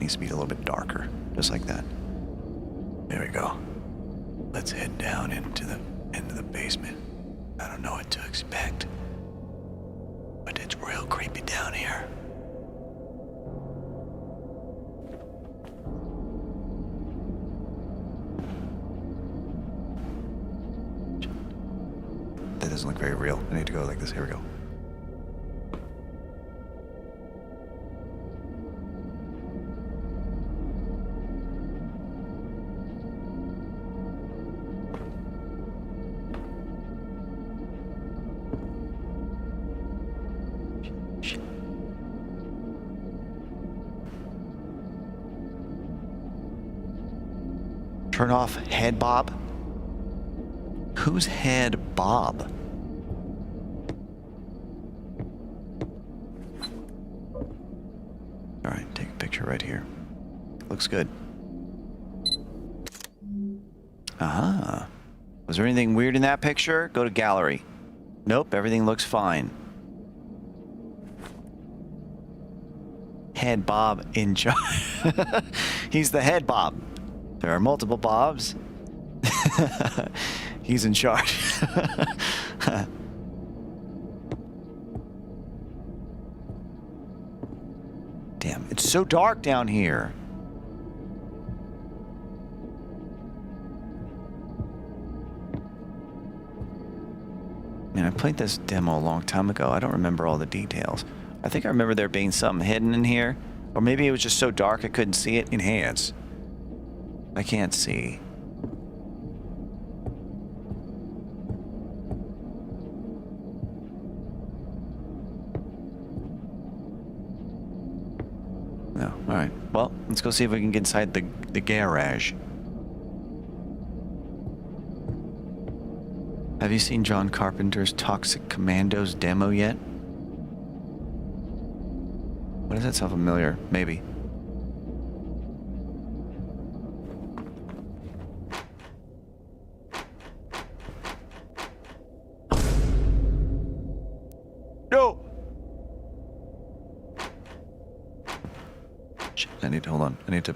needs to be a little bit darker, just like that. There we go. Let's head down into the basement. I don't know what to expect, but it's real creepy down here. That doesn't look very real. I need to go like this. Here we go. Turn off head bob. Who's head bob? All right, take a picture right here. Looks good. Ah. Was there anything weird in that picture? Go to gallery. Nope, everything looks fine. Head Bob in charge. He's the head Bob. There are multiple Bobs. He's in charge. Damn, it's so dark down here. Man, I played this demo a long time ago. I don't remember all the details. I think I remember there being something hidden in here. Or maybe it was just so dark I couldn't see it. Enhance. I can't see. No. Alright. Well, let's go see if we can get inside the garage. Have you seen John Carpenter's Toxic Commandos demo yet? Why does that sound familiar? Maybe. No! Shit, I need to, hold on. I need to...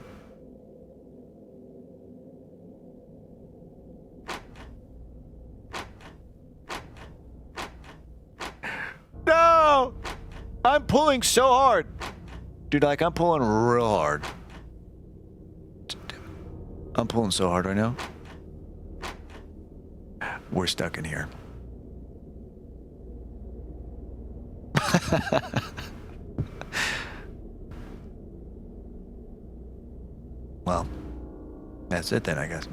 No! I'm pulling so hard. Dude, like, I'm pulling real hard. I'm pulling so hard right now. We're stuck in here. Well, that's it then, I guess.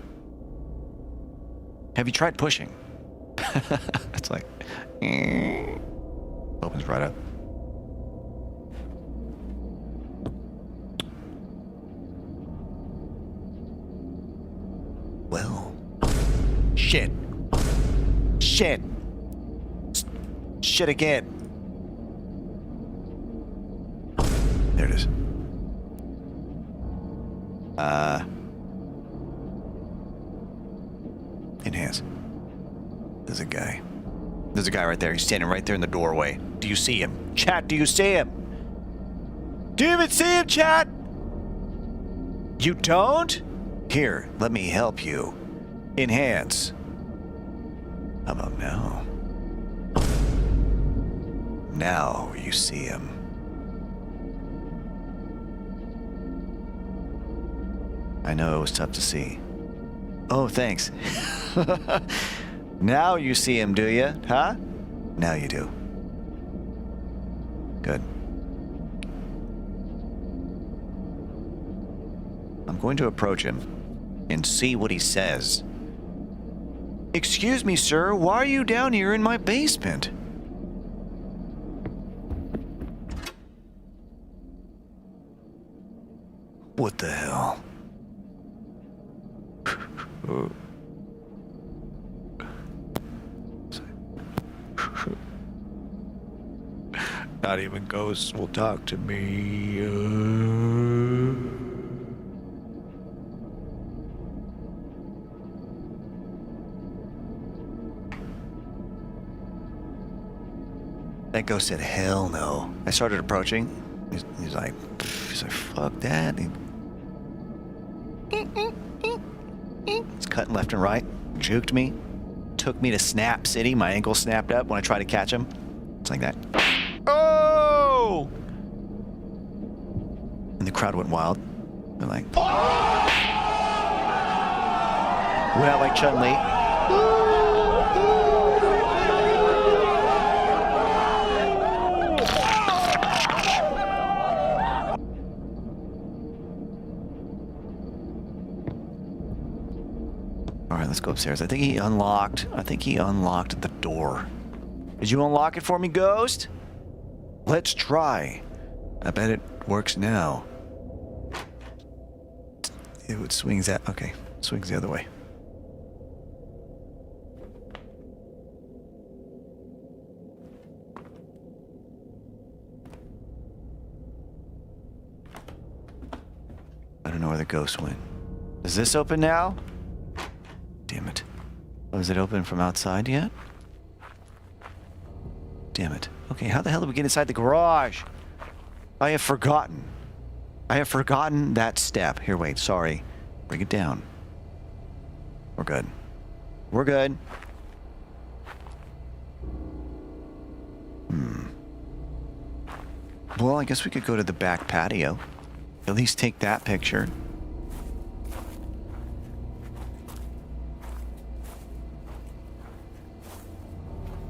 Have you tried pushing? It's like... Opens right up. Well. Shit. Shit. Shit again. There it is. Enhance. There's a guy. There's a guy right there. He's standing right there in the doorway. Do you see him? Chat, do you see him? Do you even see him, chat? You don't? Here, let me help you. Enhance. How about now? Now you see him. I know it was tough to see. Oh, thanks. Now you see him, do you? Huh? Now you do. Good. I'm going to approach him and see what he says. Excuse me, sir, why are you down here in my basement? What the hell? Not even ghosts will talk to me. That ghost said, hell no. I started approaching. He's like, fuck that. He It's cutting left and right. Juked me. Took me to Snap City. My ankle snapped up when I tried to catch him. It's like that. Oh! And the crowd went wild. They're like... Went out like Chun-Li. Alright, let's go upstairs. I think he unlocked the door. Did you unlock it for me, Ghost? Let's try. I bet it works now. It swings that. Okay, swings the other way. I don't know where the ghost went. Does this open now? Damn it. Oh, is it open from outside yet? Damn it. Okay, how the hell did we get inside the garage? I have forgotten. I have forgotten that step. Here, wait, sorry. Bring it down. We're good. We're good. Well, I guess we could go to the back patio. At least take that picture.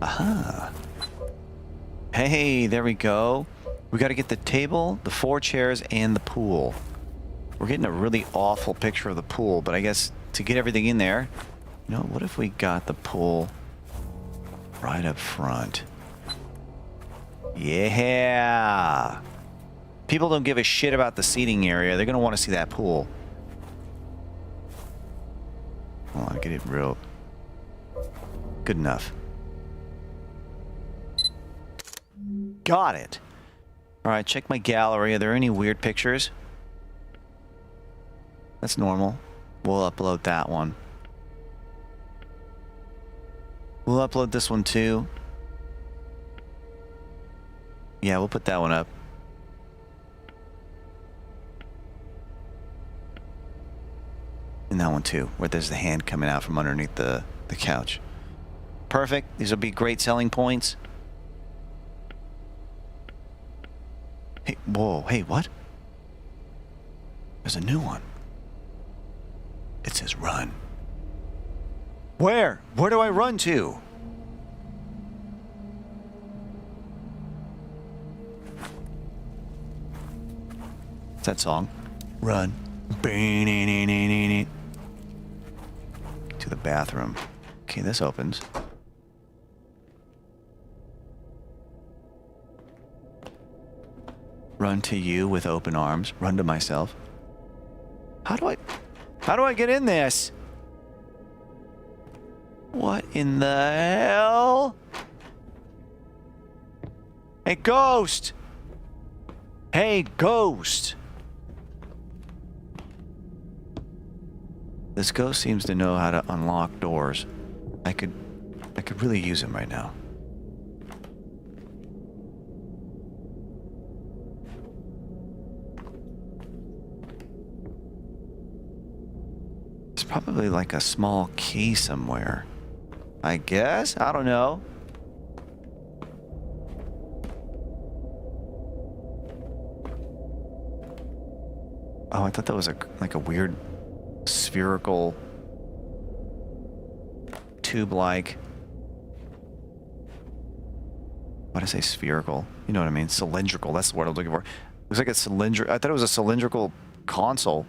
Aha. Hey, there we go. We got to get the table, the 4 chairs, and the pool. We're getting a really awful picture of the pool, but I guess to get everything in there, you know, what if we got the pool right up front? Yeah. People don't give a shit about the seating area. They're going to want to see that pool. Hold on, get it real. Good enough. Got it. Alright, check my gallery. Are there any weird pictures? That's normal. We'll upload that one. We'll upload this one too. Yeah, we'll put that one up. And that one too, where there's the hand coming out from underneath the couch. Perfect. These will be great selling points. Hey, whoa, hey, what? There's a new one. It says run. Where? Where do I run to? What's that song? Run. To the bathroom. Okay, this opens. Run to you with open arms. Run to myself. How do I get in this? What in the hell? Hey, Ghost! Hey, Ghost! This ghost seems to know how to unlock doors. I could really use him right now. There's probably like a small key somewhere. I guess? I don't know. Oh, I thought that was like a weird spherical tube-like. Why did I say spherical? You know what I mean? Cylindrical. That's the word I was looking for. Looks like a cylindrical. I thought it was a cylindrical console.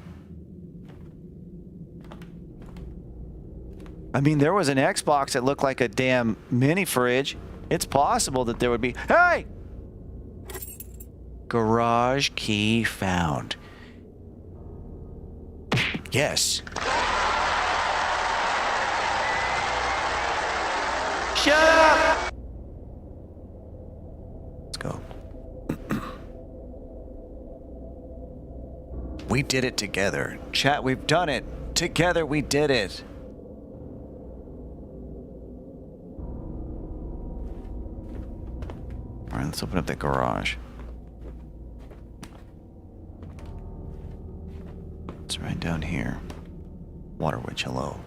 I mean, there was an Xbox that looked like a damn mini fridge. It's possible that there would be. Hey! Garage key found. Yes. Shut up! Let's go. We did it together. Chat, we've done it. Together we did it. Alright, let's open up that garage. Let's It's right down here. Water witch, hello.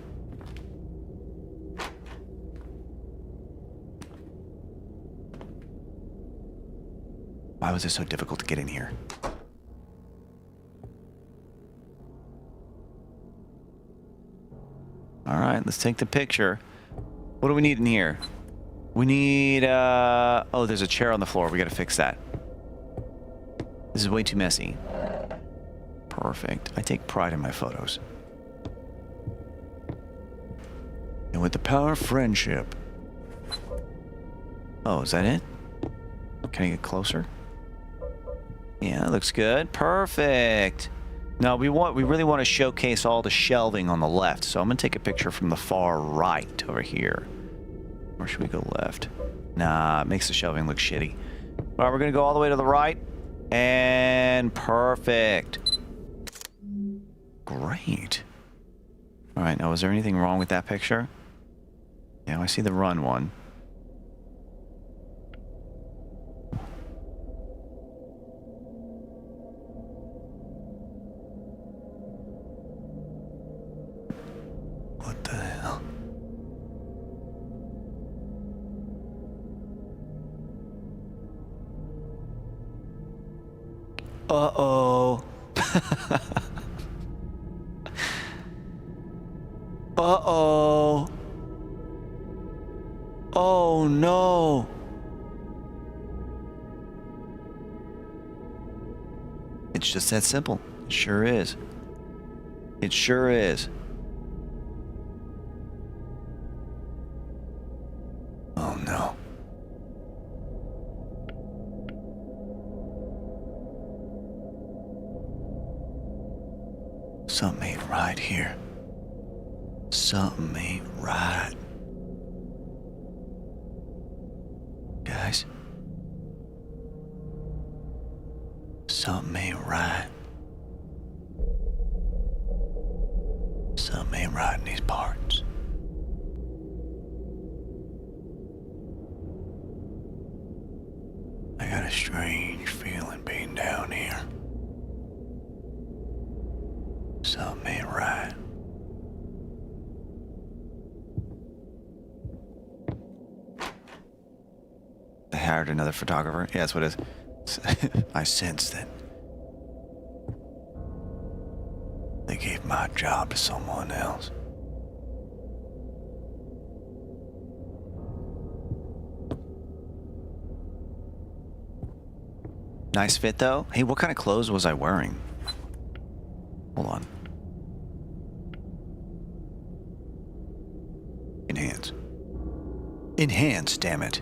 Why was it so difficult to get in here? Alright, let's take the picture. What do we need in here? We need, oh, there's a chair on the floor. We gotta fix that. This is way too messy. Perfect. I take pride in my photos. And with the power of friendship. Oh, is that it? Can I get closer? Yeah, looks good. Perfect. Now we really want to showcase all the shelving on the left, so I'm gonna take a picture from the far right over here. Or should we go left? Nah, it makes the shelving look shitty. All right, we're gonna go all the way to the right, and perfect. Great. All right, now is there anything wrong with that picture? Yeah, I see the run one. What the hell? Uh-oh. Uh-oh. Oh, no. It's just that simple. It sure is. It sure is. Oh, no. Something ain't right here. Something ain't right. Guys. Something ain't right. Something ain't right in these parts. I got a strange feeling being down here. Something ain't right. They hired another photographer? Yeah, that's what it is. I sense that they gave my job to someone else. Nice fit, though. Hey, what kind of clothes was I wearing? Hold on. Enhance. Enhance, damn it.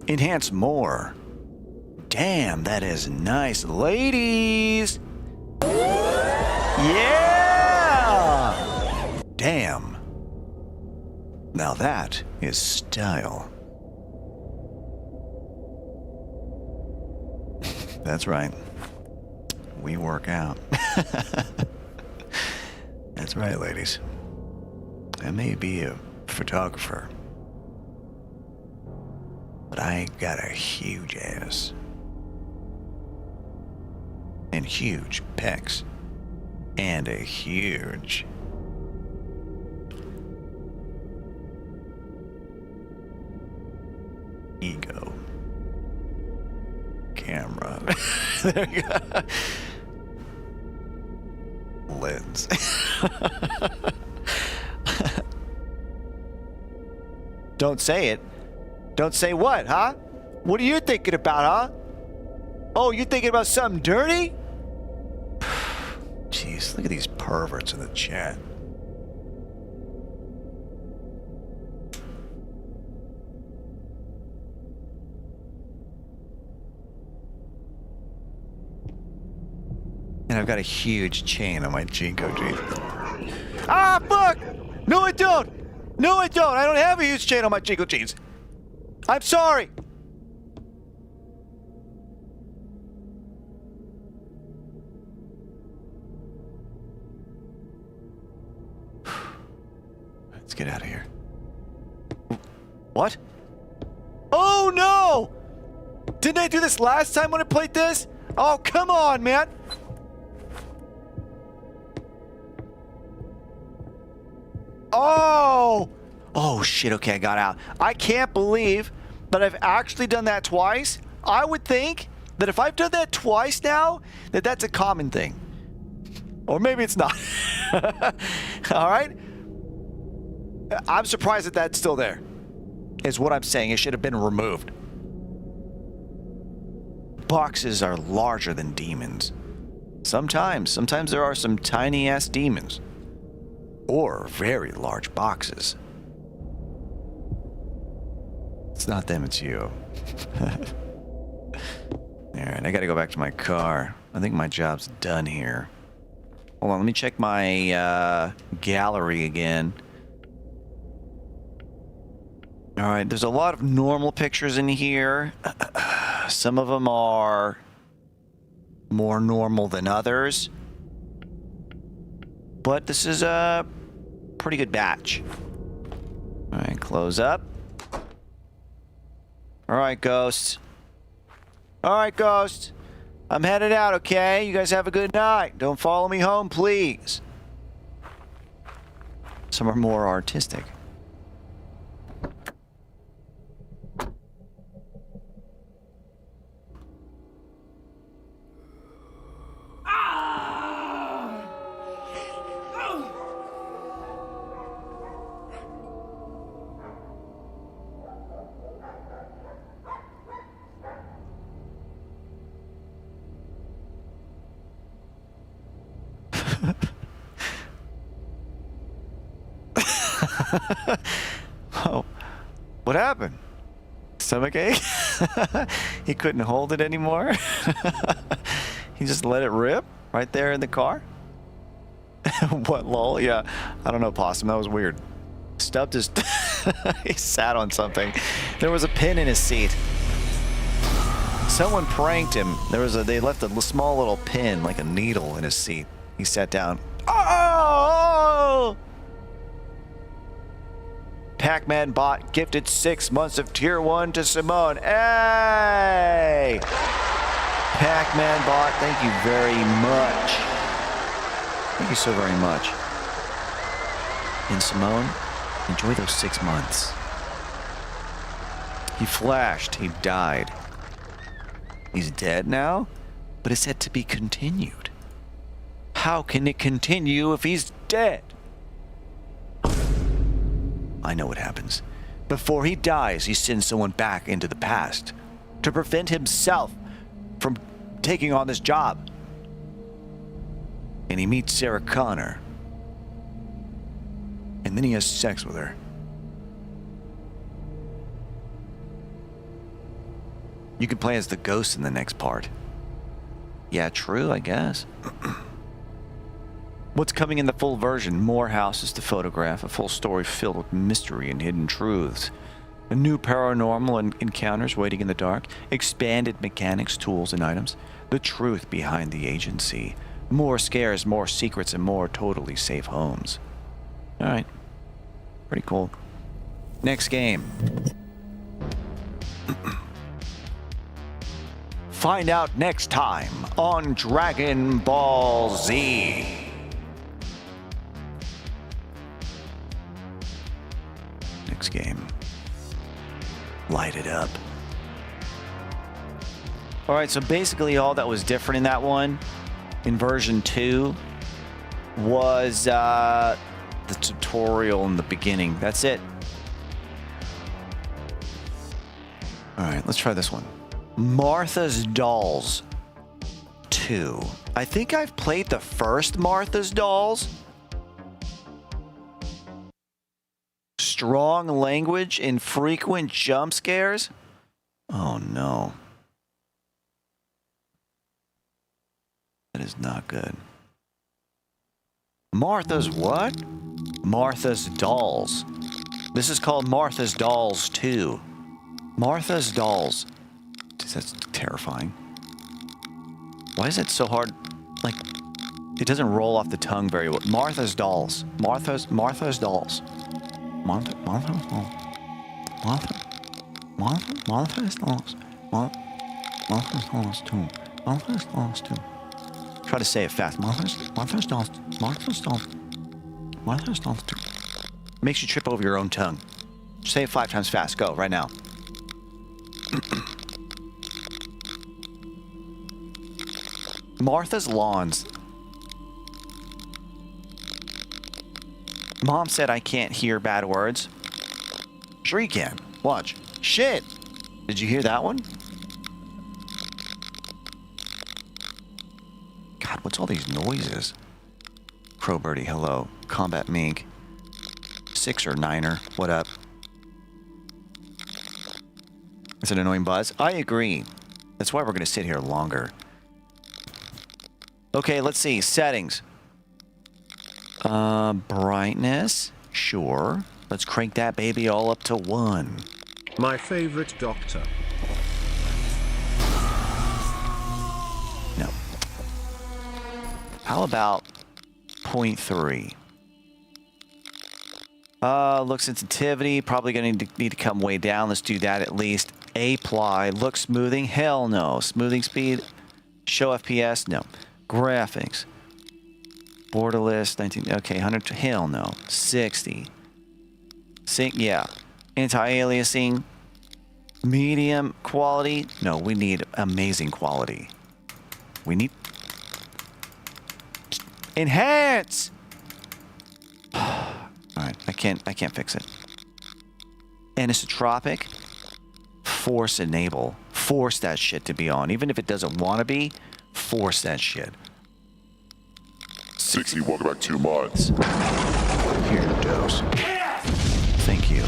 Enhance more. Damn, that is nice. Ladies! Yeah! Damn. Now that is style. That's right. We work out. That's right, ladies. I may be a photographer, but I ain't got a huge ass. And huge pecs. And a huge ego. Camera. There you go. Lens. Don't say it. Don't say what, huh? What are you thinking about, huh? Oh, you thinking about something dirty? Jeez, look at these perverts in the chat. And I've got a huge chain on my Jinko jeans. Ah, fuck! No, I don't! No, I don't! I don't have a huge chain on my Jinko jeans. I'm sorry! Let's get out of here. What? Oh, no! Didn't I do this last time when I played this? Oh, come on, man! Oh! Oh, shit. Okay, I got out. I can't believe that I've actually done that twice. I would think that if I've done that twice now, that that's a common thing. Or maybe it's not. All right? I'm surprised that that's still there, is what I'm saying. It should have been removed. Boxes are larger than demons. Sometimes there are some tiny-ass demons. Or very large boxes. It's not them, it's you. Alright, I gotta go back to my car. I think my job's done here. Hold on, let me check my gallery again. Alright, there's a lot of normal pictures in here. Some of them are more normal than others. But this is a pretty good batch. Alright, close up. Alright, Ghost. Alright, Ghost. I'm headed out, okay? You guys have a good night. Don't follow me home, please. Some are more artistic. Oh, what happened? Stomachache? He couldn't hold it anymore? He just let it rip right there in the car? What, lol? Yeah, I don't know, Possum. That was weird. Stubbed his... He sat on something. There was a pin in his seat. Someone pranked him. They left a small little pin, like a needle, in his seat. He sat down. Oh! Pac-Man bot gifted 6 months of Tier 1 to Simone. Hey! Pac-Man bot, thank you very much. Thank you so very much. And Simone, enjoy those 6 months. He flashed. He died. He's dead now, but it's said to be continued. How can it continue if he's dead? I know what happens. Before he dies, he sends someone back into the past to prevent himself from taking on this job. And he meets Sarah Connor. And then he has sex with her. You can play as the ghost in the next part. Yeah, true, I guess. What's coming in the full version? More houses to photograph, a full story filled with mystery and hidden truths. A new paranormal encounters waiting in the dark, expanded mechanics, tools, and items. The truth behind the agency. More scares, more secrets, and more totally safe homes. Alright. Pretty cool. Next game. Find out next time on Dragon Ball Z. Next game. Light it up. Alright, so basically all that was different in that one, in version 2, was the tutorial in the beginning. That's it. Alright, let's try this one. Martha's Dolls 2. I think I've played the first Martha's Dolls. Strong language and frequent jump scares? Oh no. That is not good. Martha's what? Martha's Dolls. This is called Martha's Dolls 2. Martha's Dolls. That's terrifying. Why is that so hard? Like, it doesn't roll off the tongue very well. Martha's Dolls. Martha's Dolls. Martha's Dolls. Martha's Dolls. Martha's Dolls 2. Martha's Dolls 2. Try to say it fast. Martha's Dolls. Martha's Dolls. Martha's Dolls 2. Makes you trip over your own tongue. Say it 5 times fast. Go, right now. Martha's Lawns. Mom said I can't hear bad words. Sure you can. Watch. Shit! Did you hear that one? God, what's all these noises? Crowbirdie, hello. Combat Mink. 6er, 9er, what up? It's an annoying buzz. I agree. That's why we're going to sit here longer. Okay, let's see. Settings. Brightness. Sure. Let's crank that baby all up to 1. My favorite doctor. No. How about 0.3? Look sensitivity. Probably going to need to come way down. Let's do that at least. Apply. Look smoothing. Hell no. Smoothing speed. Show FPS. No. Graphics. Borderless. 19. Okay. 100. Hell no. 60. Sync. Yeah. Anti-aliasing. Medium quality. No, we need amazing quality. We need... Enhance! Alright, I can't fix it. Anisotropic. Force enable. Force that shit to be on. Even if it doesn't want to be, force that shit. 60, welcome back 2 months. Here's your dose. Thank you.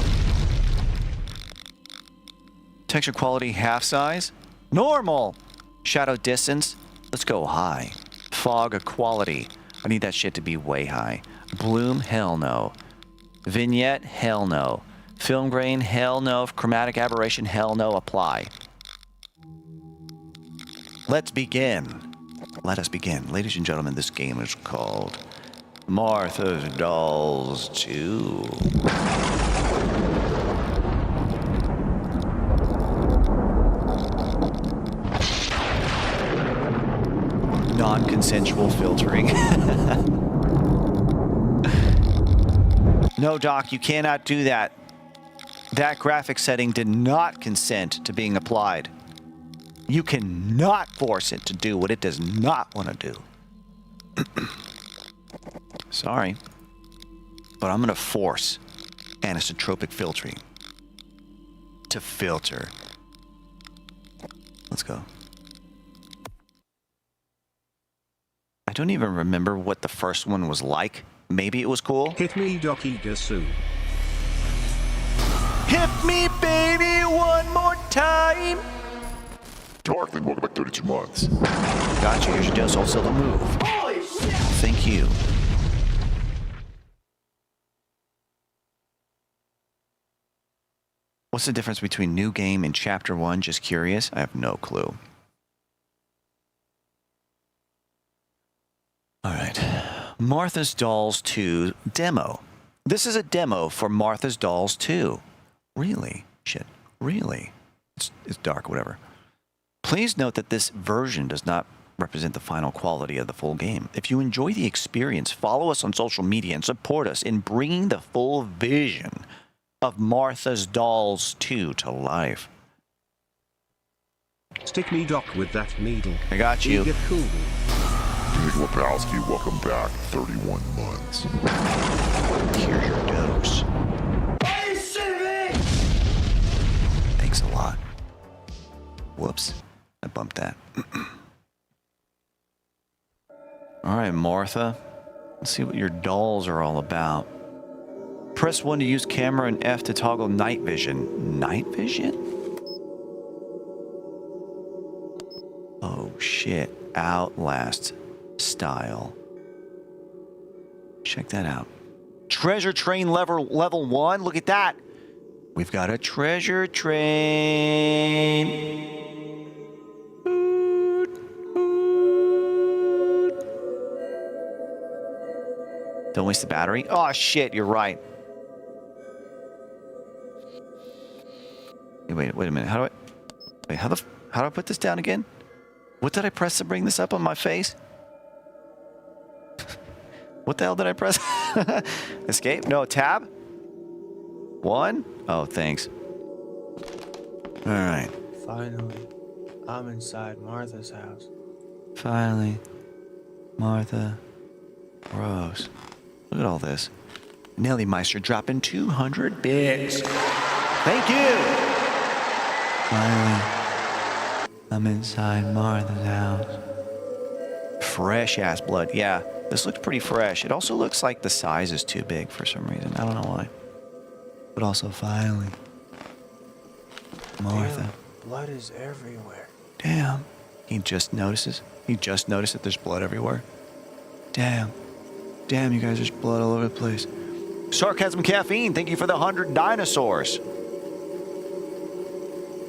Texture quality half size. Normal. Shadow distance. Let's go high. Fog quality. I need that shit to be way high. Bloom, hell no. Vignette, hell no. Film grain, hell no. Chromatic aberration, hell no. Apply. Let's begin. Let us begin. Ladies and gentlemen, this game is called Martha's Dolls 2. Non-consensual filtering. No, Doc, you cannot do that. That graphic setting did not consent to being applied. You cannot force it to do what it does not want to do. Sorry. But I'm going to force anisotropic filtering to filter. Let's go. I don't even remember what the first one was like. Maybe it was cool. Hit me, Doc Igasu. Hit me, baby, one more time. Darkling, welcome back 32 months. Gotcha, here's your dose, also the move. Holy shit! Thank you. What's the difference between new game and chapter 1? Just curious. I have no clue. All right. Martha's Dolls 2 demo. This is a demo for Martha's Dolls 2. Really? Shit. Really? It's dark, whatever. Please note that this version does not represent the final quality of the full game. If you enjoy the experience, follow us on social media and support us in bringing the full vision of Martha's Dolls 2 to life. Stick me, Doc, with that needle. I got you. Get cool. Big Lebowski, welcome back 31 months. Here's your dose. Are you shitting me? Thanks a lot. Whoops. I bumped that. All right, Martha. Let's see what your dolls are all about. Press 1 to use camera and F to toggle night vision. Night vision? Oh, shit. Outlast style. Check that out. Treasure train level 1. Look at that. We've got a treasure train. Don't waste the battery. Oh, shit, you're right. Hey, wait a minute. How do I put this down again? What did I press to bring this up on my face? What the hell did I press? Escape? No, tab? 1? Oh, thanks. All right. Finally, I'm inside Martha's house. Finally, Martha, Rose. Look at all this. Nelly Meister dropping 200 bits. Thank you. Finally, I'm inside Martha's house. Fresh ass blood. Yeah, this looks pretty fresh. It also looks like the size is too big for some reason. I don't know why. But also, finally, Martha. Damn, blood is everywhere. Damn. He just notices. He just noticed that there's blood everywhere. Damn. Damn, you guys, there's blood all over the place. Sarcasm Caffeine, thank you for the 100 dinosaurs.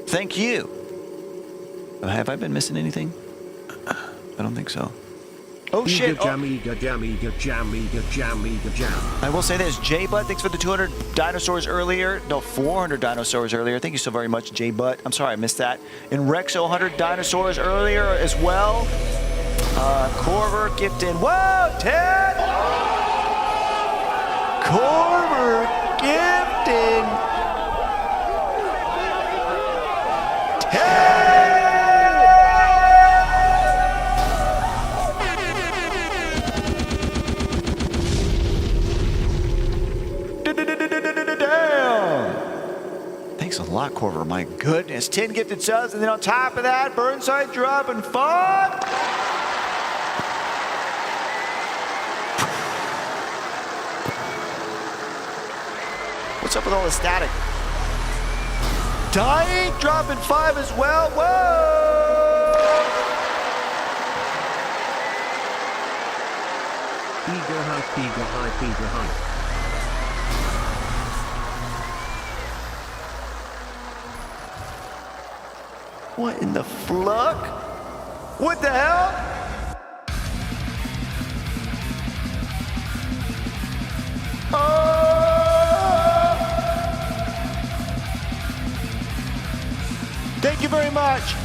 Thank you. Have I been missing anything? I don't think so. Oh shit. Eager jam, eager jam, eager jam, eager jam, eager jam. I will say this, J-Butt, thanks for the 200 dinosaurs earlier. No, 400 dinosaurs earlier. Thank you so very much, J-Butt. I'm sorry I missed that. And Rexo, 100 dinosaurs earlier as well. Corver, gifted. Whoa, Ted! Corver, gifted. Ted! Damn! Thanks a lot, Corver. My goodness. 10 gifted subs, and then on top of that, Burnside dropping 5. What's up with all the static? Dying dropping 5 as well. Whoa! Eager hype, eager hype, eager hype. What in the fluck? What the hell? Oh! Thank you very much.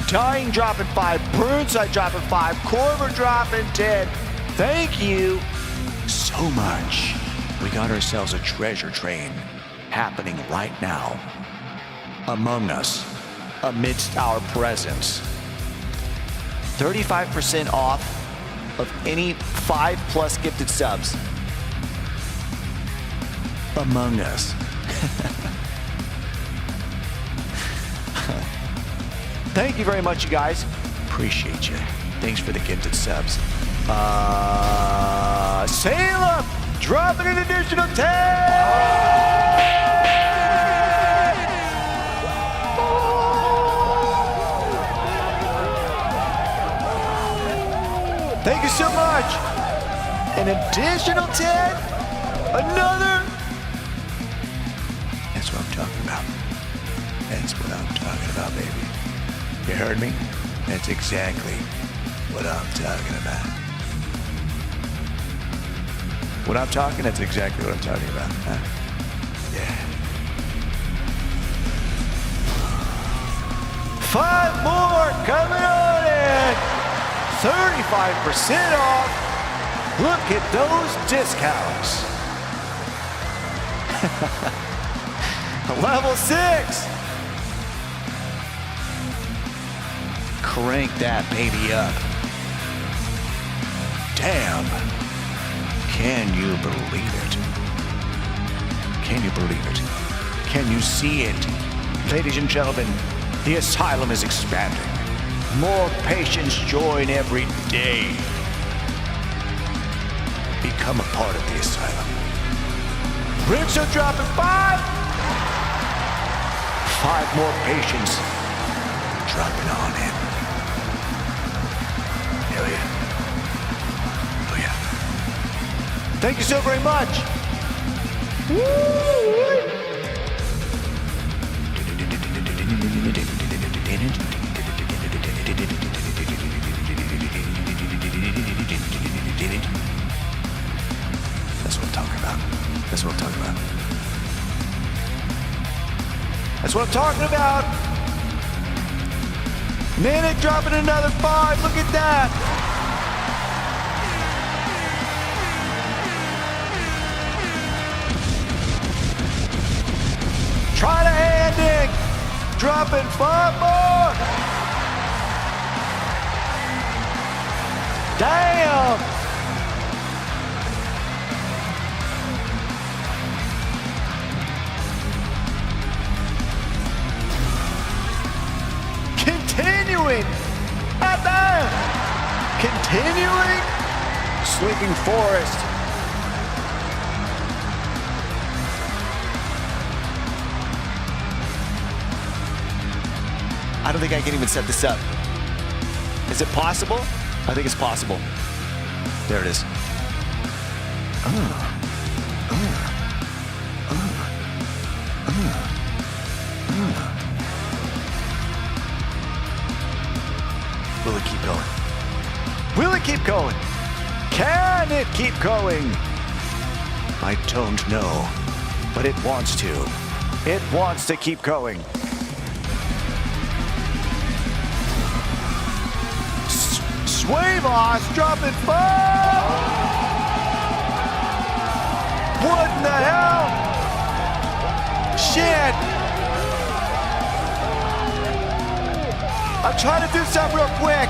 Dying dropping 5, Burnside dropping 5, Corver dropping 10. Thank you so much. We got ourselves a treasure train happening right now. Among us, amidst our presence. 35% off of any 5+ gifted subs. Among Us. Thank you very much, you guys. Appreciate you. Thanks for the gifted subs. Salem, dropping an additional 10! Thank you so much. An additional 10. Another. That's what I'm talking about. That's what I'm talking about, baby. You heard me? That's exactly what I'm talking about. What I'm talking, that's exactly what I'm talking about. Huh? Yeah. 5 more coming on in. 35% off. Look at those discounts. Level 6. Crank that baby up. Damn. Can you believe it? Can you believe it? Can you see it? Ladies and gentlemen, the asylum is expanding. More patients join every day. Become a part of the asylum. Bricks are dropping 5. 5 more patients dropping on in. Hell yeah. Oh yeah. Thank you so very much. That's what I'm talking about. That's what I'm talking about. That's what I'm talking about. Manic dropping another 5. Look at that. dropping 5 more. Damn. Continuing. Continuing. Sleeping Forest. I don't think I can even set this up. Is it possible? I think it's possible. There it is. Will it keep going? Will it keep going? Can it keep going? I don't know, but it wants to. It wants to keep going. Swayboss dropping 5! What in the hell? Shit! I'm trying to do something real quick.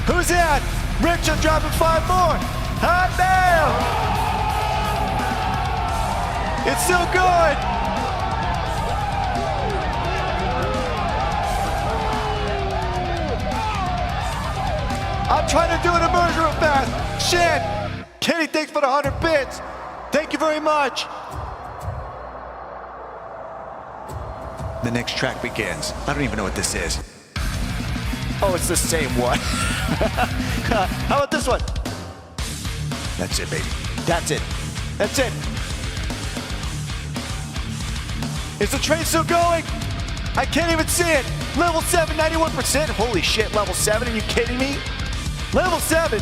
Who's that? Richard dropping 5 more. Hot damn! It's still good! I'm trying to do an immersion real fast. Shit! Kenny, thanks for the 100 bits. Thank you very much. The next track begins. I don't even know what this is. Oh, it's the same one. How about this one? That's it, baby. That's it. That's it. Is the train still going? I can't even see it. Level 7, 91%. Holy shit, level 7, are you kidding me? Level 7.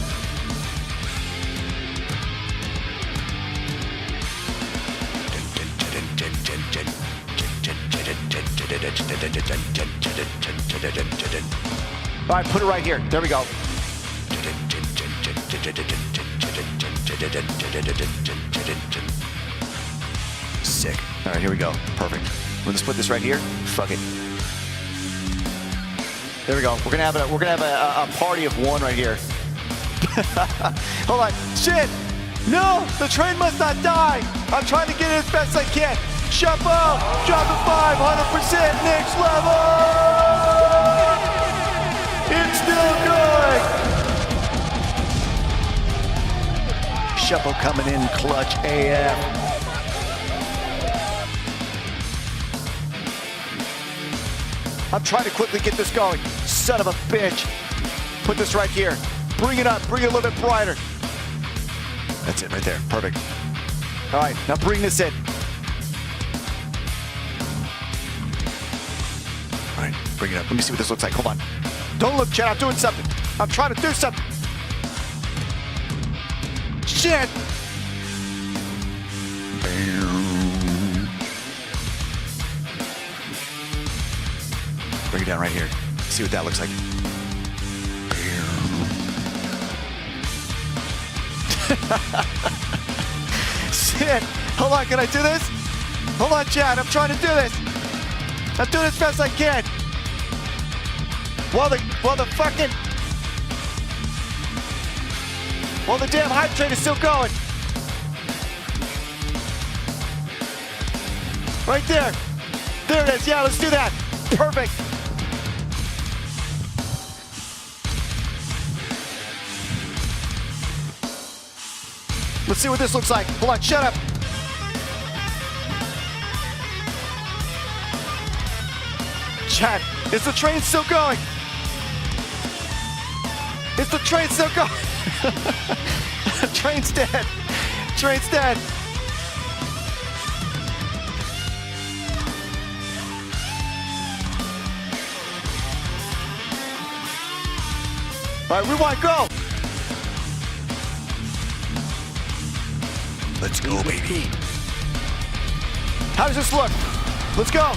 All right, put it right here. There we go. Sick. All right, here we go. Perfect. We'll just put this right here. Fuck it. There we go. We're gonna have a party of 1 right here. Hold on. Shit. No, the train must not die. I'm trying to get it as best I can. Chapeau. Dropping 5, 100% next level. It's still going. Chapeau coming in clutch AF. I'm trying to quickly get this going. Son of a bitch. Put this right here. Bring it up. Bring it a little bit brighter. That's it right there. Perfect. All right, now bring this in. All right, bring it up. Let me see what this looks like. Hold on. Don't look, Chad. I'm doing something. I'm trying to do something. Shit. Bring it down right here. See what that looks like. Shit. Hold on, can I do this? Hold on, Chad. I'm trying to do this. I'm doing as fast as I can. While the damn hype train is still going. Right there. There it is. Yeah, let's do that. Perfect. Let's see what this looks like. Hold on, shut up. Chad, is the train still going? Is the train still going? Train's dead. Train's dead. All right, rewind, go. Let's go, baby. How does this look? Let's go.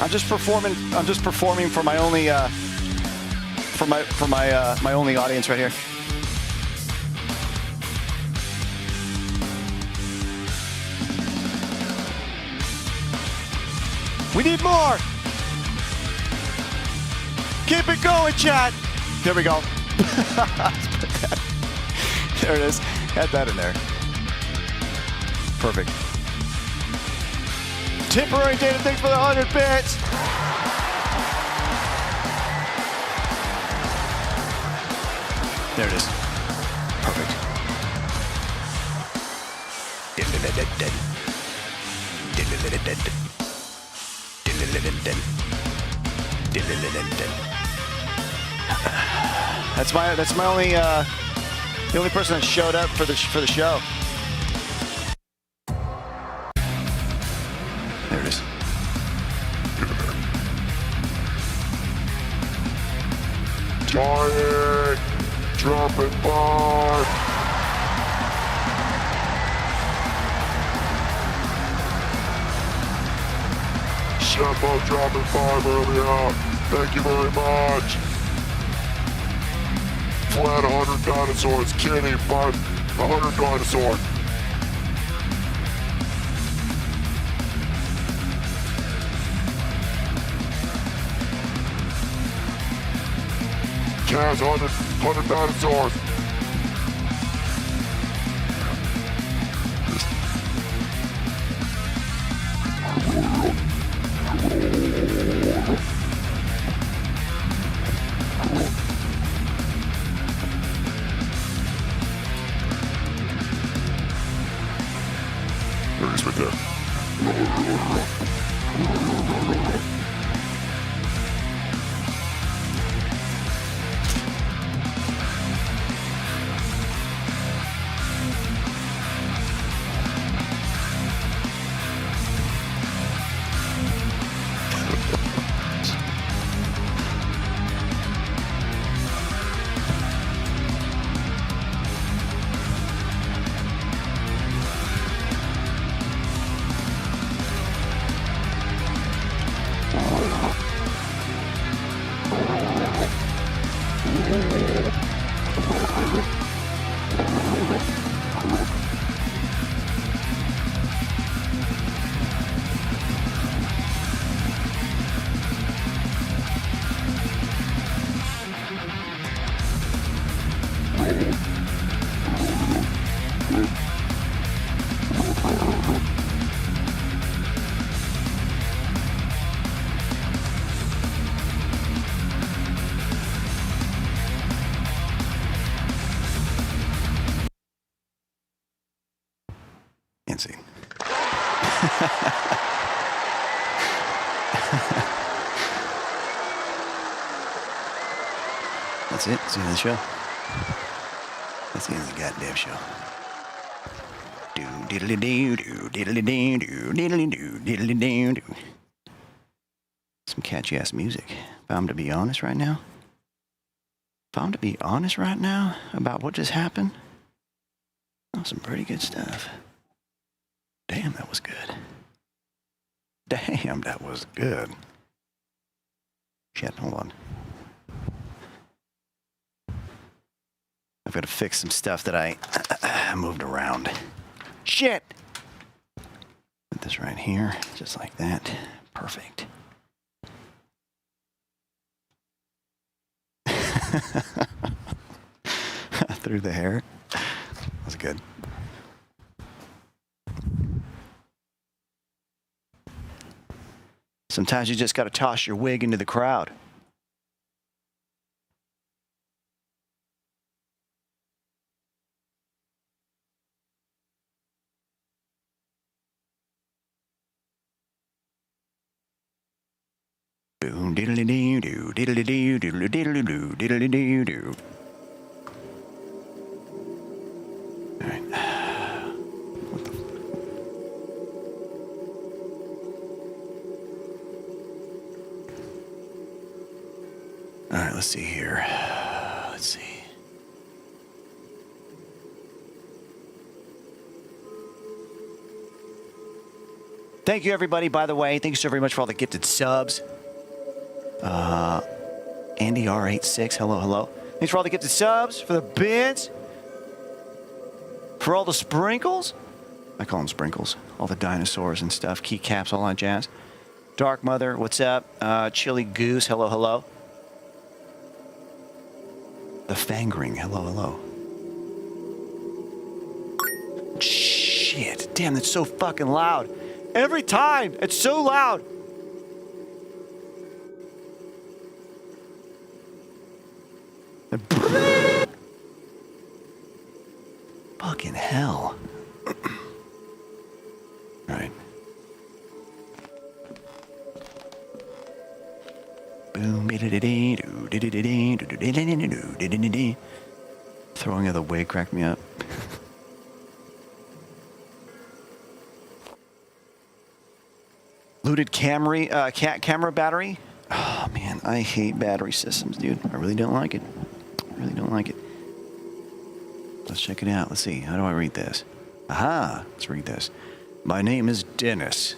I'm just performing for my only my only audience right here. We need more. Keep it going, chat. There we go. There it is. Add that in there. Perfect. Temporary data, thanks for the 100 bits. There it is. Perfect. That's my only the only person that showed up for the show. There it is. Giant dropping bar. Sheppo dropping 5 earlier. Thank you very much. Flat 100 dinosaurs. Kenny, 100 dinosaurs. Kaz, 100 dinosaurs. There it is right there. Insane. That's it. That's the end of the show. That's the end of the goddamn show. Do diddly doo doo diddly doo doo diddly doo diddly doo doo. Some catchy ass music. If I'm to be honest right now about what just happened, oh, some pretty good stuff. Damn, that was good. Damn, that was good. Shit, hold on. I've got to fix some stuff that I moved around. Shit! Put this right here, just like that. Perfect. Through the hair. That's good. Sometimes you just got to toss your wig into the crowd. Boom, diddly doo doo, diddly doo diddly diddly doo, diddly doo doo. All right. What the? All right, let's see here. Let's see. Thank you, everybody, by the way. Thank you so very much for all the gifted subs. Andy R86, hello, hello. Thanks for all the gifted subs, for the bits, for all the sprinkles. I call them sprinkles. All the dinosaurs and stuff, keycaps, all that jazz. Dark Mother, what's up? Chili Goose, hello, hello. The Fangring, hello, hello. Shit, damn, that's so fucking loud. Every time, it's so loud. Fucking hell. All right. Boom. Throwing of the wig cracked me up. Looted camera battery. Oh man, I hate battery systems, dude. I really don't like it. I really don't like it. Let's check it out. Let's see. How do I read this? Aha. Let's read this. My name is Dennis.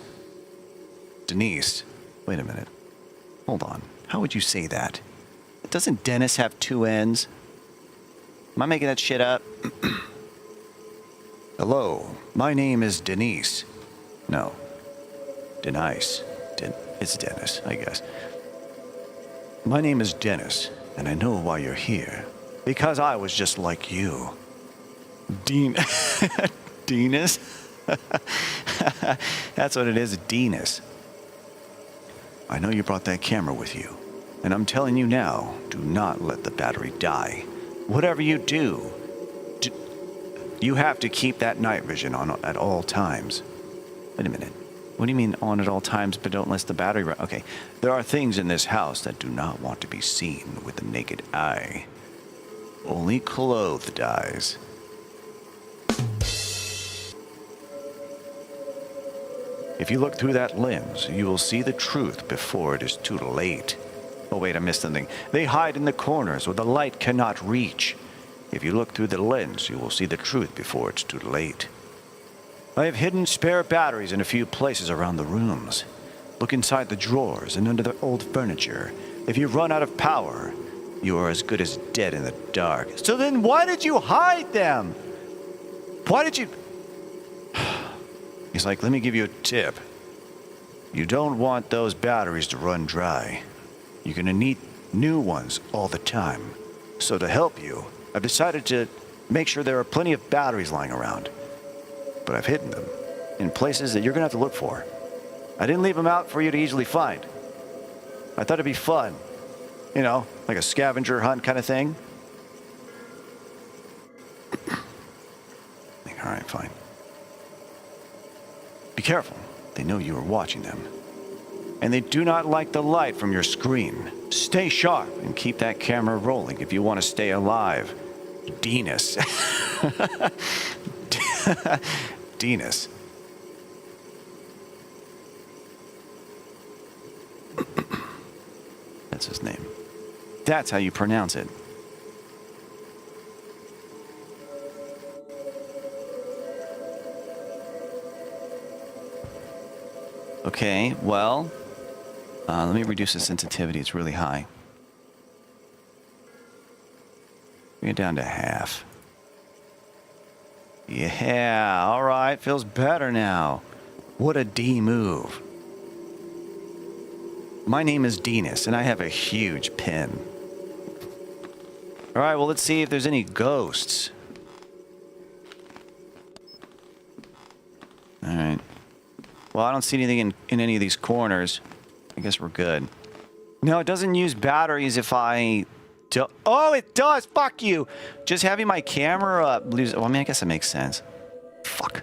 Denise. Wait a minute. Hold on. How would you say that? Doesn't Dennis have two N's? Am I making that shit up? Hello. My name is Denise. No. Denise. It's Dennis, I guess. My name is Dennis, and I know why you're here. Because I was just like you. Dennis? That's what it is, Dennis. I know you brought that camera with you, and I'm telling you now, do not let the battery die. Whatever you do, you have to keep that night vision on at all times. Wait a minute. What do you mean on at all times, but don't let the battery run? Okay, there are things in this house that do not want to be seen with the naked eye. Only clothed eyes. If you look through that lens, you will see the truth before it is too late. Oh wait, I missed something. They hide in the corners where the light cannot reach. If you look through the lens, you will see the truth before it's too late. I have hidden spare batteries in a few places around the rooms. Look inside the drawers and under the old furniture. If you run out of power, you are as good as dead in the dark. So then why did you hide them? Why did you... He's like, let me give you a tip. You don't want those batteries to run dry. You're going to need new ones all the time. So to help you, I've decided to make sure there are plenty of batteries lying around. But I've hidden them in places that you're going to have to look for. I didn't leave them out for you to easily find. I thought it'd be fun. You know, like a scavenger hunt kind of thing. All right, fine. Be careful. They know you are watching them. And they do not like the light from your screen. Stay sharp and keep that camera rolling if you want to stay alive. Dennis. Dennis. That's his name. That's how you pronounce it. Okay, well, let me reduce the sensitivity. It's really high. Bring it down to half. Yeah, all right. Feels better now. What a D move. My name is Dinas, and I have a huge pen. Alright, well, let's see if there's any ghosts. Alright. Well, I don't see anything in any of these corners. I guess we're good. No, it doesn't use batteries if I... Oh, it does! Fuck you! Just having my camera up... Well, I mean, I guess that makes sense. Fuck.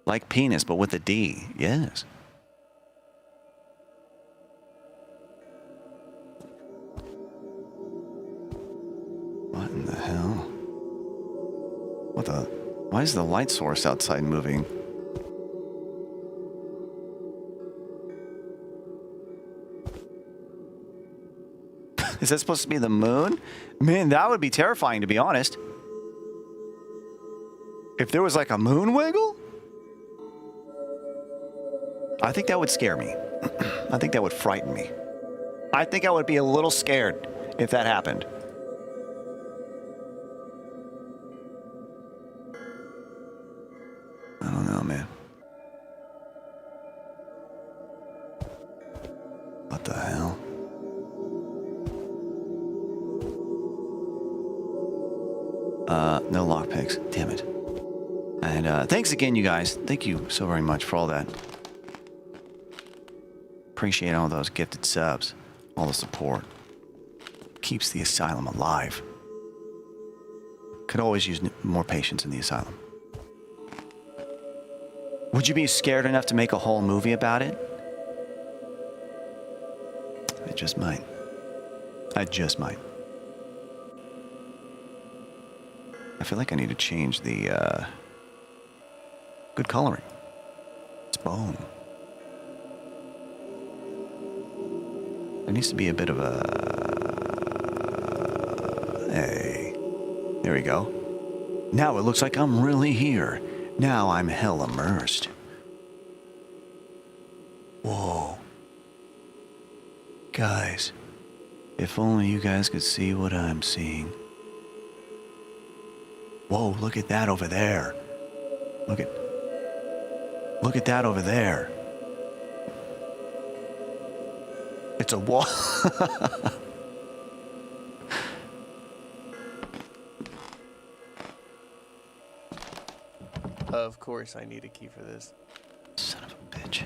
Like penis, but with a D. Yes. What in the hell? What the... Why is the light source outside moving? Is that supposed to be the moon? Man, that would be terrifying, to be honest. If there was like a moon wiggle? I think that would scare me. I think that would frighten me. I think I would be a little scared if that happened. I don't know, man. What the hell? No lockpicks. Damn it. And thanks again, you guys. Thank you so very much for all that. Appreciate all those gifted subs. All the support. Keeps the asylum alive. Could always use more patience in the asylum. Would you be scared enough to make a whole movie about it? I just might. I just might. I feel like I need to change the, good coloring. It's bone. There needs to be a bit of a... Hey. There we go. Now it looks like I'm really here. Now I'm hell immersed. Whoa. Guys, if only you guys could see what I'm seeing. Whoa, look at that over there. Look at that over there. It's a wall. Of course, I need a key for this. Son of a bitch.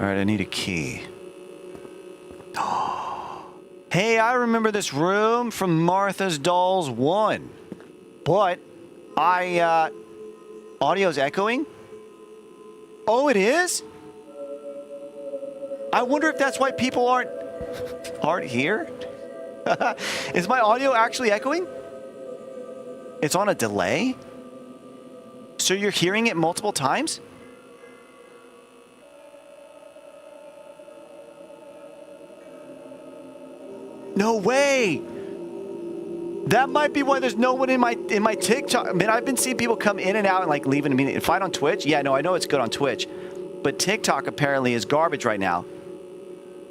Alright, I need a key. Hey, I remember this room from Martha's Dolls 1. But audio's echoing? Oh, it is? I wonder if that's why people aren't here? Is my audio actually echoing? It's on a delay? So you're hearing it multiple times? No way! That might be why there's no one in my TikTok. I mean, I've been seeing people come in and out and like leaving me. Fight on Twitch? Yeah, no, I know it's good on Twitch. But TikTok apparently is garbage right now.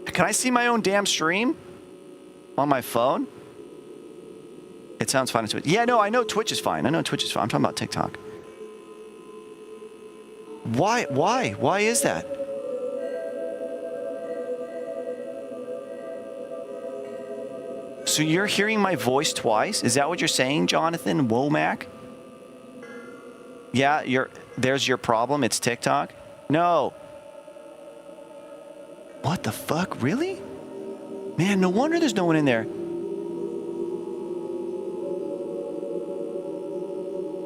Can I see my own damn stream on my phone? It sounds fine on Twitch. Yeah, no, I know Twitch is fine. I know Twitch is fine. I'm talking about TikTok. Why? Why is that? So you're hearing my voice twice? Is that what you're saying, Jonathan Womack? Yeah, there's your problem. It's TikTok? No. What the fuck? Really? Man, no wonder there's no one in there.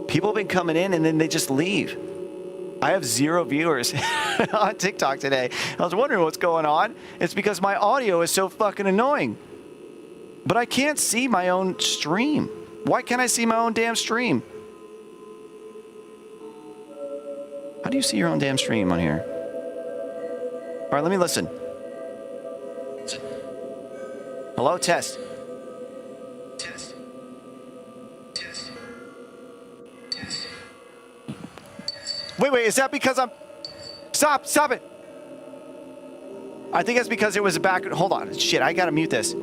People have been coming in and then they just leave. I have 0 viewers on TikTok today. I was wondering what's going on. It's because my audio is so fucking annoying. But I can't see my own stream. Why can't I see my own damn stream? How do you see your own damn stream on here? All right, let me listen. Hello, test. Wait, is that because I'm... Stop it! I think that's because it was a back... Hold on, shit, I gotta mute this.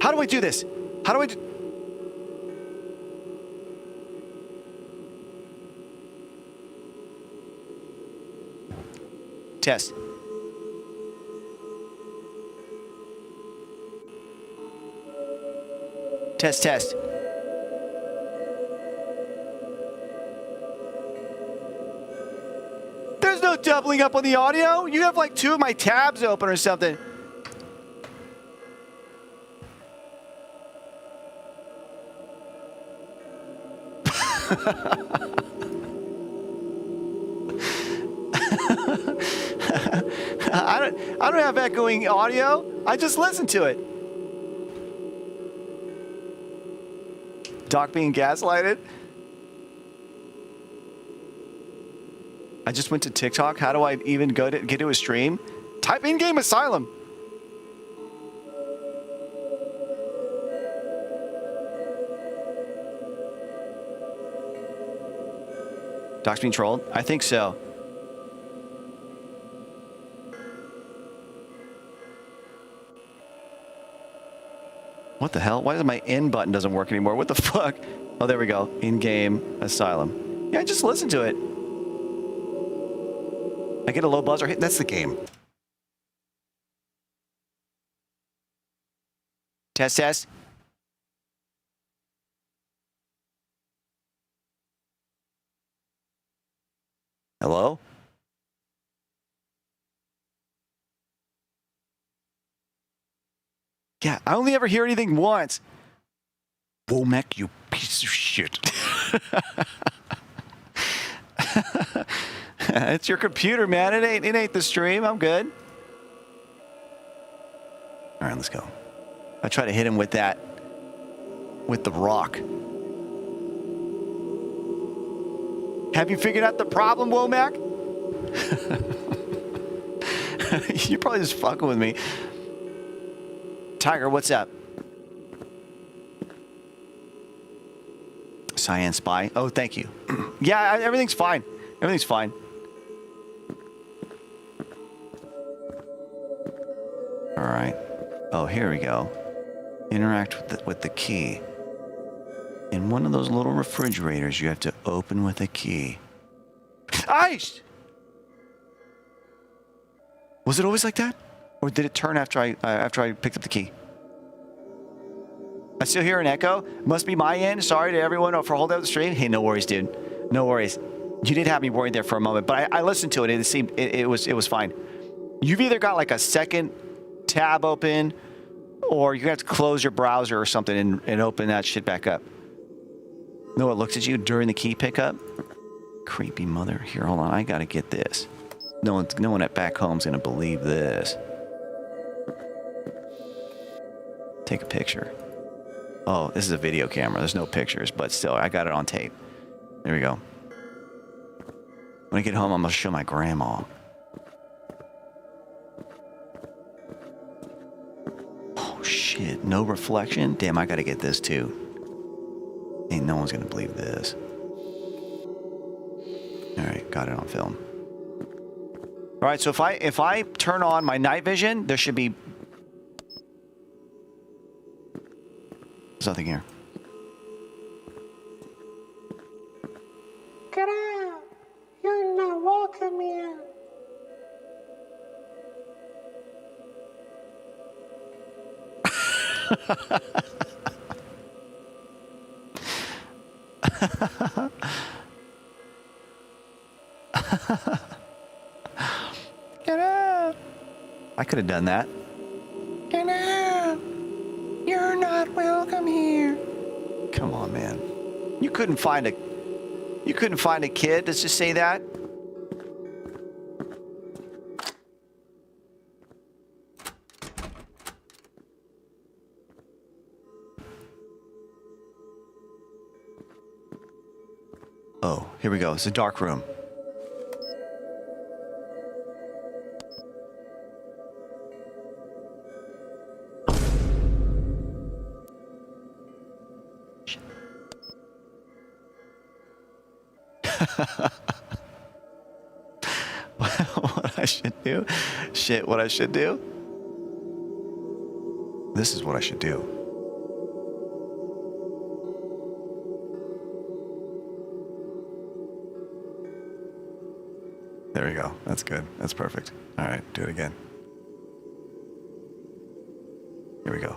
How do I do this? How do I do... Test. Test. There's no doubling up on the audio. You have like 2 of my tabs open or something. I don't have echoing audio. I just listen to it. Doc being gaslighted. I just went to TikTok. How do I even get to a stream? Type IngameAsylum. Doc's being trolled? I think so. What the hell? Why does my N button doesn't work anymore? What the fuck? Oh, there we go. IngameAsylum. Yeah, just listen to it. I get a low buzzer hit. That's the game. Test. Hello? Yeah, I only ever hear anything once. Womack, you piece of shit. It's your computer, man. It ain't the stream. I'm good. All right, let's go. I try to hit him with that, with the rock. Have you figured out the problem, Womack? You're probably just fucking with me. Tiger, what's up? Cyan Spy. Oh, thank you. Yeah, everything's fine. Everything's fine. All right. Oh, here we go. Interact with the key. In one of those little refrigerators, you have to open with a key. Ice! Was it always like that? Or did it turn after I picked up the key? I still hear an echo. Must be my end. Sorry to everyone for holding up the stream. Hey, no worries, dude. No worries. You did have me worried there for a moment, but I listened to it. It seemed it was fine. You've either got like a second tab open, or you have to close your browser or something and open that shit back up. No one looks at you during the key pickup. Creepy mother. Here, hold on. I gotta get this. No one at back home's gonna believe this. Take a picture. Oh, this is a video camera. There's no pictures, but still, I got it on tape. There we go. When I get home, I'm gonna show my grandma. Oh shit, no reflection? Damn, I gotta get this too. Ain't no one's gonna believe this. Alright, got it on film. Alright, so if I turn on my night vision, there should be... There's nothing here. Get out! You're not welcome here. Get out! I could have done that. Get out! You're not welcome here. Come on, man. You couldn't find a kid to just say that? Oh, here we go. It's a dark room. What I should do? Shit, what I should do? This is what I should do. There we go. That's good. That's perfect. All right, do it again. Here we go.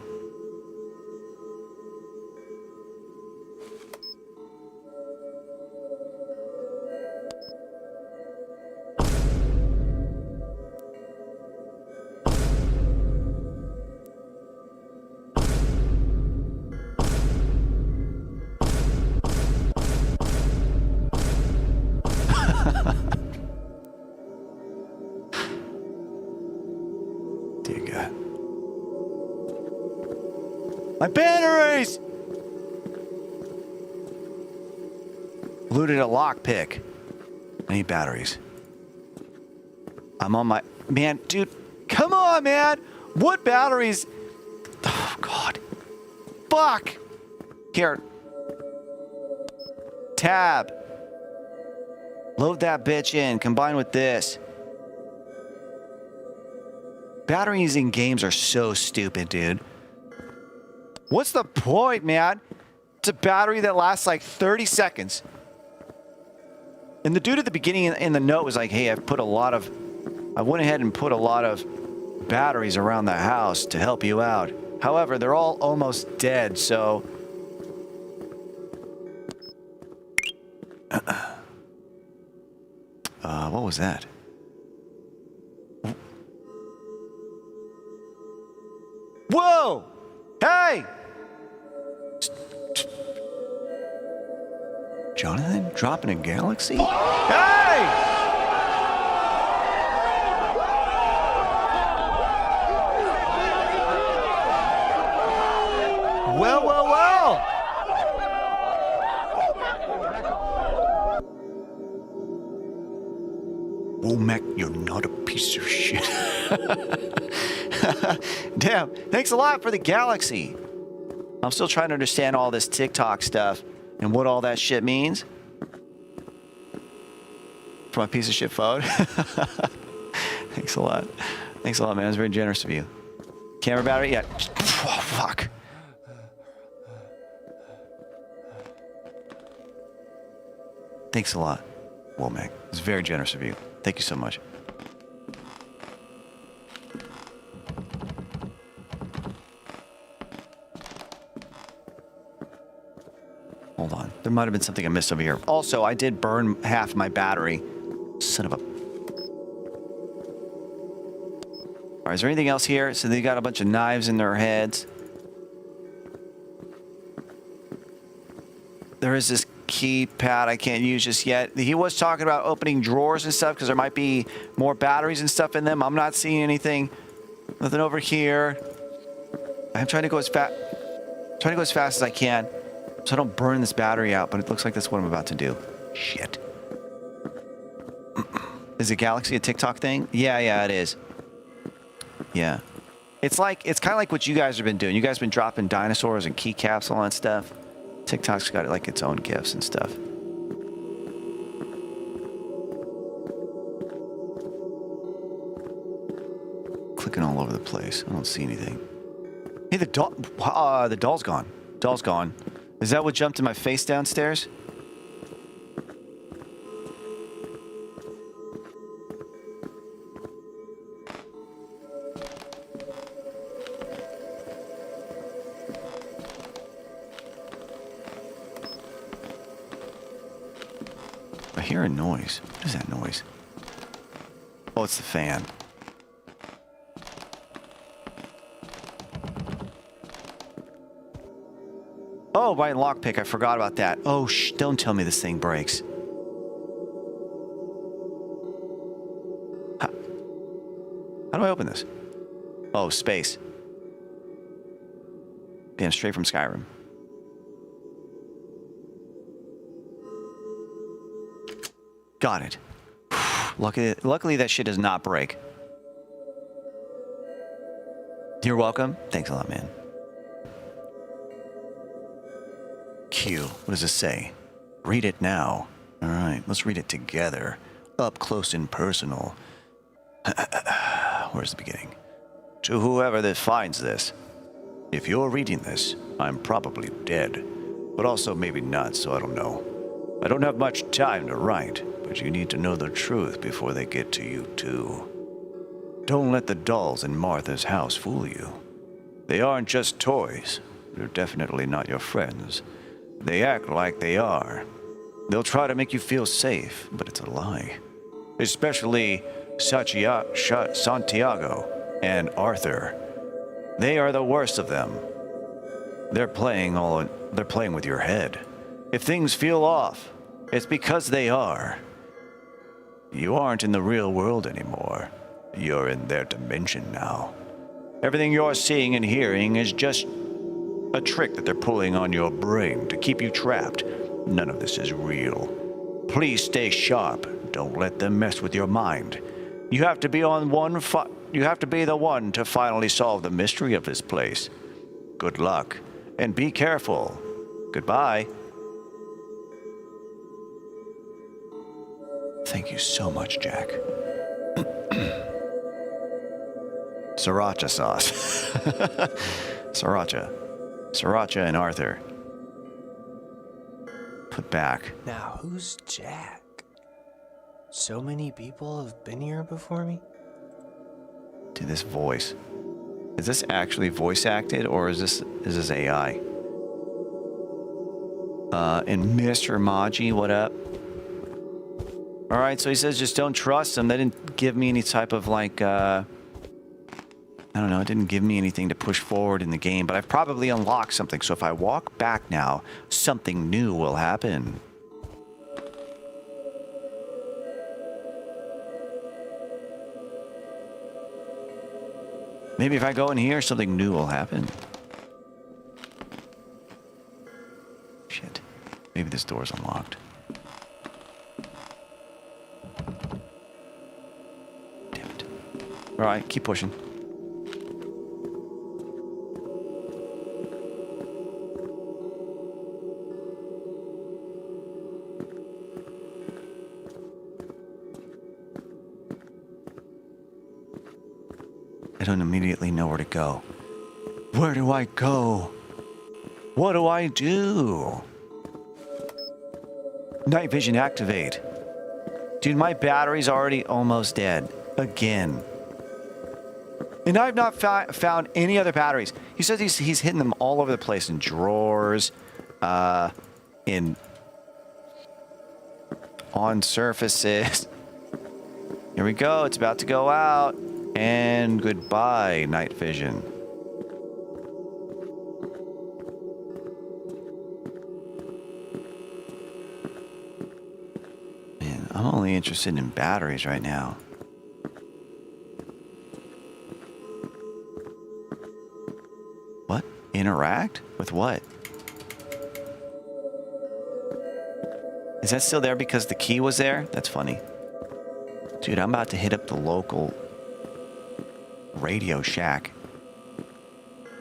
Dear God. My batteries! Looted a lockpick. I need batteries. I'm on my... Man, dude, come on, man! What batteries? Oh, God. Fuck! Here. Tab. Load that bitch in. Combine with this. Batteries in games are so stupid, dude. What's the point, man? It's a battery that lasts like 30 seconds. And the dude at the beginning in the note was like, hey, I went ahead and put a lot of batteries around the house to help you out. However, they're all almost dead, so... what was that? Whoa! Hey! Jonathan dropping a galaxy? Hey! Well, well, well! Womack, you're not a piece of shit. Damn, thanks a lot for the galaxy. I'm still trying to understand all this TikTok stuff and what all that shit means. For my piece of shit phone. Thanks a lot. Thanks a lot, man. It's very generous of you. Camera battery? Yeah. Oh, fuck. Thanks a lot, Womack. It's very generous of you. Thank you so much. Hold on. There might have been something I missed over here. Also, I did burn half my battery. Son of a... All right, is there anything else here? So they got a bunch of knives in their heads. There is this keypad I can't use just yet. He was talking about opening drawers and stuff because there might be more batteries and stuff in them. I'm not seeing anything. Nothing over here. I'm trying to go as fast as I can so I don't burn this battery out, but it looks like that's what I'm about to do. Shit. Is the Galaxy a TikTok thing? Yeah, it is. Yeah. It's kind of like what you guys have been doing. You guys have been dropping dinosaurs and keycaps and all that stuff. TikTok's got like its own gifts and stuff. Clicking all over the place. I don't see anything. Hey, the doll's gone. Doll's gone. Is that what jumped in my face downstairs? I hear a noise. What is that noise? Oh, it's the fan. Oh, by lockpick, I forgot about that. Oh, don't tell me this thing breaks. How do I open this? Oh, space. Damn, straight from Skyrim. Got it. Luckily, that shit does not break. You're welcome. Thanks a lot, man. Q. What does this say? Read it now. All right, let's read it together. Up close and personal. Where's the beginning? To whoever that finds this. If you're reading this, I'm probably dead. But also maybe not, so I don't know. I don't have much time to write, but you need to know the truth before they get to you too. Don't let the dolls in Martha's house fool you. They aren't just toys. They're definitely not your friends. They act like they are. They'll try to make you feel safe, but it's a lie. Especially Santiago and Arthur. They are the worst of them. They're playing with your head. If things feel off, it's because they are. You aren't in the real world anymore. You're in their dimension now. Everything you're seeing and hearing is just a trick that they're pulling on your brain to keep you trapped. None of this is real. Please stay sharp. Don't let them mess with your mind. You have to be the one to finally solve the mystery of this place. Good luck, and be careful. Goodbye. Thank you so much, Jack. Sriracha sauce. Sriracha and Arthur. Put back. Now, who's Jack? So many people have been here before me? Dude, this voice. Is this actually voice acted, or is this AI? And Mr. Maji, what up? Alright, so he says just don't trust them. They didn't give me any type of like, I don't know, it didn't give me anything to push forward in the game, but I've probably unlocked something. So if I walk back now, something new will happen. Maybe if I go in here, something new will happen. Shit. Maybe this door's unlocked. Damn it. Alright, keep pushing. I don't immediately know where to go. Where do I go? What do I do? Night vision activate. Dude, my battery's already almost dead. Again. And I've not found any other batteries. He says he's hidden them all over the place in drawers, on surfaces. Here we go. It's about to go out. And goodbye, night vision. Man, I'm only interested in batteries right now. What? Interact? With what? Is that still there because the key was there? That's funny. Dude, I'm about to hit up the local Radio Shack.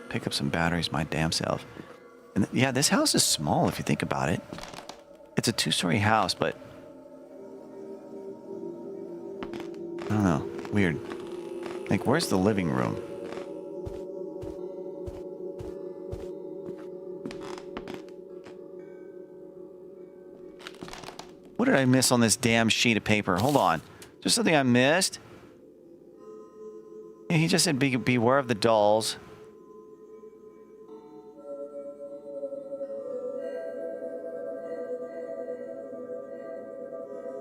Pick up some batteries my damn self. And yeah, this house is small if you think about it. It's a 2-story house, but I don't know. Weird. Like, where's the living room? What did I miss on this damn sheet of paper? Hold on. Is there something I missed? He just said beware of the dolls.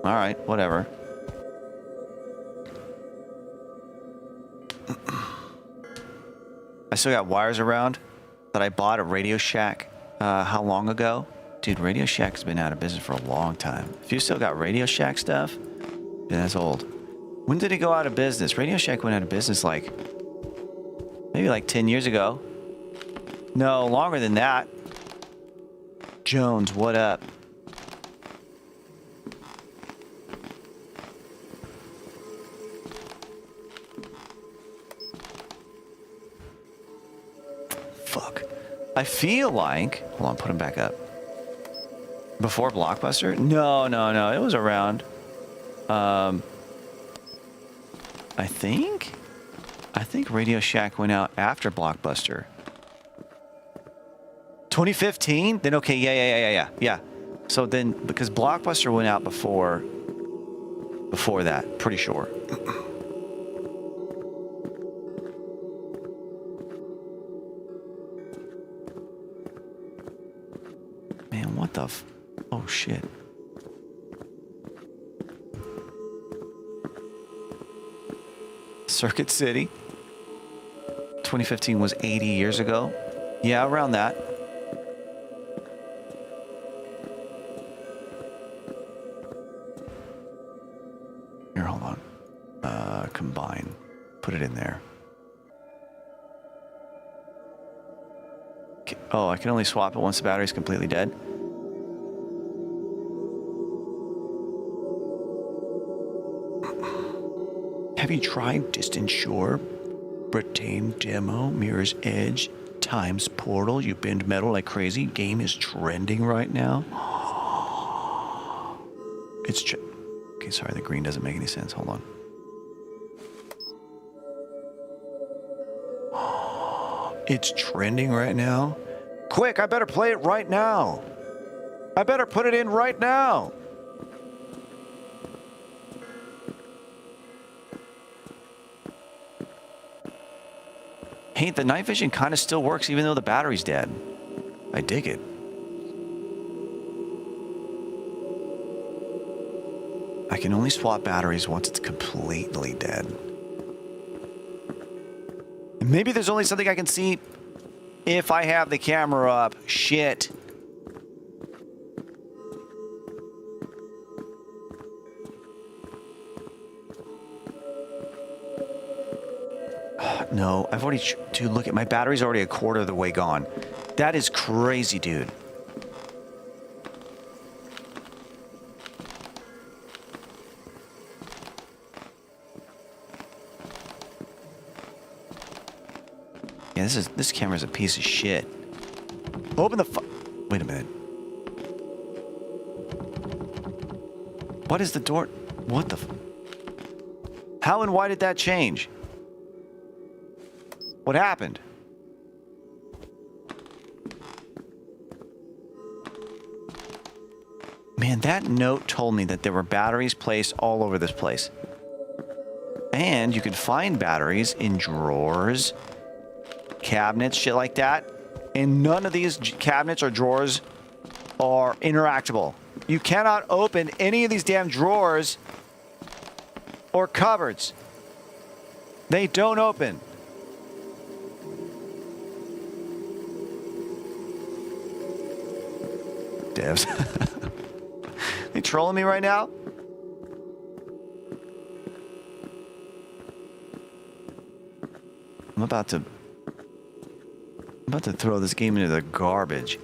Alright, whatever. I still got wires around that I bought at Radio Shack how long ago? Dude, Radio Shack's been out of business for a long time. If you still got Radio Shack stuff, yeah, that's old. When did it go out of business? Radio Shack went out of business like, maybe like 10 years ago. No, longer than that. Jones, what up? Fuck. I feel like, hold on, put him back up. Before Blockbuster? No. It was around. I think Radio Shack went out after Blockbuster. 2015? Then okay, yeah. So then, because Blockbuster went out before that, pretty sure. Man, what the oh shit. Circuit City. 2015 was 80 years ago. Yeah, around that. Here, hold on. Combine. Put it in there. Okay. Oh, I can only swap it once the battery's completely dead. Have you tried Distant Shore? Bratane Demo, Mirror's Edge, Times Portal, you bend metal like crazy. Game is trending right now. It's okay, sorry, the green doesn't make any sense. Hold on. It's trending right now. Quick, I better play it right now. I better put it in right now. Hey, the night vision kind of still works even though the battery's dead. I dig it. I can only swap batteries once it's completely dead. And maybe there's only something I can see if I have the camera up. Shit. No, I've already... Dude, look at my battery's already a quarter of the way gone. That is crazy, dude. Yeah, this camera's a piece of shit. Open the wait a minute. What is the door? What the How and why did that change? What happened? Man, that note told me that there were batteries placed all over this place. And you could find batteries in drawers, cabinets, shit like that. And none of these cabinets or drawers are interactable. You cannot open any of these damn drawers or cupboards. They don't open. Devs. They trolling me right now? I'm about to throw this game into the garbage.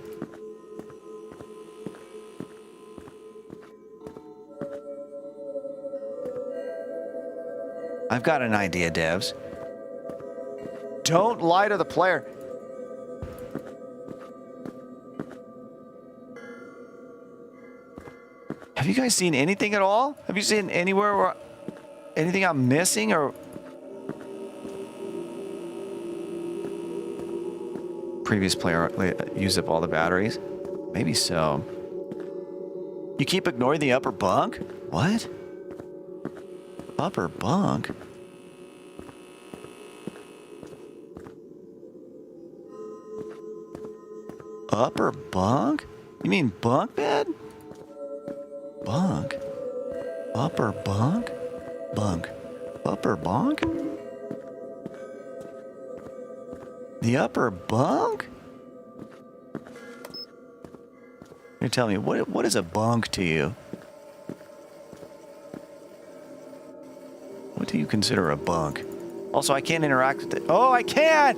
I've got an idea, devs. Don't lie to the player. Have you guys seen anything at all? Have you seen anywhere where anything I'm missing or previous player used up all the batteries? Maybe so. You keep ignoring the upper bunk? What? Upper bunk? Upper bunk? You mean bunk bed? Bunk? Upper bunk? Bunk. Upper bunk? The upper bunk? You're telling me, what is a bunk to you? What do you consider a bunk? Also, I can't interact with it. Oh, I can!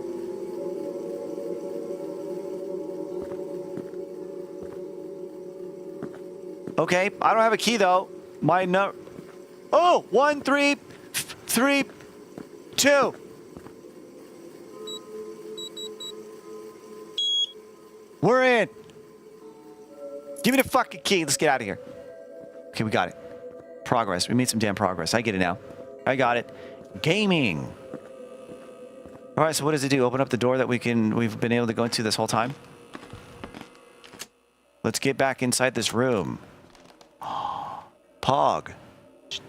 Okay, I don't have a key though. My no. Oh, 1, 3, 3, 2. We're in. Give me the fucking key. Let's get out of here. Okay, we got it. Progress. We made some damn progress. I get it now. I got it. Gaming. All right, so what does it do? Open up the door that we've been able to go into this whole time? Let's get back inside this room. Pog.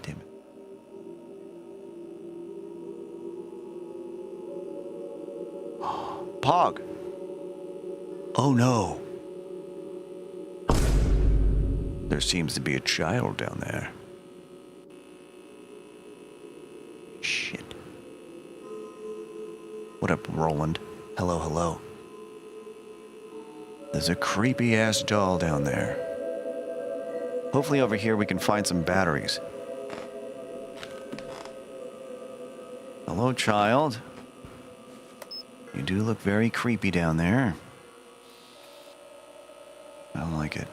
Damn it. Pog. Oh no. There seems to be a child down there. Shit. What up, Roland? Hello, hello. There's a creepy ass doll down there. Hopefully over here we can find some batteries. Hello, child. You do look very creepy down there. I don't like it.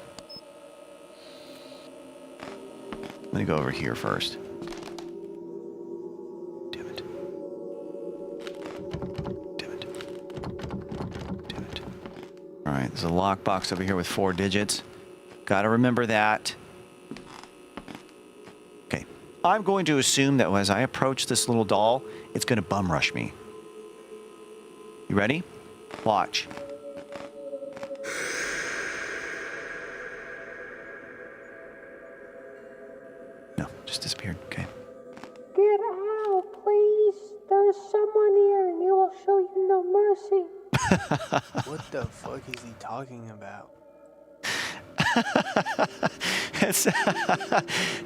Let me go over here first. Damn it. Damn it. Damn it. Alright, there's a lockbox over here with 4 digits. Gotta remember that. Okay. I'm going to assume that as I approach this little doll, it's gonna bum rush me. You ready? Watch. No, just disappeared. Okay. Get out, please. There's someone here and he will show you no mercy. What the fuck is he talking about?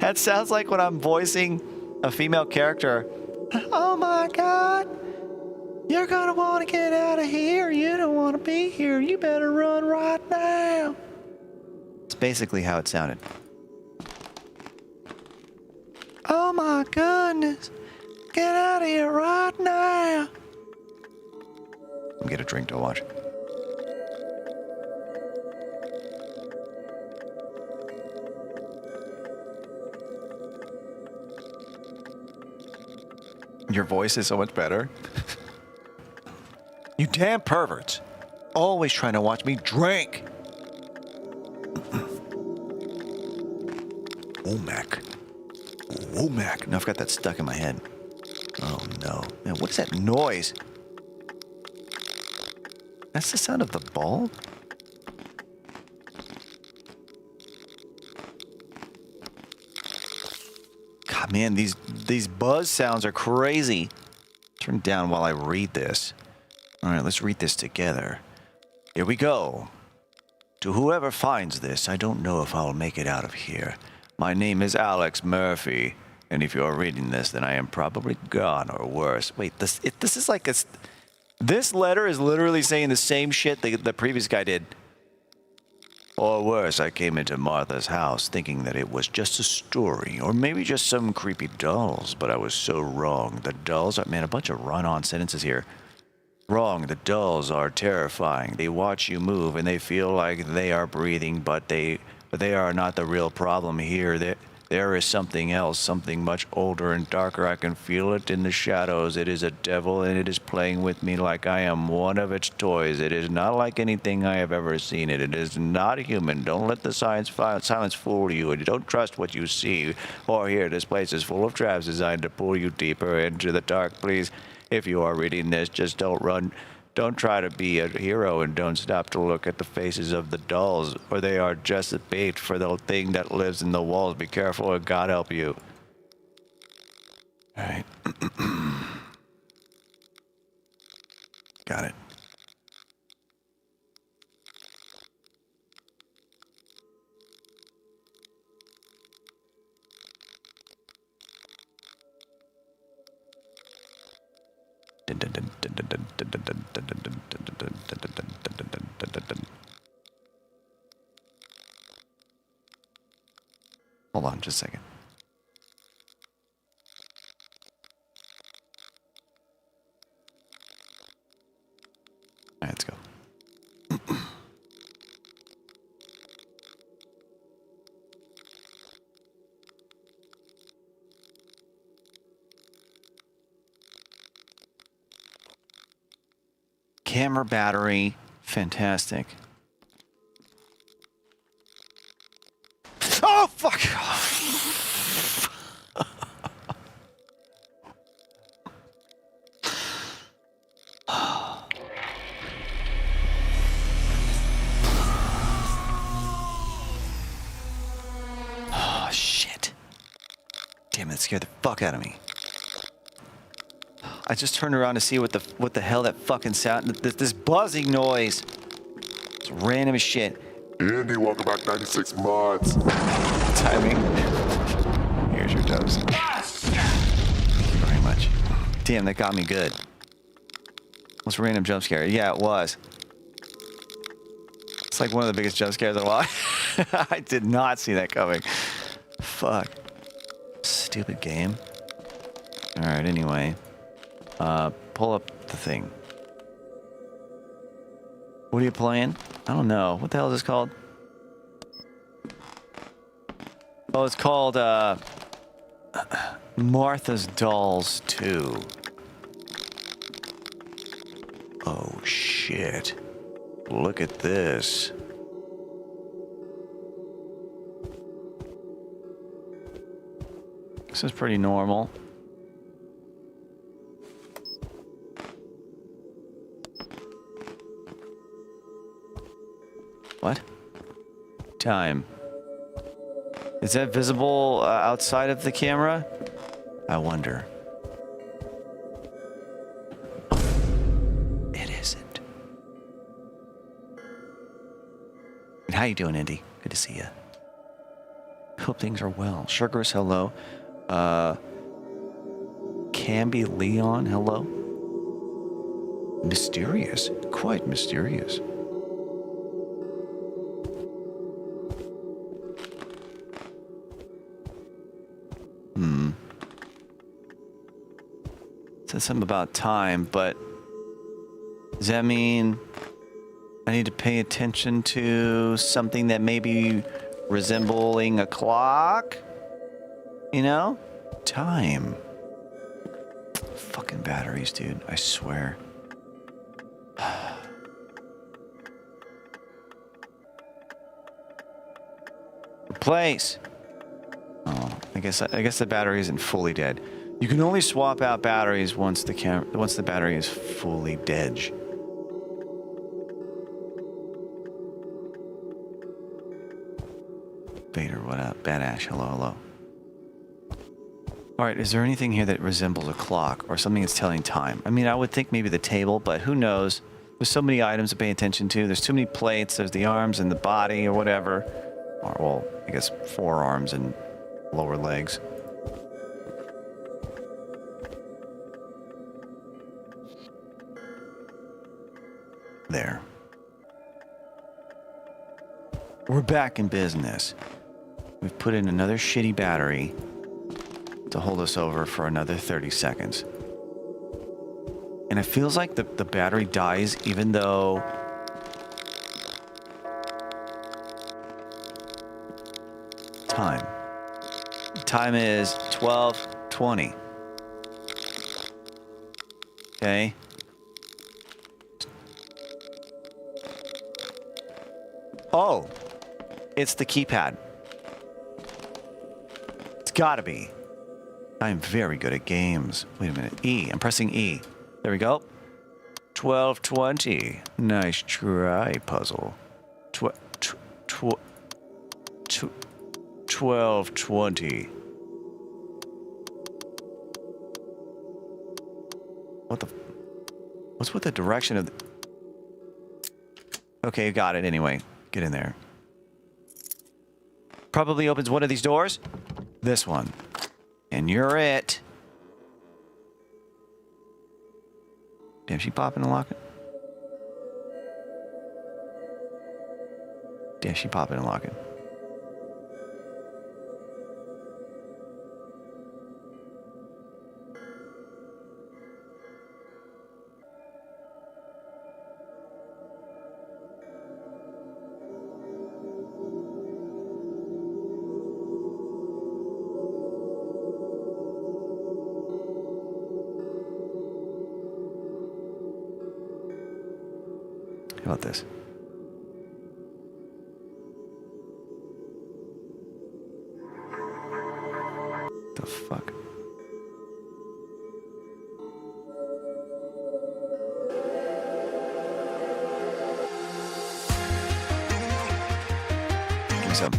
That sounds like when I'm voicing a female character. Oh my god. You're gonna want to get out of here. You don't want to be here. You better run right now. It's basically how it sounded. Oh my goodness. Get out of here right now. I'll get a drink to watch. Your voice is so much better. You damn perverts. Always trying to watch me drink. Womack. Womack. Now I've got that stuck in my head. Oh no. Man, what is that noise? That's the sound of the bulb? God, man, these buzz sounds are crazy. Turn down while I read this. All right, let's read this together. Here we go. To whoever finds this, I don't know if I'll make it out of here. My name is Alex Murphy, and if you're reading this, then I am probably gone or worse. Wait, this is like a... This letter is literally saying the same shit the previous guy did. Or worse, I came into Martha's house thinking that it was just a story, or maybe just some creepy dolls, but I was so wrong. The dolls are... Man, a bunch of run-on sentences here. Wrong, the dolls are terrifying. They watch you move and they feel like they are breathing, but they are not the real problem here. There is something else, something much older and darker. I can feel it in the shadows. It is a devil and it is playing with me like I am one of its toys. It is not like anything I have ever seen. It is not human. Don't let the silence fool you, and don't trust what you see or hear. This place is full of traps designed to pull you deeper into the dark. Please, if you are reading this, just don't run. Don't try to be a hero and don't stop to look at the faces of the dolls, or they are just a bait for the thing that lives in the walls. Be careful or God help you. All right. Got it. Hold on just a second. All right, let's go. Camera battery, fantastic. Oh, fuck! Oh, shit. Damn it, scared the fuck out of me. I just turned around to see what the hell that fucking sound, this buzzing noise. It's random as shit. Andy, welcome back 96 months. Timing. Here's your dose. Thank you very much. Damn, that got me good. What's a random jump scare? Yeah, it was. It's like one of the biggest jump scares of a while. I did not see that coming. Fuck. Stupid game. Alright, anyway. Pull up the thing. What are you playing? I don't know. What the hell is this called? Oh, it's called, Martha's Dolls 2. Oh, shit. Look at this. This is pretty normal. What? Time. Is that visible outside of the camera? I wonder. It isn't. And how you doing, Indy? Good to see you. Hope things are well. Sugars, hello. Camby Leon, hello. Mysterious. Quite mysterious. Said something about time, but does that mean I need to pay attention to something that may be resembling a clock? You know? Time. Fucking batteries, dude. I swear. Replace. Oh, I guess the battery isn't fully dead. You can only swap out batteries once the battery is fully dead. Vader, what up? Bad Ash, hello, hello. Alright, is there anything here that resembles a clock or something that's telling time? I mean, I would think maybe the table, but who knows? There's so many items to pay attention to. There's too many plates. There's the arms and the body or whatever. Or, well, I guess forearms and lower legs. There. We're back in business. We've put in another shitty battery to hold us over for another 30 seconds. And it feels like the battery dies even though... Time. Time is 12:20. Okay. Oh, it's the keypad. It's gotta be. I'm very good at games. Wait a minute. E. I'm pressing E. There we go. 12:20. Nice try, puzzle. 12:20. What the? What's with the direction of the... Okay, got it anyway. Get in there. Probably opens one of these doors. This one. And you're it. Damn, she popping and locking? Damn, she popping and locking. How about this? The fuck? Give me some.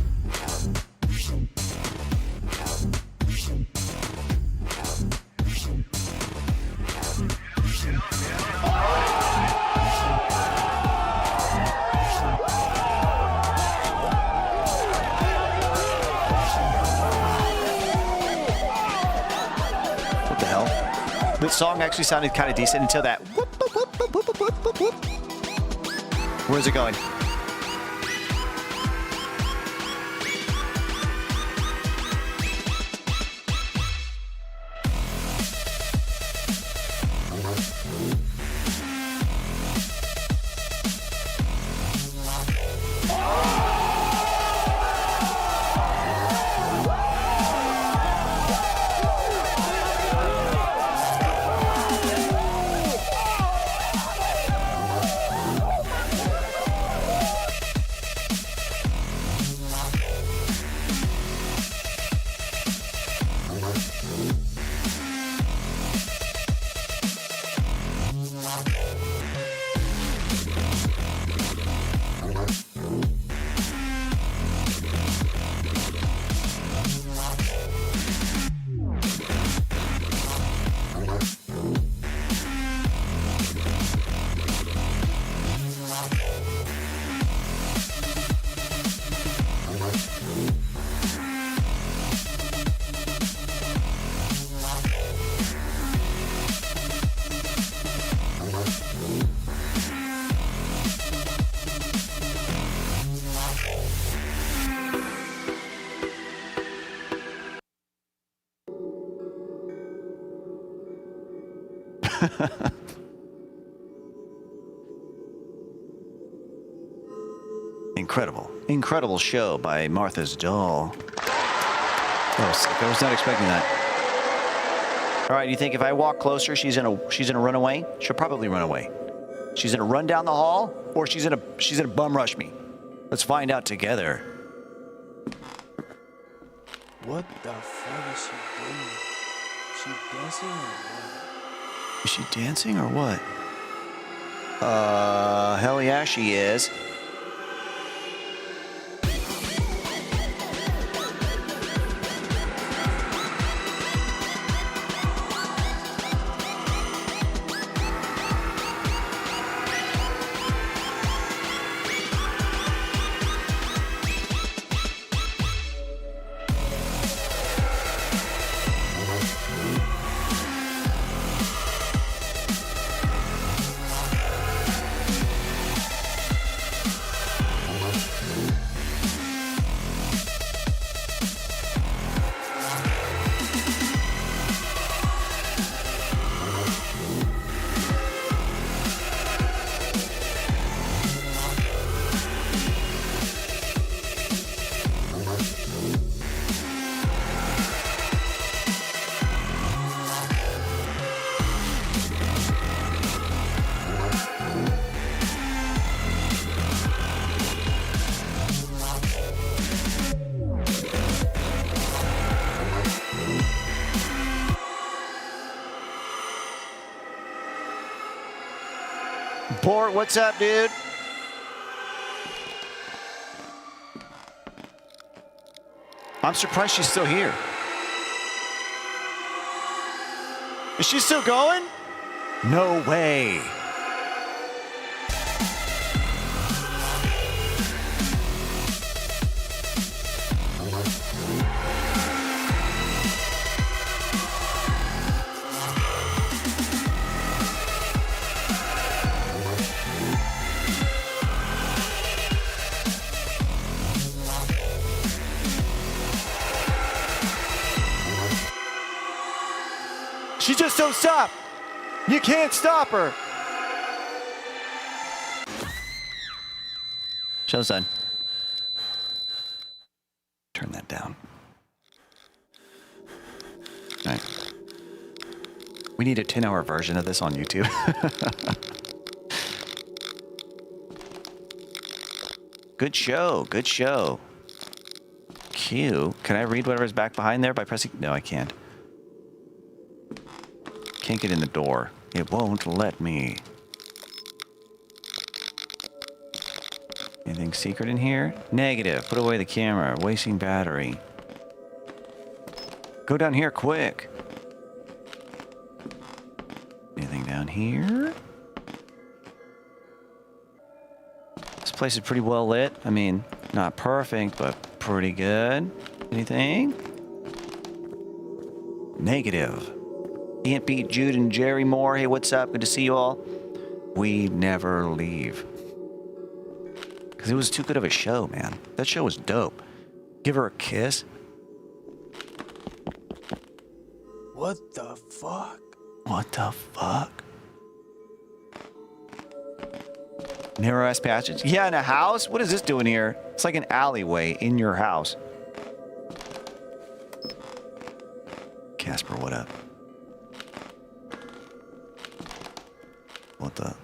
What the hell? The song actually sounded kind of decent until that. Whoop, whoop, whoop, whoop, whoop, whoop, whoop, whoop. Where's it going? Incredible show by Martha's Doll. Oh, sick. I was not expecting that. All right, you think if I walk closer, she's gonna run away? She'll probably run away. She's gonna run down the hall, or she's gonna bum rush me. Let's find out together. What the fuck is she doing? Is she dancing or what? Is she dancing or what? Hell yeah, she is. Port, what's up, dude? I'm surprised she's still here. Is she still going? No way. She just don't stop. You can't stop her. Show's done. Turn that down. All right. We need a 10-hour version of this on YouTube. Good show. Good show. Q. Can I read whatever's back behind there by pressing? No, I can't. Can't get in the door. It won't let me. Anything secret in here? Negative. Put away the camera. Wasting battery. Go down here quick. Anything down here? This place is pretty well lit. I mean, not perfect, but pretty good. Anything? Negative. Can't beat Jude and Jerry Moore. Hey, what's up? Good to see you all. We never leave. Because it was too good of a show, man. That show was dope. Give her a kiss. What the fuck? What the fuck? Narrow-ass passage? Yeah, in a house? What is this doing here? It's like an alleyway in your house. Casper, what up? What the?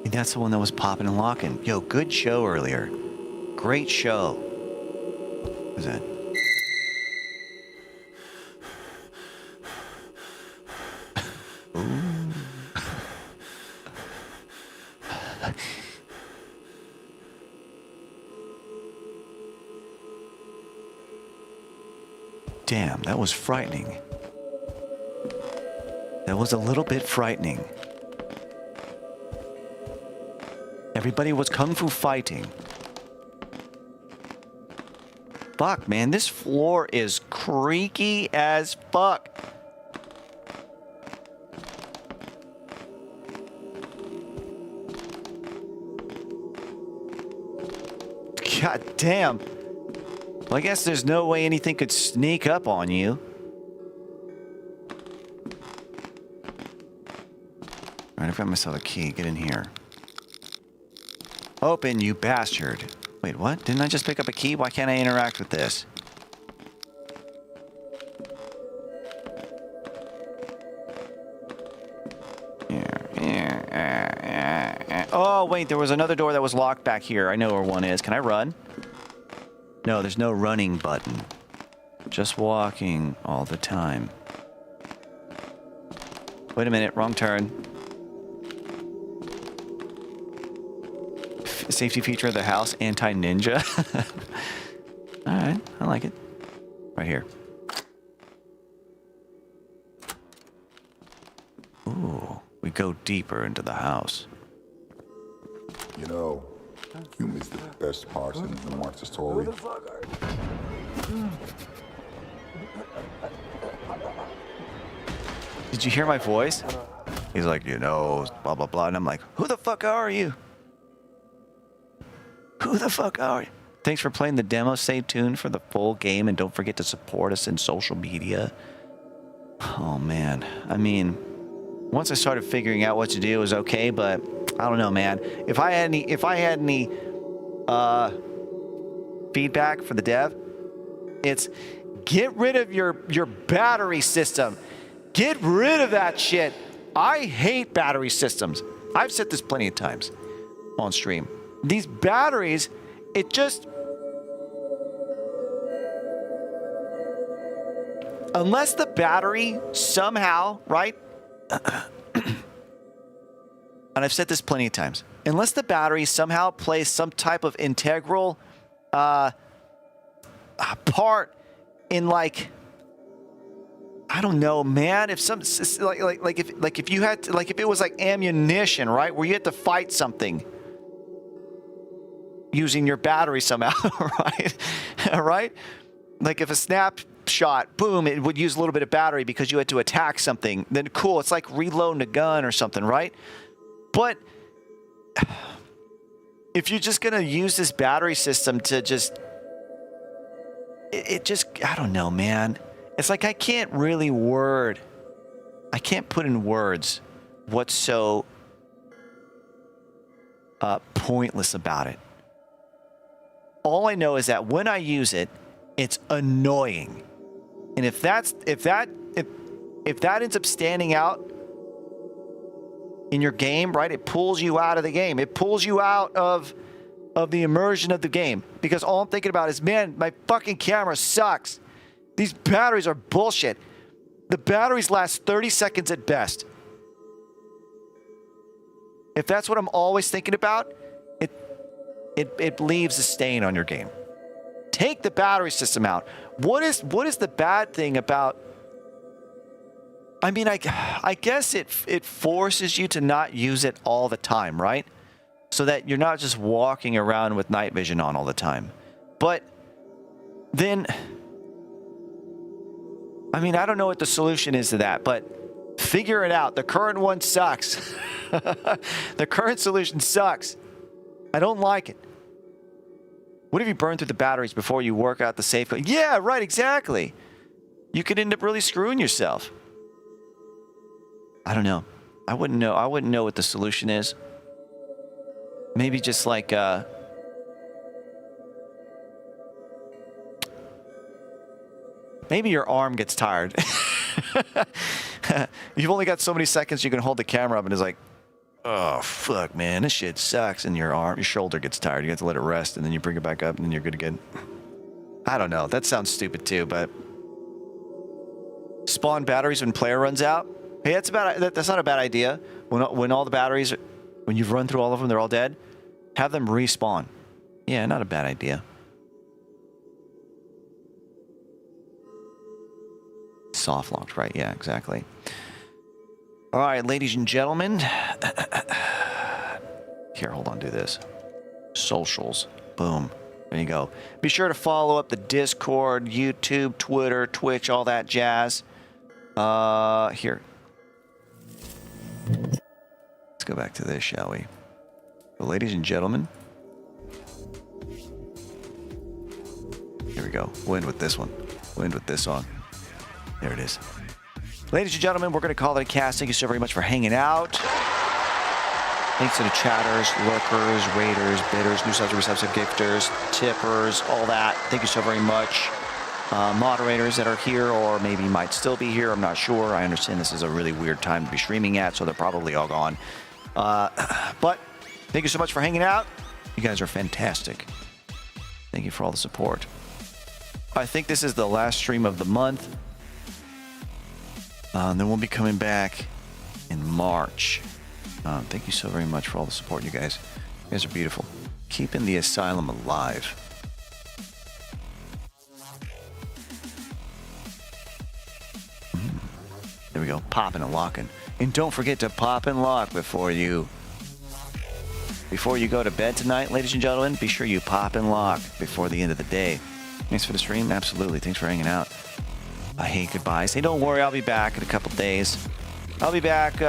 And that's the one that was popping and locking. Yo, good show earlier. Great show. Who's that? Damn, that was frightening. That was a little bit frightening. Everybody was kung fu fighting. Fuck, man, this floor is creaky as fuck. God damn. Well, I guess there's no way anything could sneak up on you. Alright, I've got myself a key. Get in here. Open, you bastard. Wait, what? Didn't I just pick up a key? Why can't I interact with this? Oh, wait, there was another door that was locked back here. I know where one is. Can I run? No, there's no running button. Just walking all the time. Wait a minute, wrong turn. Safety feature of the house, anti-ninja. Alright, I like it. Right here. Ooh, we go deeper into the house. You know, humor is the best part in the Martha story. Did you hear my voice? He's like, you know, blah, blah, blah. And I'm like, who the fuck are you? Who the fuck are you? Thanks for playing the demo. Stay tuned for the full game and don't forget to support us in social media. Oh, man. I mean, once I started figuring out what to do, it was okay, but I don't know, man. If I had any feedback for the dev, it's get rid of your battery system. Get rid of that shit. I hate battery systems. I've said this plenty of times on stream. These batteries, it just... Unless the battery somehow, right? And I've said this plenty of times. Unless the battery somehow plays some type of integral part in, like, I don't know, man. If some if you had to, like if it was like ammunition, right, where you had to fight something using your battery somehow, right? Right? Like if a snapshot, boom, it would use a little bit of battery because you had to attack something. Then cool, it's like reloading a gun or something, right? But if you're just gonna use this battery system to just, it just, I don't know, man. It's like I can't put in words what's so pointless about it. All I know is that when I use it, it's annoying. And if that ends up standing out in your game, right? It pulls you out of the game. It pulls you out of the immersion of the game. Because all I'm thinking about is, man, my fucking camera sucks. These batteries are bullshit. The batteries last 30 seconds at best. If that's what I'm always thinking about, it leaves a stain on your game. Take the battery system out. What is the bad thing about... I mean, I guess it forces you to not use it all the time, right? So that you're not just walking around with night vision on all the time. But then... I mean, I don't know what the solution is to that, but figure it out. The current one sucks. The current solution sucks. I don't like it. What if you burn through the batteries before you work out the safe code? Yeah, right, exactly. You could end up really screwing yourself. I don't know. I wouldn't know. I wouldn't know what the solution is. Maybe just like maybe your arm gets tired. You've only got so many seconds you can hold the camera up and it's like, oh, fuck, man, this shit sucks. And your shoulder gets tired. You have to let it rest and then you bring it back up and then you're good again. I don't know. That sounds stupid too, but spawn batteries when player runs out. Hey, that's not a bad idea. When all the batteries, when you've run through all of them, they're all dead, have them respawn. Yeah, not a bad idea. Soft launch, right? Yeah, exactly. All right, ladies and gentlemen. Here, hold on, do this. Socials. Boom. There you go. Be sure to follow up the Discord, YouTube, Twitter, Twitch, all that jazz. Here. Let's go back to this, shall we? Well, ladies and gentlemen. Here we go. We'll end with this one. We'll end with this song. There it is. Ladies and gentlemen, we're going to call it a cast. Thank you so very much for hanging out. Thanks to the chatters, lurkers, raiders, bidders, new subs, resubs, gifters, tippers, all that. Thank you so very much. Moderators that are here or maybe might still be here. I'm not sure. I understand this is a really weird time to be streaming at, so they're probably all gone. But thank you so much for hanging out. You guys are fantastic. Thank you for all the support. I think this is the last stream of the month. Then we'll be coming back in March. Thank you so very much for all the support, you guys. You guys are beautiful. Keeping the asylum alive. There we go. Popping and locking. And don't forget to pop and lock before you go to bed tonight, ladies and gentlemen. Be sure you pop and lock before the end of the day. Thanks for the stream. Absolutely. Thanks for hanging out. I hate goodbyes. Hey, don't worry. I'll be back in a couple days. I'll be back,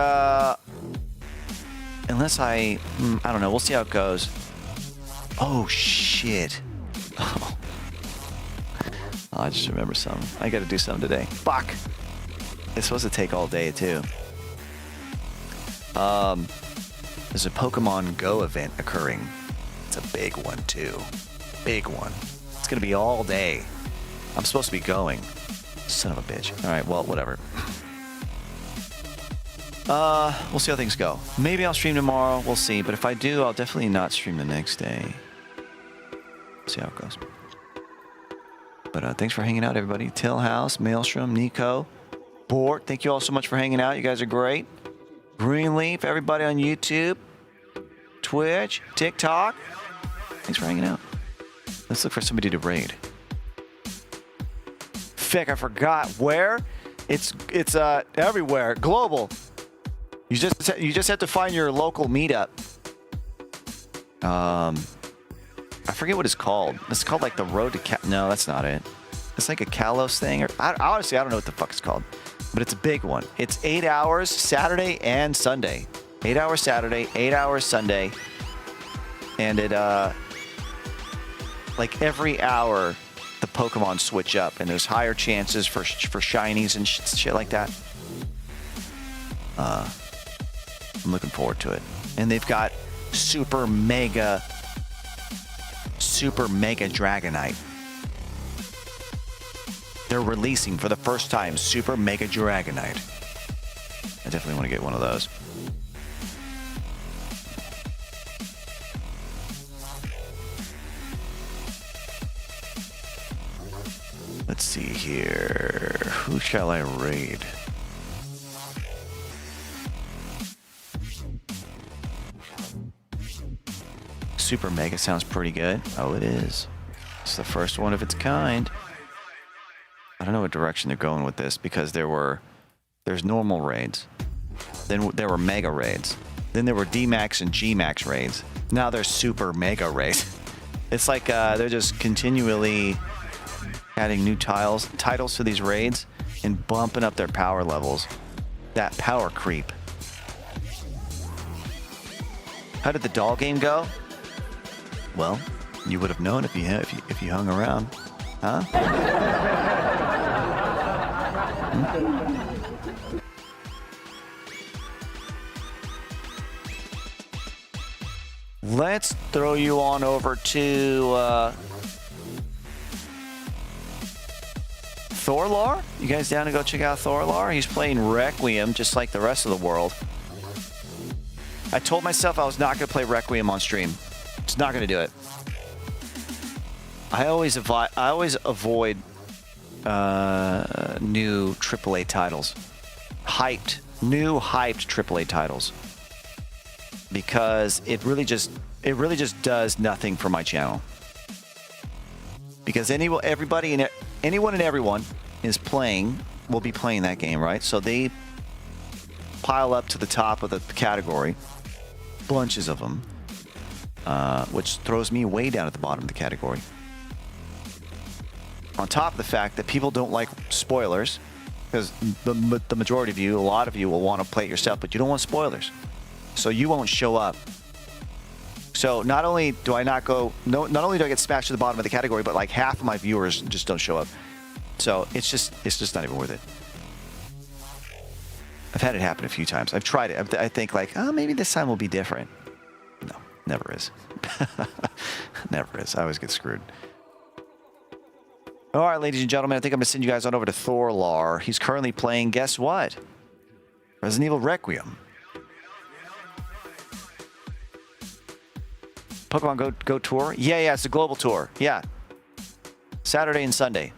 unless I don't know. We'll see how it goes. Oh, shit. Oh, I just remember something. I got to do something today. Fuck. It's supposed to take all day, too. There's a Pokemon Go event occurring. It's a big one, too. Big one. It's going to be all day. I'm supposed to be going. Son of a bitch. All right, well, whatever. We'll see how things go. Maybe I'll stream tomorrow. We'll see. But if I do, I'll definitely not stream the next day. See how it goes. But thanks for hanging out, everybody. Tillhouse, Maelstrom, Nico, Bort. Thank you all so much for hanging out. You guys are great. Greenleaf, everybody on YouTube, Twitch, TikTok. Thanks for hanging out. Let's look for somebody to raid. Fick, I forgot where. It's everywhere. Global. You just have to find your local meetup. I forget what it's called. It's called like the Road to No, that's not it. It's like a Kalos thing. Honestly, I don't know what the fuck it's called. But it's a big one. It's 8 hours Saturday and Sunday. 8 hours Saturday, 8 hours Sunday. And it like every hour the Pokemon switch up and there's higher chances for shinies and shit like that. I'm looking forward to it. And they've got super mega Dragonite. They're releasing for the first time Super Mega Dragonite. I definitely want to get one of those. Let's see here. Who shall I raid? Super Mega sounds pretty good. Oh, it is. It's the first one of its kind. I don't know what direction they're going with this because there's normal raids. Then there were Mega raids. Then there were D-Max and G-Max raids. Now there's Super Mega raids. It's like they're just continually adding new titles to these raids and bumping up their power levels. That power creep. How did the doll game go? Well, you would have known if you hung around, huh? Let's throw you on over to Thorlar. You guys down to go check out Thorlar? He's playing Requiem just like the rest of the world. I told myself I was not going to play Requiem on stream. Just not going to do it. I always avoid new AAA titles. New hyped AAA titles. Because it really just does nothing for my channel. Because anyone and everyone will be playing that game, right? So they pile up to the top of the category, bunches of them, which throws me way down at the bottom of the category. On top of the fact that people don't like spoilers, because the majority of you, a lot of you will want to play it yourself, but you don't want spoilers. So you won't show up. So not only do I get smashed to the bottom of the category, but like half of my viewers just don't show up. So it's just not even worth it. I've had it happen a few times. I've tried it. I think like, oh, maybe this time will be different. No, never is. Never is. I always get screwed. All right, ladies and gentlemen, I think I'm going to send you guys on over to Thorlar. He's currently playing, guess what? Resident Evil Requiem. Pokemon Go tour? Yeah, it's a global tour. Yeah. Saturday and Sunday.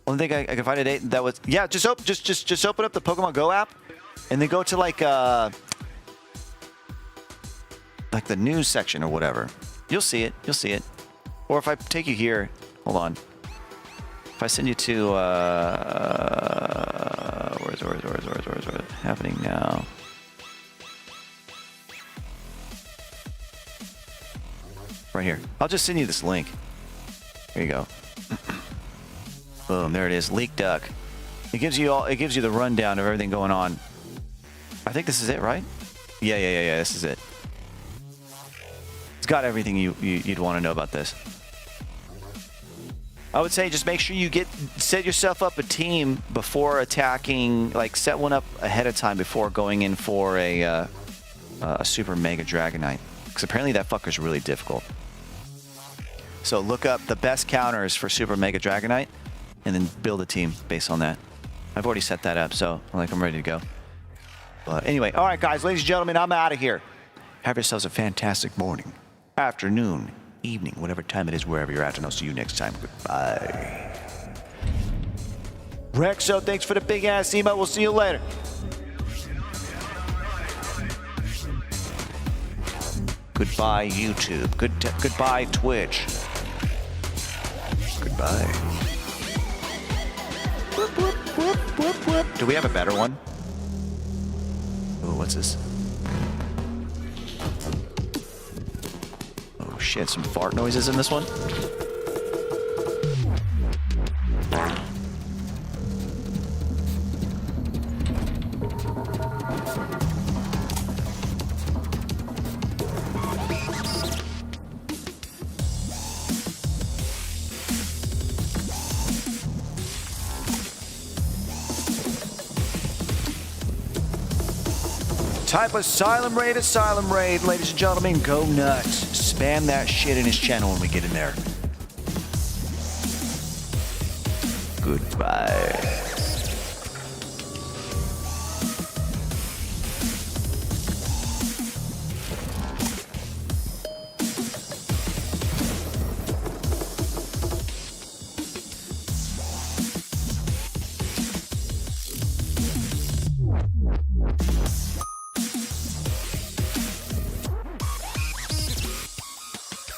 Only thing I can find a date that was, yeah, just open up the Pokemon Go app and then go to like the news section or whatever. You'll see it. Or if I take you here, hold on. If I send you to where's it happening now? Right here. I'll just send you this link. Here you go. Boom, there it is. Leak Duck. It gives you the rundown of everything going on. I think this is it, right? Yeah, this is it. It's got everything you'd want to know about this. I would say just make sure you set yourself up a team before attacking, like set one up ahead of time before going in for a Super Mega Dragonite. Because apparently that fucker's really difficult. So look up the best counters for Super Mega Dragonite and then build a team based on that. I've already set that up, so I'm ready to go. But anyway, all right, guys, ladies and gentlemen, I'm out of here. Have yourselves a fantastic morning, afternoon, evening, whatever time it is, wherever you're at, and I'll see you next time. Goodbye. Rexo, thanks for the big ass email. We'll see you later. Goodbye, YouTube. Goodbye, Twitch. Goodbye. Whoop, whoop, whoop, whoop, whoop. Do we have a better one? Oh, what's this? Oh shit, some fart noises in this one? Type Asylum Raid, ladies and gentlemen. Go nuts. Spam that shit in his channel when we get in there. Goodbye.